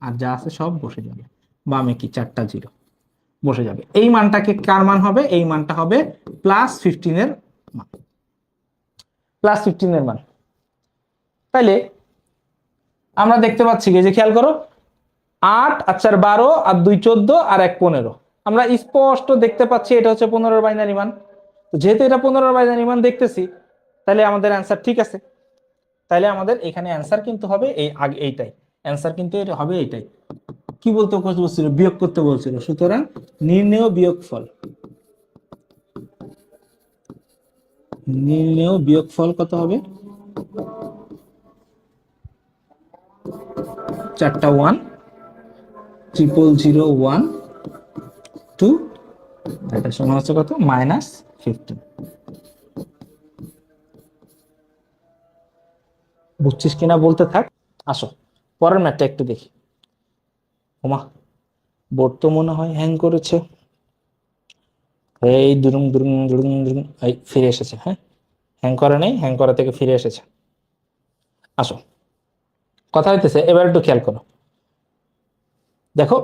আর যা আছে সব বসে যাবে, বামে কি 4টা 0 বসে যাবে। এই মানটাকে কার মান হবে, এই মানটা হবে +15 এর মান, +15 এর মান। তাইলে আমরা দেখতে পাচ্ছি যে খেয়াল করো, 8 আর 4 12, আর 2 14, আর 1 15, আমরা স্পষ্ট দেখতে পাচ্ছি এটা হচ্ছে 15-র বাইনারি মান। তো যেহেতু এটা 15-র বাইনারি মান দেখতেছি, তাহলে আমাদের অ্যান্সার ঠিক আছে। তাহলে আমাদের এখানে অ্যান্সার কিন্তু হবে এই আগে এইটাই, অ্যান্সার কিন্তু এটা হবে এইটাই। কি বলতে বলছিল, বিয়োগ করতে বলছিল, সুতরাং নির্ণেয় বিয়োগফল, নির্ণেয় বিয়োগফল কত হবে, 4টা 1, 0001 টু, এটা সমান হচ্ছে কত, -15। বুঝছিস কিনা বলতে থাক। আসো পরের ম্যাথটা একটু দেখি। ওমা, বোর্ড তো মনে হয় হ্যাং করেছে। এই দুরুং দুরুং দুরুং দুরুং, এই ফিরে এসেছে, হ্যাঁ, হ্যাং করে নেই, হ্যাং করা থেকে ফিরে এসেছে। আসো, কথা হইতেছে, এবার একটু খেয়াল করো, দেখো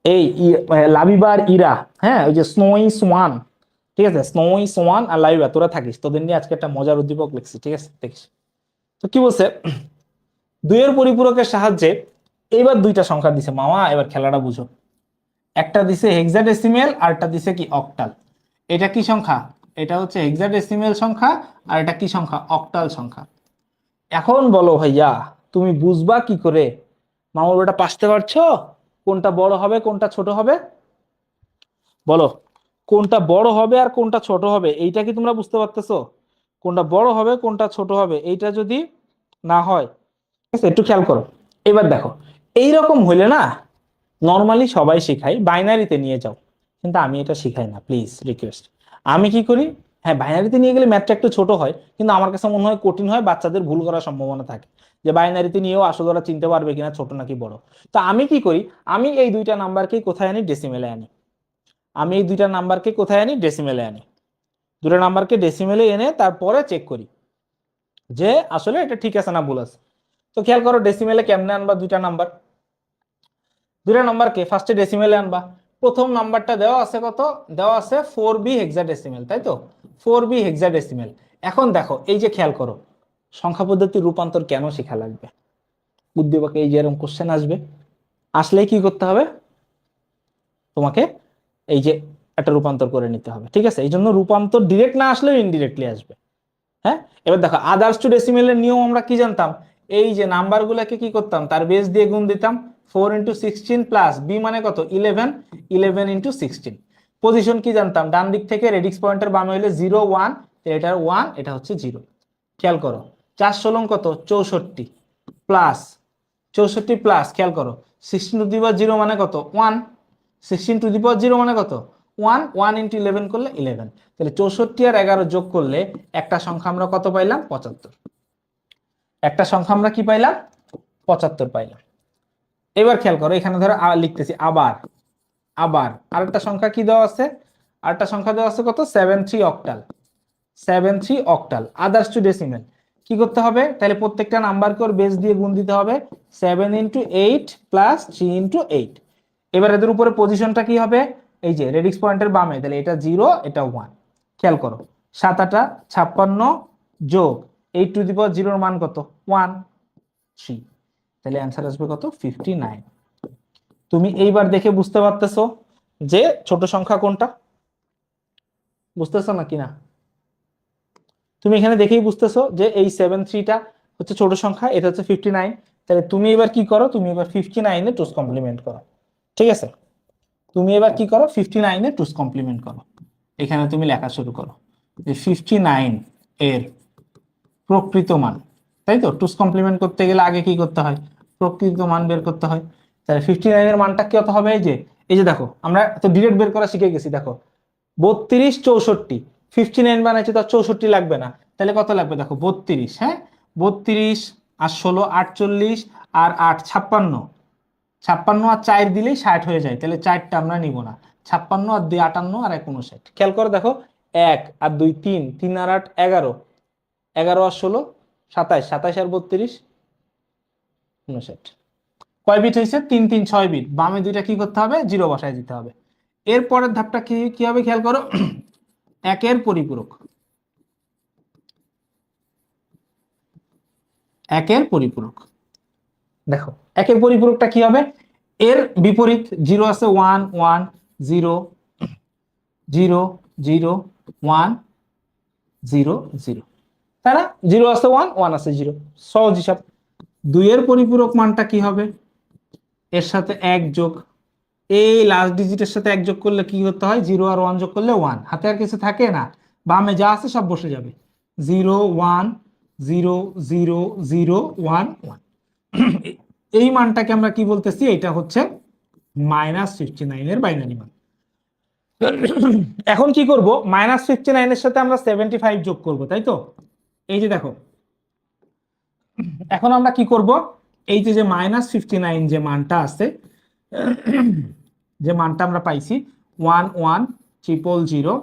এই লাবিবার ইরা, হ্যাঁ, ওই যে স্নোই সোয়ান, ঠিক আছে, স্নোই সোয়ান আর লাবিবা, তোরা থাকিস, তোদের নিয়ে আজকে একটা মজার উদ্দীপক লিখছি, ঠিক আছে, দেখিস। তো কি বলছে, 2-এর পরিপূরকের সাহায্যে এইবার 2টা সংখ্যা দিছে মামা, এবার খেলাটা বুঝো। একটা দিছে হেক্সাডেসিমেল, আরটা দিছে কি অক্টাল। এটা কি সংখ্যা, এটা হচ্ছে হেক্সাডেসিমেল সংখ্যা, আর এটা কি সংখ্যা, অক্টাল সংখ্যা। এখন বলো ভাইয়া, তুমি বুঝবা কি করে, মামুর ওটা পাসতে পারছো, কোনটা বড় হবে কোনটা ছোট হবে, বলো, কোনটা বড় হবে আর কোনটা ছোট হবে, এইটা কি তোমরা বুঝতে পারতেছো? কোনটা বড় হবে কোনটা ছোট হবে, এইটা যদি না হয়, ঠিক আছে, একটু খেয়াল করো। এবার দেখো, এইরকম হইলে না নর্মালি সবাই শিখাই বাইনারিতে নিয়ে যাও, কিন্তু আমি এটা শিখাই না, প্লিজ রিকোয়েস্ট। আমি কি করি, হ্যাঁ বাইনারিতে নিয়ে গেলে ম্যাথটা একটু ছোট হয়, কিন্তু আমার কাছে মনে হয় কঠিন হয়, বাচ্চাদের ভুল করার সম্ভাবনা থাকে, যে বাইনারিতে নিয়েও আসলে ওরা চিনতে পারবে কিনা ছোট নাকি বড়। তো আমি কি করি, আমি এই 2টা নাম্বারকে কোথায় আনি, ডেসিমেলে আনি। আমি এই 2টা নাম্বারকে কোথায় আনি, ডেসিমেলে আনি। 2টা নাম্বারকে ডেসিমেলে এনে তারপরে চেক করি যে আসলে এটা ঠিক আছে না ভুল আছে। তো খেয়াল করো, ডেসিমেলে কেমনে আনবা 2টা নাম্বার, 2টা নাম্বারকে ফার্স্টে ডেসিমেলে আনবা। প্রথম নাম্বারটা দেওয়া আছে কত, দেওয়া আছে 4b হেক্সাডেসিমেল, তাই তো, 4b হেক্সাডেসিমেল। এখন দেখো, এই যে খেয়াল করো, সংখ্যা পদ্ধতির রূপান্তর কেন শেখা লাগবে, উদ্দীপকে এই যে এরকম কোশ্চেন আসবে, আসলেই কি করতে হবে, তোমাকে এই যে একটা রূপান্তর করে নিতে হবে, ঠিক আছে। এই জন্য রূপান্তর ডিরেক্ট না আসলেও ইনডিরেক্টলি আসবে, হ্যাঁ। এবার দেখো, আদার্স টু ডেসিমেলের নিয়ম আমরা কি জানতাম, এই যে নাম্বারগুলোকে কি করতাম, তার বেস দিয়ে গুণ দিতাম, 4 × 16 প্লাস বি মানে কত, 11, 11 × 16। পজিশন কি জানতাম, ডান দিক থেকে রেডিক্স পয়েন্টের বামে হইলে 0 1, এটা 1, এটা হচ্ছে 0। খেয়াল করো 4 16 কত 64 প্লাস 64 প্লাস, খেয়াল করো 16 টু দি পাওয়ার 0 মানে কত 1, 16 টু দি পাওয়ার 0 মানে কত 1, 1 ইন্টু 11 করলে 11। তাহলে 64 আর 11 যোগ করলে একটা সংখ্যা আমরা কত পাইলাম 75। একটা সংখ্যা আমরা কি পাইলাম 75 পাইলাম। এবার খেয়াল করো এখানে ধরো লিখতেছি আবার আবার আরেকটা সংখ্যা কি দেওয়া আছে, আরেকটা সংখ্যা দেওয়া আছে কত 73 octal, 73 octal others to decimal. কি করতে হবে তাহলে প্রত্যেকটা নাম্বারকে ওর বেস দিয়ে গুণ দিতে হবে 7 ইন্টু 8 প্লাস 3 ইন্টু 8। এবার এদের উপরে পজিশনটা কি হবে, এই যে রেডিক্স পয়েন্টের বামে, তাহলে এটা 0 এটা 1। খেয়াল করো 7 8 56 যোগ 8 টু দি পাওয়ার 0 এর মান কত 1 3, তাহলে অ্যান্সার আসবে কত 59। তুমি এইবার দেখে বুঝতে পারতেছো যে ছোট সংখ্যা কোনটা, বুঝতেছো নাকি না? তুমি এখানে দেখেই বুঝতেছো যে এই 73টা হচ্ছে ছোট সংখ্যা, এটা হচ্ছে 59। তাহলে তুমি এবার কি করো, তুমি এবার 59 এ টুস কমপ্লিমেন্ট করো। ঠিক আছে, তুমি এবার কি করো 59 এ টুস কমপ্লিমেন্ট করো। এখানে তুমি লেখা শুরু করো যে 59 এর প্রকৃত মান, তাই তো? টুস কমপ্লিমেন্ট করতে গেলে আগে কি করতে হয়, প্রকৃত মান বের করতে হয়। তাহলে 59 এর মানটা কত হবে, এই যে দেখো আমরা তো ডিরেক্ট বের করা শিখে গেছি। দেখো 32 64, 59 বানাইছে তো 64 লাগবে না, তাহলে কত লাগবে দেখো 32, হ্যাঁ 32 আর 16 48 আর 8 56, 56 আর 4 দিলেই 60 হয়ে যায়, তাহলে 4টা আমরা নিব না। 56 আর 2 58 আর 1 59। খেয়াল করে দেখো 1 আর 2 3, 3 আর 8 11, 11 আর 16 27, 27 আর 32 59। কয় বিট হয়েছে 3 3 6 বিট। বামে দুইটা কি করতে হবে 0 বসায় দিতে হবে। এরপরের ধাপটা কি কি হবে খেয়াল করো, একের পরিপূরক, একের পরিপূরক। দেখো একের পরিপূরকটা কি হবে, এর বিপরীত 0 আছে 1 1 0 0 0 1 0 0, তাই না? 0 আছে 1 1 আছে 0, সহজ হিসাব। 2 এর পরিপূরক মানটা কি হবে, এর সাথে 1 যোগ, এই লাস্ট ডিজিটের সাথে 1 যোগ করলে কি করতে হয় 0 আর 1 যোগ করলে 1, হাতে আর কিছু থাকে না, বামে যা আছে সব বসে যাবে। 0 1 0 0 0 1 1। এই মানটাকে আমরা কি বলতেছি, এটা হচ্ছে -59 এর বাইনারি মান। এখন কি করব, -59 এর সাথে আমরা 75 যোগ করব, তাই তো? এই যে দেখো এখন আমরা কি করব, এই যে -59 যে মানটা আছে, যে মানটা আমরা পাইছি 1 1 0 0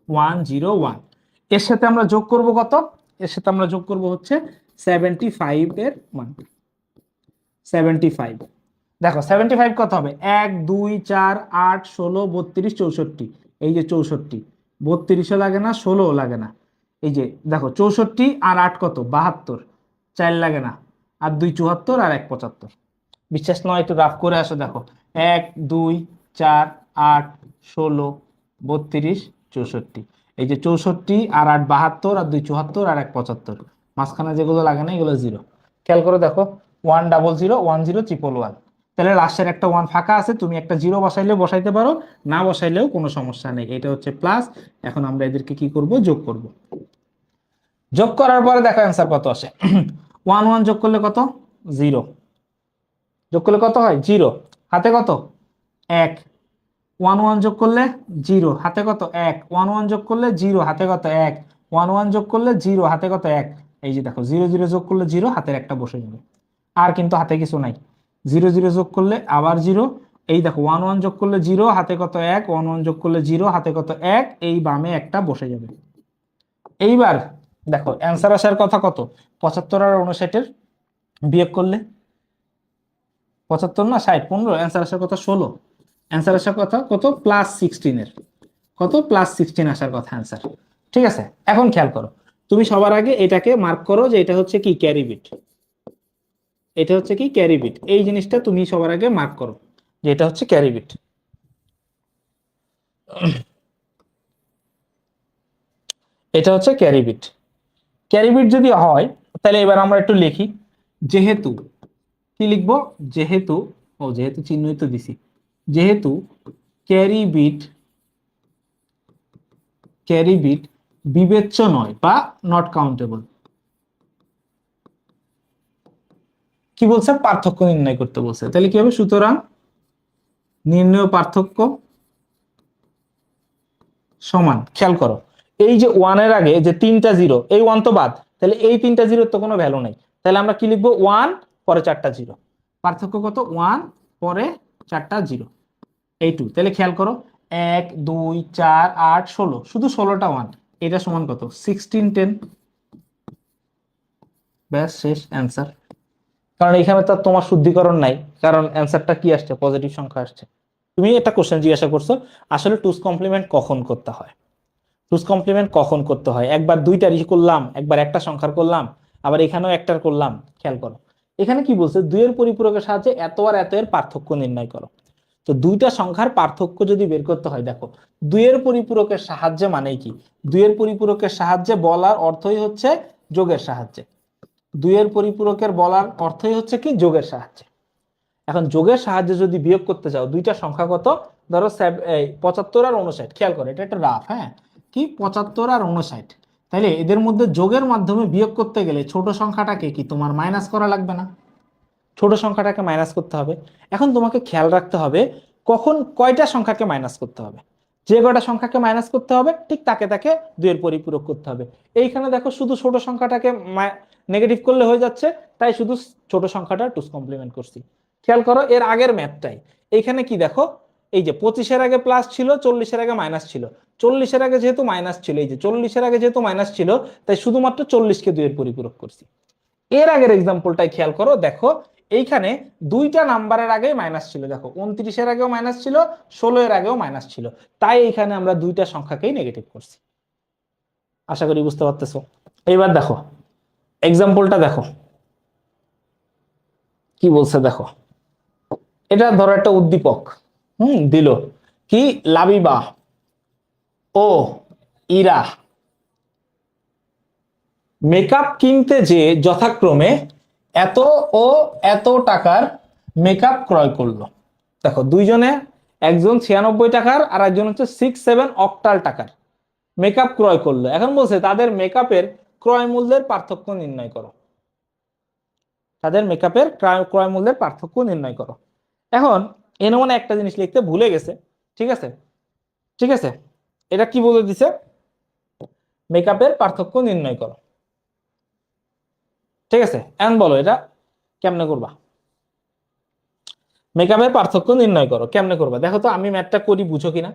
1 0 1, এর সাথে আমরা যোগ করব কত, এর সাথে আমরা যোগ করব হচ্ছে 75 এর মান। 75, দেখো 75 কত হবে 1 2 4 8 16 32 64, এই যে 64, 32ও লাগে না 16ও লাগে না। এই যে দেখো 64 আর 8 কত 72, 4 লাগে না, আর 2 74 আর 1 75। বিশ্বাস নয় একটু রাফ করে আসো, দেখো 1 2 4 8 16 32 64, এই যে 64 আর 8 72 আর 2 74 আর 1 75, মাঝখানে যেগুলো লাগে না এগুলো 0। খেয়াল করে দেখো 1 0 0 1 0 1 1, তাহলে লাস্টের একটা 1 ফাঁকা আছে, তুমি একটা 0 বসাইলেও বসাইতে পারো, না বসাইলেও কোনো সমস্যা নেই। এটা হচ্ছে প্লাস। এখন আমরা এদেরকে কি করব, যোগ করব। যোগ করার পরে দেখো অ্যান্সার কত আসে। 1 1 যোগ করলে কত 0, যোগ করলে কত হয় 0, হাতে কত 1, 1 1 যোগ করলে 0, হাতে কত 1, 1 1 যোগ করলে 0, হাতে কত 1, 1 1 যোগ করলে 0, হাতে কত 1। এই যে দেখো 0 0 যোগ করলে 0, হাতের একটা বসে যাবে, আর কিন্তু হাতে কিছু নাই। 0 0 যোগ করলে আবার 0, এই দেখো 1 1 যোগ করলে 0, হাতে কত 1, 1 1 যোগ করলে 0, হাতে কত 1, এই বামে একটা বসে যাবে। এইবার দেখো অ্যান্সার আসার কথা কত 75 আর 59 এর বিয়োগ করলে 75 না 60 15, অ্যান্সার আসার কথা 16, অ্যান্সার আসার কথা কত +16 এর, কত +16 আসার কথা অ্যান্সার। ঠিক আছে, এখন খেয়াল করো, তুমি সবার আগে এটাকে মার্ক করো যে এটা হচ্ছে কি ক্যারি বিট, এটা হচ্ছে কি ক্যারি বিট, এই জিনিসটা তুমি সবার আগে মার্ক করো যে এটা হচ্ছে ক্যারি বিট। এটা হচ্ছে ক্যারি বিট। ক্যারি বিট যদি হয় তাহলে এবার আমরা একটু লিখি, যেহেতু কি লিখবো, যেহেতু যেহেতু চিহ্নিত দিছি, যেহেতু ক্যারি বিট ক্যারি বিট বিবেচ্য নয় বা নট কাউন্টেবল। কি বলছে? পার্থক্য নির্ণয় করতে বলছে। তাহলে কি হবে? সুতরাং নির্ণয় পার্থক্য সমান, খেয়াল করো এই যে ওয়ানের আগে যে তিনটা জিরো, এই ওয়ান তো বাদ, তাহলে এই তিনটা জিরোর তো কোনো ভ্যালু নেই, তাহলে আমরা কি লিখবো? ওয়ান পরে চারটা জিরো। পার্থক্য কত? ওয়ান পরে চারটা জিরো, এই টু। তাহলে খেয়াল করো 1 2 4 8 16, শুধু 16টা ওয়ান, এটা সমান কত? 16 10। ব্যাস, শেষ অ্যান্সার। কারণ এখানে তো তোমার শুদ্ধিকরণ নাই, কারণ অ্যান্সারটা কি আসছে? পজিটিভ সংখ্যা আসছে। তুমি একটা কোশ্চেন জিজ্ঞাসা করছো আসলে টুস কমপ্লিমেন্ট কখন করতে হয়। টুস কমপ্লিমেন্ট কখন করতে হয়? একবার দুইটারই করলাম, একবার একটা সংখ্যার করলাম, আবার এখানেও একটার করলাম। খেয়াল করো এখানে কি বলছে? দুইয়ের পরিপূরকের সাহায্যে এত আর এত এর পার্থক্য নির্ণয় করো। তো দুইটা সংখ্যার পার্থক্য যদি বের করতে হয়, দেখো দুইয়ের পরিপূরকের সাহায্যে মানেই কি? দুইয়ের পরিপূরকের সাহায্যে বলার অর্থই হচ্ছে যোগের সাহায্যে। দুইয়ের পরিপূরকের বলার অর্থই হচ্ছে কি? যোগের সাহায্যে। এখন যোগের সাহায্যে যদি বিয়োগ করতে চাও, দুইটা সংখ্যা কত? ধরো 75 আর 59, খেয়াল করো এটা একটা রাফ, হ্যাঁ, কি 75 আর 59, তাহলে এদের মধ্যে যোগের মাধ্যমে বিয়োগ করতে গেলে ছোট সংখ্যাটাকে কি তোমার মাইনাস করা লাগবে না? ছোট সংখ্যাটাকে মাইনাস করতে হবে। এখন তোমাকে খেয়াল রাখতে হবে কখন কয়টা সংখ্যাকে মাইনাস করতে হবে। যে কয়টা সংখ্যাকে মাইনাস করতে হবে ঠিক তাকে তাকে দুইয়ের পরিপূরক করতে হবে। এইখানে দেখো শুধু ছোট সংখ্যাটাকে নেগেটিভ করলে হয়ে যাচ্ছে, তাই শুধু ছোট সংখ্যাটা টুস কমপ্লিমেন্ট করছি। খেয়াল করো এর আগের ম্যাথটাই, এইখানে কি দেখো, এই যে 25-এর আগে প্লাস ছিল, 40-এর আগে মাইনাস ছিল, 40-এর আগে যেহেতু মাইনাস ছিল, এই যে 40-এর আগে যেহেতু মাইনাস ছিল, তাই শুধুমাত্র 40-কে দুইয়ের পরিপূরক করছি। এর আগের এক্সাম্পলটাই খেয়াল করো, দেখো এইখানে দুইটা নাম্বারের আগে মাইনাস ছিল, দেখো 29-এর আগেও মাইনাস ছিল, 16-এর আগেও মাইনাস ছিল, তাই এইখানে আমরা দুইটা সংখ্যাকেই নেগেটিভ করছি। আশা করি বুঝতে পারতেছো। এইবার দেখো এক্সাম্পলটা দেখো কি বলছে, দেখো এটা ধরো একটা উদ্দীপক দিল কি, লাবিবা ও ইরা মেকআপ কিনতে যে যথাক্রমে এত ও এত টাকার মেকআপ ক্রয় করলো। দেখো দুইজনে, একজন 96 টাকার আর একজন হচ্ছে 67 অক্টাল টাকার মেকআপ ক্রয় করলো। এখন বলছে তাদের মেকআপের ক্রয় মূল্যের পার্থক্য নির্ণয় করো। তাদের মেকআপের ক্রয় মূল্যের পার্থক্য নির্ণয় করো। এখন এনে মনে একটা জিনিস লিখতে ভুলে গেছে, ঠিক আছে, ঠিক আছে, এটা কি বলে দিছে? মেকআপের পার্থক্য নির্ণয় করো, ঠিক আছে। এখন বলো এটা কেমনে করবা? মেকআপের পার্থক্য নির্ণয় করো, কেমনে করবা? দেখো তো আমি ম্যাথটা করি, বুঝো কিনা,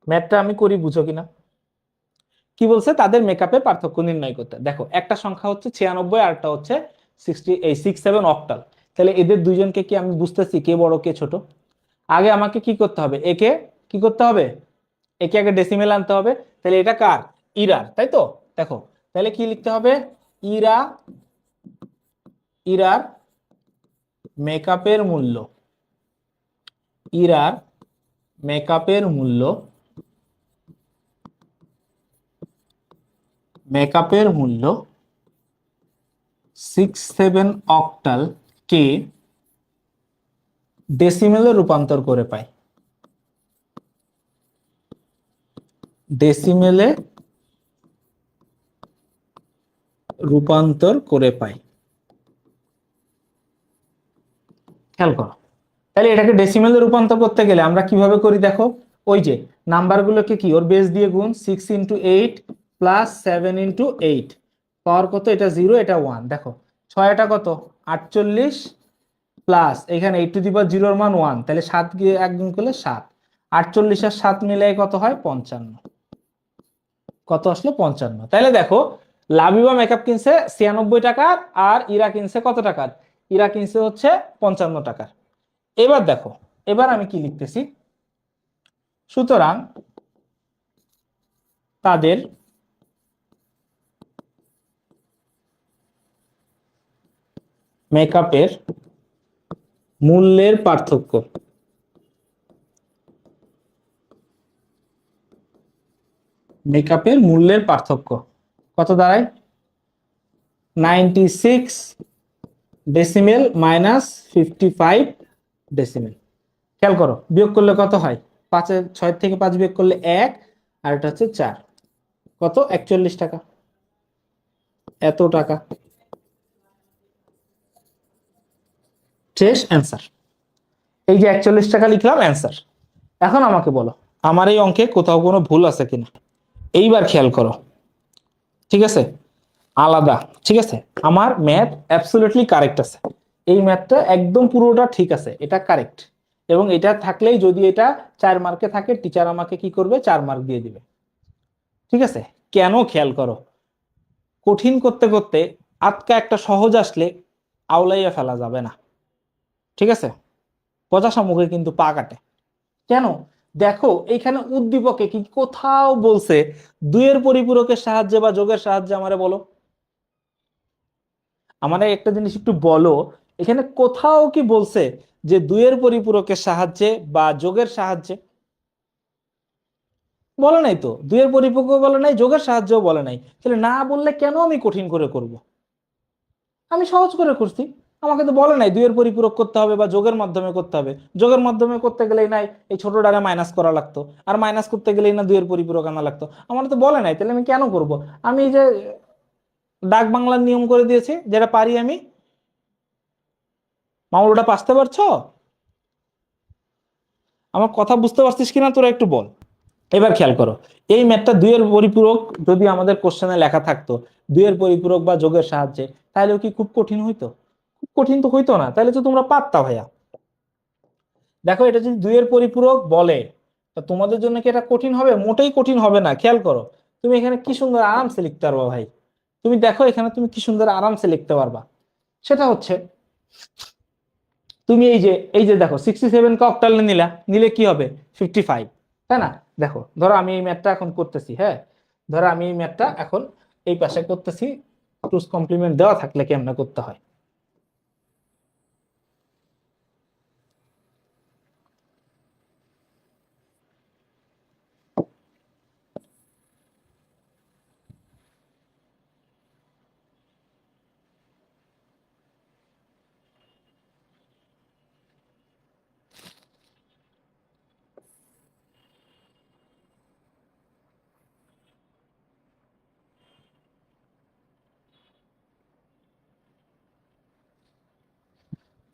ম্যাথটা আমি করি, বুঝো কিনা। কি বলছে? তাদের মেকআপের পার্থক্য নির্ণয় করতে। দেখো একটা সংখ্যা হচ্ছে 96 আর একটা হচ্ছে 67 অক্টাল, তাহলে এদের দুইজনকে কি আমি বুঝতেছি কে বড় কে ছোট? আগে আমাকে কি করতে হবে? একে কি করতে হবে? একে আগে ডেসিমেল আনতে হবে। তাহলে এটা কার? ইরার, তাই তো। দেখো তাহলে কি লিখতে হবে? ইরা, ইরার মেকআপের মূল্য, ইরার মেকআপের মূল্য, মেকআপের মূল্য 67 অক্টাল কে ডেসিমেলে রূপান্তর করে পাই, ডেসিমেলে রূপান্তর করে পাই। খেয়াল করো তাহলে এটাকে ডেসিমেলে রূপান্তর করতে গেলে আমরা কিভাবে করি? দেখো ওই যে নাম্বারগুলোকে কি ওর বেস দিয়ে গুণ, 6 × 8 + 7 × 8, পাওয়ার কত? এটা 0, এটা 1। দেখো 6 কত? 48 প্লাস এখানে 8⁻0 এর মান 1, তাহলে 7 দিয়ে 1 গুণ করলে 7, 48 আর 7 মিলে কত হয়? 55। কত আসলো? 55। তাহলে দেখো লাবিবা মেকআপ কিনছে 96 টাকার আর ইরা কিনছে কত টাকার? ইরা কিনছে হচ্ছে 55 টাকার। এবার দেখো এবার আমি কি লিখতেছি, সুতরাং তাদের মেকআপের মূল্যের পার্থক্য, মেকআপের মূল্যের পার্থক্য কত দাঁড়ায়? 96 ডেসিমেল মাইনাস 55 ডেসিমেল। খেয়াল করো বিয়োগ করলে কত হয়? 6 থেকে 5 বিয়োগ করলে 1, আর এটা হচ্ছে 4, কত 41 টাকা, এত টাকা। শেষ অ্যান্সার। এই যে 41 টাকা লিখলাম অ্যান্সার। এখন আমাকে বলো আমার এই অঙ্কে কোথাও কোনো ভুল আছে কিনা। এইবার খেয়াল করো, ঠিক আছে, আলাদা, ঠিক আছে, আমার ম্যাথ অ্যাবসলিউটলি কারেক্ট আছে, এই ম্যাথটা একদম পুরোটা ঠিক আছে, এটা কারেক্ট। এবং এটা থাকলেই যদি এটা 4 মার্কে থাকে টিচার আমাকে কি করবে, 4 মার্ক দিয়ে দিবে, ঠিক আছে। কেন খেয়াল করো, কঠিন করতে করতে আটকা একটা সহজ আসলে আউলাইয়া ফেলা যাবে না, ঠিক আছে। পচা শামুকে কিন্তু পা কাটে। কেন, দেখো এইখানে উদ্দীপকে কি কোথাও বলছে দুইয়ের পরিপূরকের সাহায্যে বা যোগের সাহায্যে, আমারে বলো, আমারে একটা জিনিস একটু বলো, এখানে কোথাও কি বলছে যে দুইয়ের পরিপূরকের সাহায্যে বা যোগের সাহায্যে? বলে নাই তো, দুইয়ের পরিপূরক বলে নাই, যোগের সাহায্যও বলে নাই, তাহলে না বললে কেন আমি কঠিন করে করব? আমি সহজ করে করছি। আমাকে তো বলে নাই দুইয়ের পরিপূরক করতে হবে বা যোগের মাধ্যমে করতে হবে। যোগের মাধ্যমে করতে গেলেই নাই এই ছোট ডারে মাইনাস করা লাগতো, আর মাইনাস করতে গেলেই না দুইয়ের পরিপূরক আনা লাগতো। আমার তো বলে নাই, তাহলে আমি কেন করব? আমি এই যে ডাক বাংলার নিয়ম করে দিয়েছি, যেটা পারি আমি। মামুল, ওটা পাসতে পারছো? আমার কথা বুঝতে পারছিস কিনা তোরা একটু বল। এবার খেয়াল করো, এই ম্যাথটা দুইয়ের পরিপূরক যদি আমাদের কোশ্চেনে লেখা থাকতো দুইয়ের পরিপূরক বা যোগের সাহায্যে, তাহলে কি খুব কঠিন হইতো? খুব কঠিন তো হইতো না, তাহলে তো তোমরা পারতা ভাইয়া। দেখো এটা যদি দুইয়ের পরিপূরক বলে, তা তোমাদের জন্য কি এটা কঠিন হবে? মোটেই কঠিন হবে না। খেয়াল করো, তুমি এখানে কি সুন্দর আরামসে লিখতে পারবা ভাই। তুমি দেখো এখানে তুমি কি সুন্দর আরামসে লিখতে পারবা। সেটা হচ্ছে তুমি এই যে দেখো 67 কে অক্টালে নিলে কি হবে? 55, তাই না? দেখো ধরো আমি এই ম্যাথটা এখন করতেছি, হ্যাঁ, ধরো আমি এই ম্যাথটা এখন এই পাশে করতেছি, টুস কমপ্লিমেন্ট দেওয়া থাকলে কেমনে করতে হয়।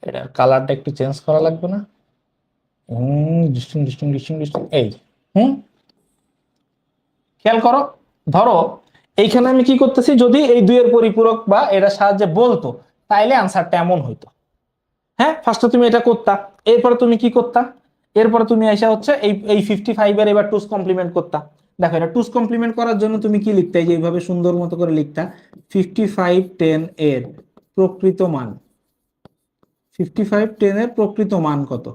এটার কালারটা একটু চেঞ্জ করা লাগবে না? ডিস্টিং ডিস্টিং ডিস্টিং ডিস্টিং, এই হুম খেয়াল করো, ধরো এইখানে আমি কি করতেছি, যদি এই দুইয়ের পরিপূরক বা এরা সাহায্যে বলতো তাইলে আনসারটা এমন হইতো। হ্যাঁ, ফার্স্টে তুমি এটা করতা, এরপরে তুমি কি করতা, এরপরে তুমি আইসা হচ্ছে এই 55 এর এবার টুস কমপ্লিমেন্ট করতা। দেখো এটা টুস কমপ্লিমেন্ট করার জন্য তুমি কি লিখতে, যে এইভাবে সুন্দর মতো করে লিখতা 55 10 এর প্রকৃত মান। 55 10 এর প্রকৃত মান কত?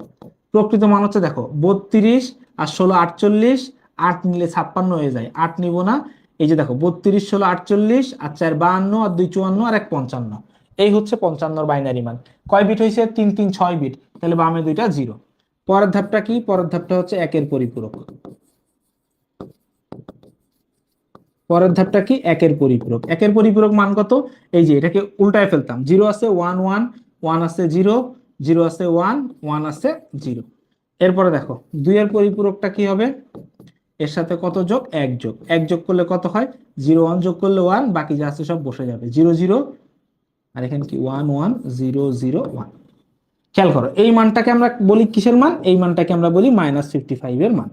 প্রকৃত মান হচ্ছে দেখো 32 আর 16 48, 8 নিলে 56 হয়ে যায়, 8 নিব না। এই যে দেখো 32 16 48 আর 4 52 আর 2 54 আর 1 55, এই হচ্ছে 55 বাইনারি মান। কয় বিট হয়েছে? 3 3 6 বিট, তাহলে বামে দুইটা জিরো। পরের ধাপটা কি? পরের ধাপটা হচ্ছে একের পরিপূরক। পরের ধাপটা কি? একের পরিপূরক। একের পরিপূরক মান কত? এই যে এটাকে উল্টায় ফেলতাম, জিরো আছে 1 1, 1 আছে 0, 0 আছে 1, 1 আছে 0। এরপরে দেখো দুইয়ের পরিপূরকটা কি হবে? এর সাথে কত যোগ? 1 যোগ, 1 যোগ করলে কত হয়? 0 1 যোগ করলে 1, বাকি যা আছে সব বসে যাবে, 0 0, আর এখানে কি 1 1 0 0 1। খেয়াল করো এই মানটাকে আমরা বলি কিসের মান? এই মানটাকে আমরা বলি -55 এর মান।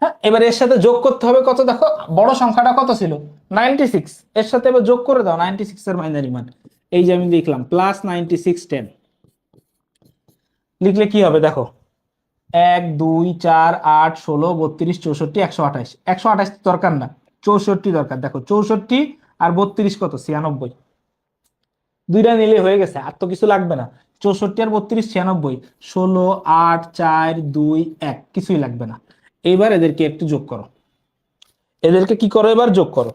হ্যাঁ, এবার এর সাথে যোগ করতে হবে কত? দেখো বড় সংখ্যাটা কত ছিল? 96। এর সাথে এবার যোগ করে দাও 96 এর বাইনারি মান। এই যে আমি লিখলাম +96 10, লিখলে কি হবে দেখো? 1 2 4 8 16 32 64 128, 128 দরকার না, 64 দরকার। দেখো 64 আর 32 কত? 96। দুইটা নিলে হয়ে গেছে, আর তো কিছু লাগবে না। 64 আর 32 96, 16 8 4 2 1, কিছুই লাগবে না। এবার এদেরকে একটু যোগ করো, এদেরকে কি করো? এবার যোগ করো।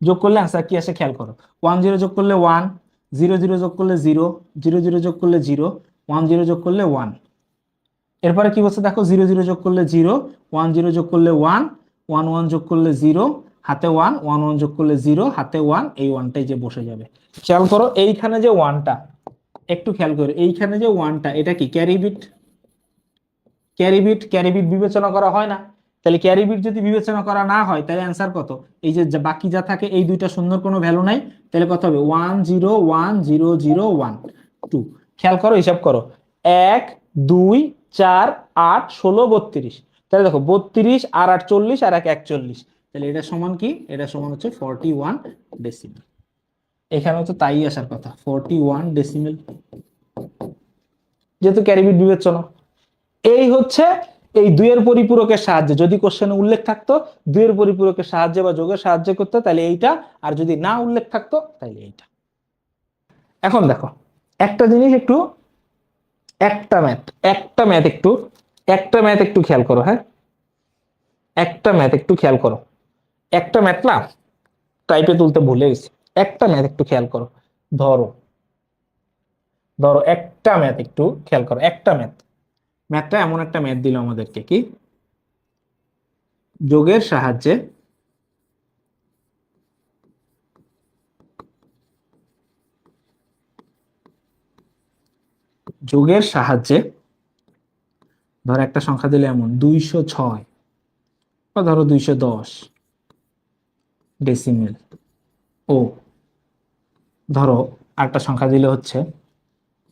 যোগ করলে আনসার কি আসে খেয়াল করো, 1 0 যোগ করলে 1, 0 0 যোগ করলে 0, 0 0 যোগ করলে 0, 1 0 যোগ করলে 1। এরপরে কি বলছে দেখো, 0 0 যোগ করলে 0, 1 0 যোগ করলে 1, 1 1 যোগ করলে 0, হাতে 1, 1 1 যোগ করলে 0, হাতে 1, এই 1টাই যে বসে যাবে। খেয়াল করো এইখানে যে 1টা, একটু খেয়াল করো এইখানে যে 1টা, এটা কি ক্যারি বিট? ক্যারি বিট বিবেচনা করা হয় না। তাহলে ক্যারি বিট যদি বিবেচনা করা না হয় তাহলে অ্যান্সার কত? এই যে বাকি যা থাকে এই দুইটা শূন্যর কোনো ভ্যালু নাই, তাহলে কত হবে? 1 0 1 0 0 1 2। খেয়াল করো, হিসাব করো, 1 2 4 8 16 32। তাহলে দেখো 32 আর 8 40 আর 1 41। তাহলে এটা সমান কি? এটা সমান হচ্ছে 41 ডেসিমেল। এখানেও তো তাই আসার কথা, 41 ডেসিমেল, যেহেতু ক্যারি বিট বিবেচনা। এই হচ্ছে এই দুইয়ের পরিপূরকের সাহায্যে, যদি কোশ্চেনে উল্লেখ থাকতো দুইয়ের পরিপূরকের সাহায্যে বা যোগের সাহায্যে করতে, তাহলে এইটা, আর যদি না উল্লেখ থাকতো তাহলে এইটা। এখন দেখো একটা জিনিস একটু, একটা ম্যাথ একটু খেয়াল করো। হ্যাঁ, একটা ম্যাথ একটু খেয়াল করো। একটা ম্যাথ না টাইপে তুলতে ভুলে গেছি। একটা ম্যাথ একটু খেয়াল করো। ধরো ধরো একটা ম্যাথ একটু খেয়াল করো। একটা ম্যাথটা এমন একটা ম্যাথ দিল আমাদেরকে, কি যোগের সাহায্যে ধরো একটা সংখ্যা দিলে এমন 206 বা ধরো 210 ডেসিমেল, ও ধরো আরেকটা সংখ্যা দিলে হচ্ছে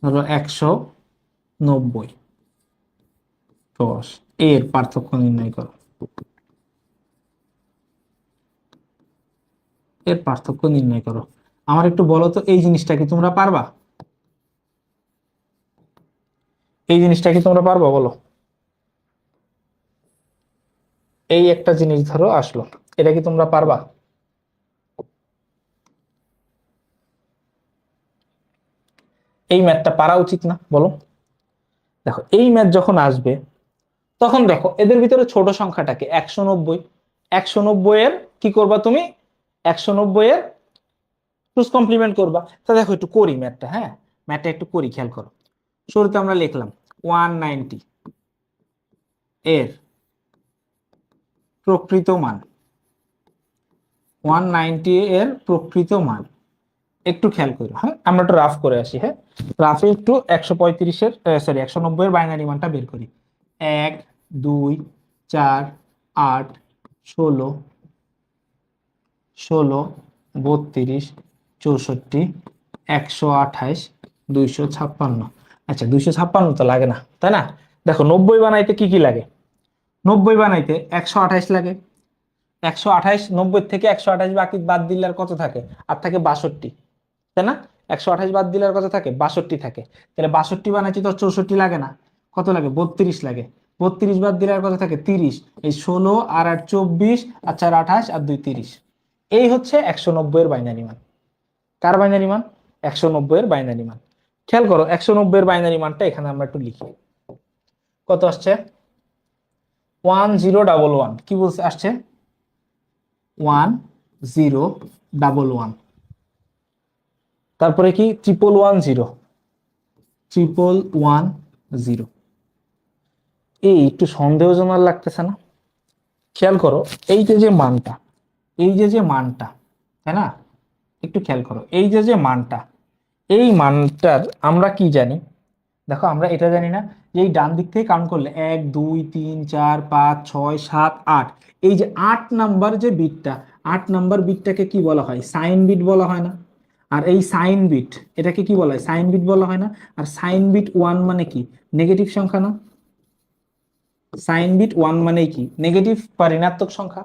ধরো 190 এর পার্থক্য নির্ণয় করো। আমার একটু বলো তো, এই জিনিসটা কি তোমরা পারবা? বলো। এই একটা জিনিস ধরো আসলো, এটা কি তোমরা পারবা? এই ম্যাথটা পারা উচিত না, বলো? দেখো এই ম্যাথ যখন আসবে তখন দেখো এদের ভিতরে ছোট সংখ্যাটাকে 190, 190 এর কি করবা তুমি? 190 এর টুস কমপ্লিমেন্ট করবা। তা দেখো একটু করি ম্যাথটা। হ্যাঁ, ম্যাথটা একটু করি, খেয়াল করো। শুরুতে আমরা লিখলাম 190 এর প্রকৃত মান, 190 এর প্রকৃত মান একটু খেয়াল করো। হ্যাঁ, আমরা একটু রাফ করে আসি। হ্যাঁ, রাফে একটু 135 এর সরি 190 এর বাইনারি মানটা বের করি। 1 2 4 8 16 16 32 64 128 256। আচ্ছা 256 তো লাগে না, তাই না? দেখো 90 বানাইতে কি কি লাগে? 90 বানাইতে 128 লাগে। 128, 90 থেকে 128 বাকি বাদ দিলে আর কত থাকে? আর থাকে 62, তাই না? 128 বাদ দিলে আর কত থাকে? 62 থাকে। তাহলে 62 বানাইছি তো 64 লাগে না, কত লাগে? 32 লাগে। 32 বাদ দিলে আর কত থাকে? 30। এই 16 আর 8 24, আর 4 28 আর 2 30। এই হচ্ছে 190 এর বাইনারি মান। কার বাইনারি মান? 190 এর বাইনারি মান। খেয়াল করো 190 এর বাইনারি মানটা এখানে আমরা একটু লিখি। কত আসছে? 1011। কি বলছে আসছে? 1011। তারপরে কি? 1110, 1110। এই একটু সন্দেহজনক লাগতেছে না? খেয়াল করো এই যে মানটা, তাই না? একটু খেয়াল করো এই যে মানটা, এই মানটার আমরা কি জানি? দেখো আমরা এটা জানি না যে এই ডান দিক থেকে কাউন্ট করলে 1 2 3 4 5 6 7 8, এই যে 8 নাম্বার যে বিটটা, 8 নাম্বার বিটটাকে কি বলা হয়? সাইন বিট বলা হয় না? আর এই সাইন বিট, এটাকে কি বলা হয়? সাইন বিট বলা হয় না? আর সাইন বিট 1 মানে কি? নেগেটিভ সংখ্যা না? সাইন বিট 1 মানে কি? নেগেটিভ বা ঋণাত্মক সংখ্যা।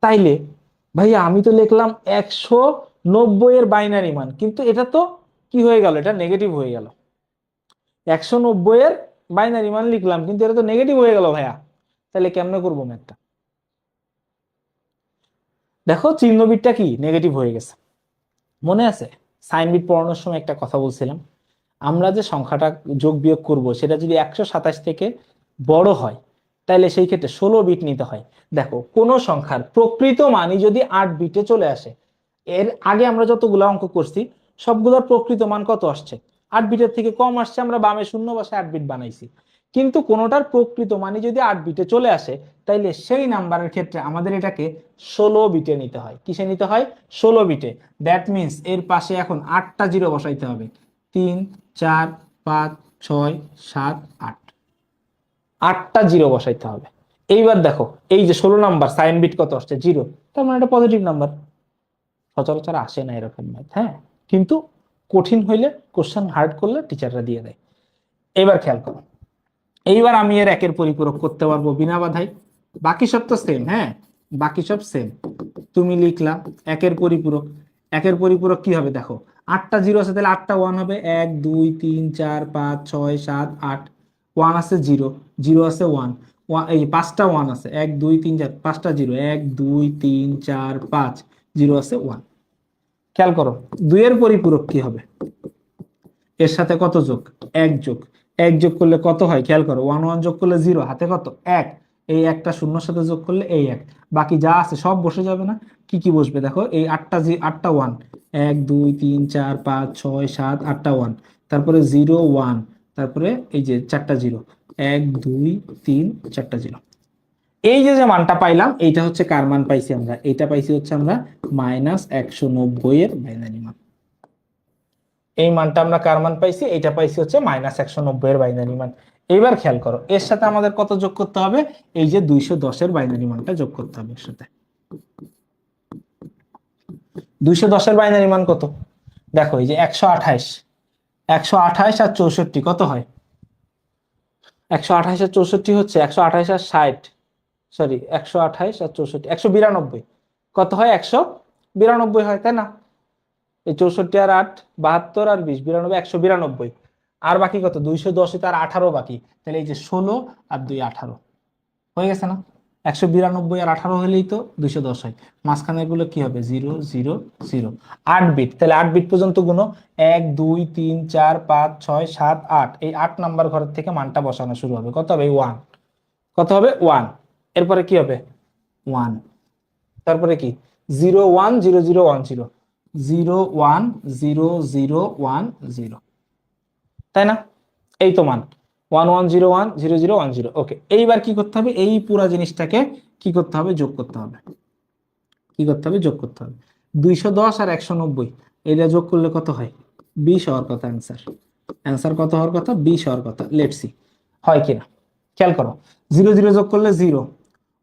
তাইলে ভাইয়া আমি তো লিখলাম 190 এর বাইনারি মান, কিন্তু এটা তো কি হয়ে গেল? এটা নেগেটিভ হয়ে গেল। 190 এর বাইনারি মান লিখলাম, কিন্তু এটা তো নেগেটিভ হয়ে গেল ভাইয়া। তাহলে কেমনে করবো ম্যাথটা? দেখো চিহ্ন বিটটা কি নেগেটিভ হয়ে গেছে। মনে আছে সাইন বিট পড়ানোর সময় একটা কথা বলছিলাম, আমরা যে সংখ্যাটা যোগ বিয়োগ করব সেটা যদি 127 থেকে বড় হয় তাহলে সেই ক্ষেত্রে 16 বিট নিতে হয়। দেখো কোন সংখ্যার প্রকৃত মানই যদি 8 বিটে চলে আসে, এর আগে আমরা যতগুলো অঙ্ক করছি সবগুলোর প্রকৃত মান কত আসছে? 8 বিটের থেকে কম আসছে, আমরা বামে শূন্য বসে 8 বিট বানাইছি। কিন্তু কোনোটার প্রকৃত মানই যদি 8 বিটে চলে আসে তাইলে সেই নাম্বারের ক্ষেত্রে আমাদের এটাকে 16 বিটে নিতে হয়। কিসে নিতে হয়? 16 বিটে। দ্যাট মিনস এর পাশে এখন 8টা জিরো বসাইতে হবে। 3 4 5 6 7 8। 8টা জিরো বসাইতে হবে। এইবার দেখো এই যে 16 নাম্বার সাইন বিট কত আসছে 0, তার মানে এটা পজিটিভ নাম্বার। সচরাচর আসে না এরকম ম্যাথ, হ্যাঁ, কিন্তু কঠিন হইলে, কোশ্চেন হার্ড করলে টিচাররা দিয়ে দেয়। এবার খেয়াল করো, এইবার আমি এর একের পরিপূরক করতে পারবো বিনা বাধাই। বাকি সব তো সেম, হ্যাঁ, বাকি সব সেম। তুমি লিখলা একের পরিপূরক, একের পরিপূরক কি হবে দেখো, 8টা জিরো আছে তাহলে 8টা ওয়ান হবে, 1 2 3 4 5 6 7 8, ওয়ান আছে জিরো, জিরো আছে ওয়ান, এই 5টা ওয়ান আছে, 1 2 3 4, 5টা জিরো, 1 2 3 4 5, জিরো আছে ওয়ান। খেয়াল করো দুইয়ের পরিপূরক কি হবে, এর সাথে কত যোগ, এক যোগ, এক যোগ করলে কত হয় খেয়াল করো, ওয়ান ওয়ান যোগ করলে জিরো, হাতে কত এক, এই একটা শূন্যর সাথে যোগ করলে এই এক, বাকি যা আছে সব বসে যাবে না। কি কি বসবে দেখো, এই আটটা ওয়ান, 1 2 3 4 5 6 7 8টা ওয়ান, তারপরে জিরো ওয়ান, তারপরে এই যে 4টা জিরো, 1 2 3 4টা জিরো। এই যে যে মানটা পাইলাম এইটা হচ্ছে কার মান পাইছি আমরা, এইটা পাইছি হচ্ছে আমরা -190 এর বাইনারি মান। এই মানটা আমরা কার মান পাইছি, এটা পাইছি হচ্ছে -190 এর বাইনারি মান। এইবার খেয়াল করো এর সাথে আমাদের কত যোগ করতে হবে, এই যে 210 এর বাইনারি মানটা যোগ করতে হবে এর সাথে। 210 এর বাইনারি মান কত দেখো, এই যে 128, 128 আর 64 কত হয়, 128 আর 64 হচ্ছে 128 আর 60, সরি 128 আর 64 192, কত হয় 192 হয় তাই না। এই 64 আর 8 72 আর 20 92, 192, আর বাকি কত 210, তার 18 বাকি, তাহলে এই যে 16 আর 2 18 হয়ে গেছে না। 192 আর 18 হলেই তো 210 হয়, মাঝখানে গুলো কি হবে 0 0 0, 8 বিট, তাহলে 8 বিট পর্যন্ত গুনো, 1 2 3 4 5 6 7 8, এই 8 নাম্বার ঘরের থেকে মানটা বসানো শুরু হবে, কত হবে 1, কত হবে 1, এরপরে কি হবে 1, তারপরে কি 0 1 0 0 1 0, 0 1 0 0 1 0, তাই না। এই তো মান 1 1 0 1 0 0 1 0। ওকে, এইবার কি করতে হবে, এই পুরো জিনিসটাকে কি করতে হবে, যোগ করতে হবে। কি করতে হবে, যোগ করতে হবে। 210 আর 190 এটা যোগ করলে কত হয়, 20 হওয়ার কথা অ্যান্সার। অ্যান্সার কত হওয়ার কথা, 20 হওয়ার কথা। লেটস সি হয় কিনা। খেয়াল করো 0 0 যোগ করলে 0,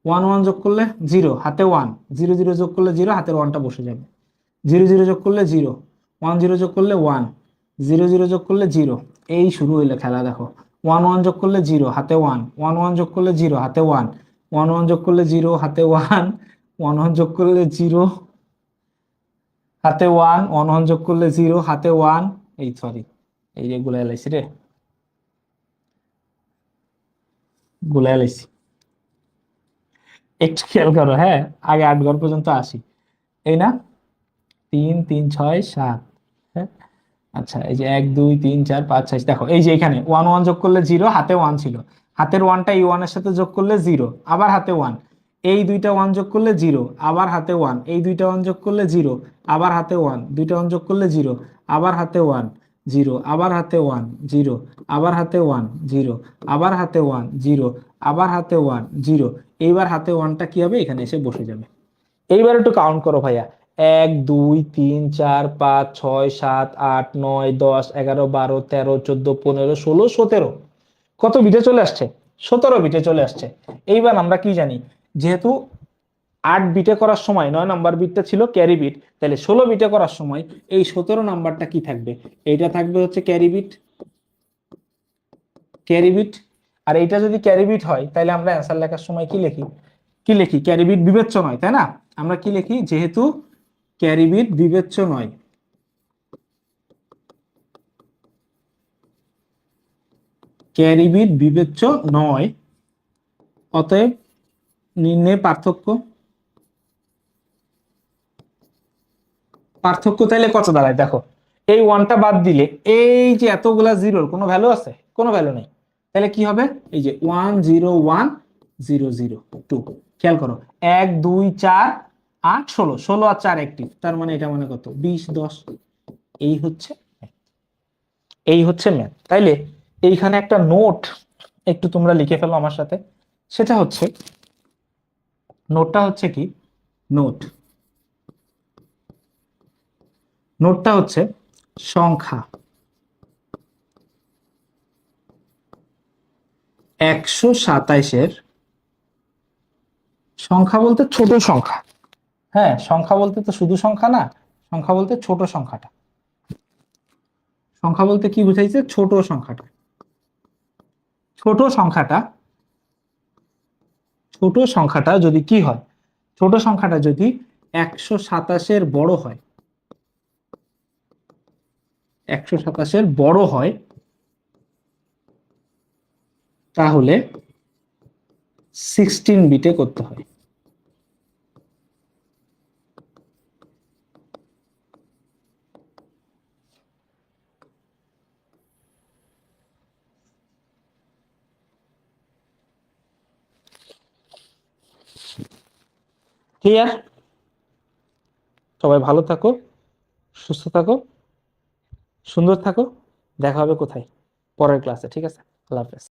1 1 যোগ করলে 0, হাতে 1, 0 0 যোগ করলে 0, হাতের 1টা বসে যাবে, 0 0 যোগ করলে 0, 1 0 যোগ করলে 1, 0 0 যোগ করলে 0, এই শুরু হইলো খেলা দেখো। 1 1 যোগ করলে 0, হাতে 1, 1 1 যোগ করলে 0, হাতে 1, 1 1 যোগ করলে 0, হাতে 1, 1 1 যোগ করলে 0, হাতে 1, 1 1 যোগ করলে 0, হাতে 1, এই সরি এই যে গুলাই লাইছি রে, গুলাই লাইছি। একটু খেয়াল করো, হ্যাঁ, আগে 8 ঘর পর্যন্ত আসি, এই না 3 3 6 7, হ্যাঁ, আচ্ছা এই যে 1 2 3 4 5 6, দেখো এই যে এখানে 1 1 যোগ করলে 0, হাতে 1 ছিল, হাতের 1টা এই 1 এর সাথে যোগ করলে 0, আবার হাতে 1, এই দুইটা 1 যোগ করলে 0, আবার হাতে 1, এই দুইটা 1 যোগ করলে 0, আবার হাতে 1, দুইটা 1 যোগ করলে 0, আবার হাতে 1 0, আবার হাতে 1 0, আবার হাতে 1 0, আবার হাতে 1 0, আবার হাতে 1 0, এইবার হাতে 1টা কি হবে, এখানে এসে বসে যাবে। এইবার একটু কাউন্ট করো ভাইয়া, 1 2 3 4 5 6 7 8 9 10 11 12 13 14 15 16 17, কত বিটে চলে আসছে, 17 বিটে চলে আসছে। এইবার আমরা কি জানি, যেহেতু 8 বিটে করার সময় 9 নাম্বার বিটটা ছিল ক্যারি বিট, তাহলে 16 বিটে করার সময় এই 17 নাম্বারটা কি থাকবে, এইটা থাকবে হচ্ছে ক্যারি বিট, ক্যারি বিট। আর এইটা যদি ক্যারি বিট হয় তাহলে আমরা অ্যান্সার লেখার সময় কি লিখি, কি লিখি, ক্যারি বিট বিবেচ্য নয়, তাই না। আমরা কি লিখি, যেহেতু ক্যারি বিট বিবেচ্য নয়, ক্যারি বিট বিবেচ্য নয়, অতএব নির্ণয় পার্থক্য, পার্থক্য তাইলে কত দাঁড়ায় দেখো, এই ওয়ানটা বাদ দিলে এই যে এতগুলা জিরোর কোনো ভ্যালু আছে, কোনো ভ্যালু নেই, তাহলে কি হবে, এই যে 1 0 1 0 0 2, খেয়াল করো 1 2 4 8 16, 16 আর 4 একটি, তার মানে এটা মানে কত 20 10, এই হচ্ছে, এই হচ্ছে ম্যাথ। তাইলে এইখানে একটা নোট একটু তোমরা লিখে ফেলো আমার সাথে, সেটা হচ্ছে, নোটটা হচ্ছে কি, নোট, নোটটা হচ্ছে সংখ্যা 127-এর সংখ্যা বলতে ছোট সংখ্যা, হ্যাঁ সংখ্যা বলতে তো শুধু সংখ্যা না, সংখ্যা বলতে ছোট সংখ্যাটা, সংখ্যা বলতে কি বুঝাইছে, ছোট সংখ্যাটা, ছোট সংখ্যাটা, ছোট সংখ্যাটা যদি কি হয়, ছোট সংখ্যাটা যদি 127-এর বড় হয়, 127-এর বড় হয়, তাহলে 16 বিটে করতে হয়। ক্লিয়ার? সবাই ভালো থাকো, সুস্থ থাকো, সুন্দর থাকো, দেখা হবে কোথায়, পরের ক্লাসে, ঠিক আছে? আল্লাহ হাফেজ।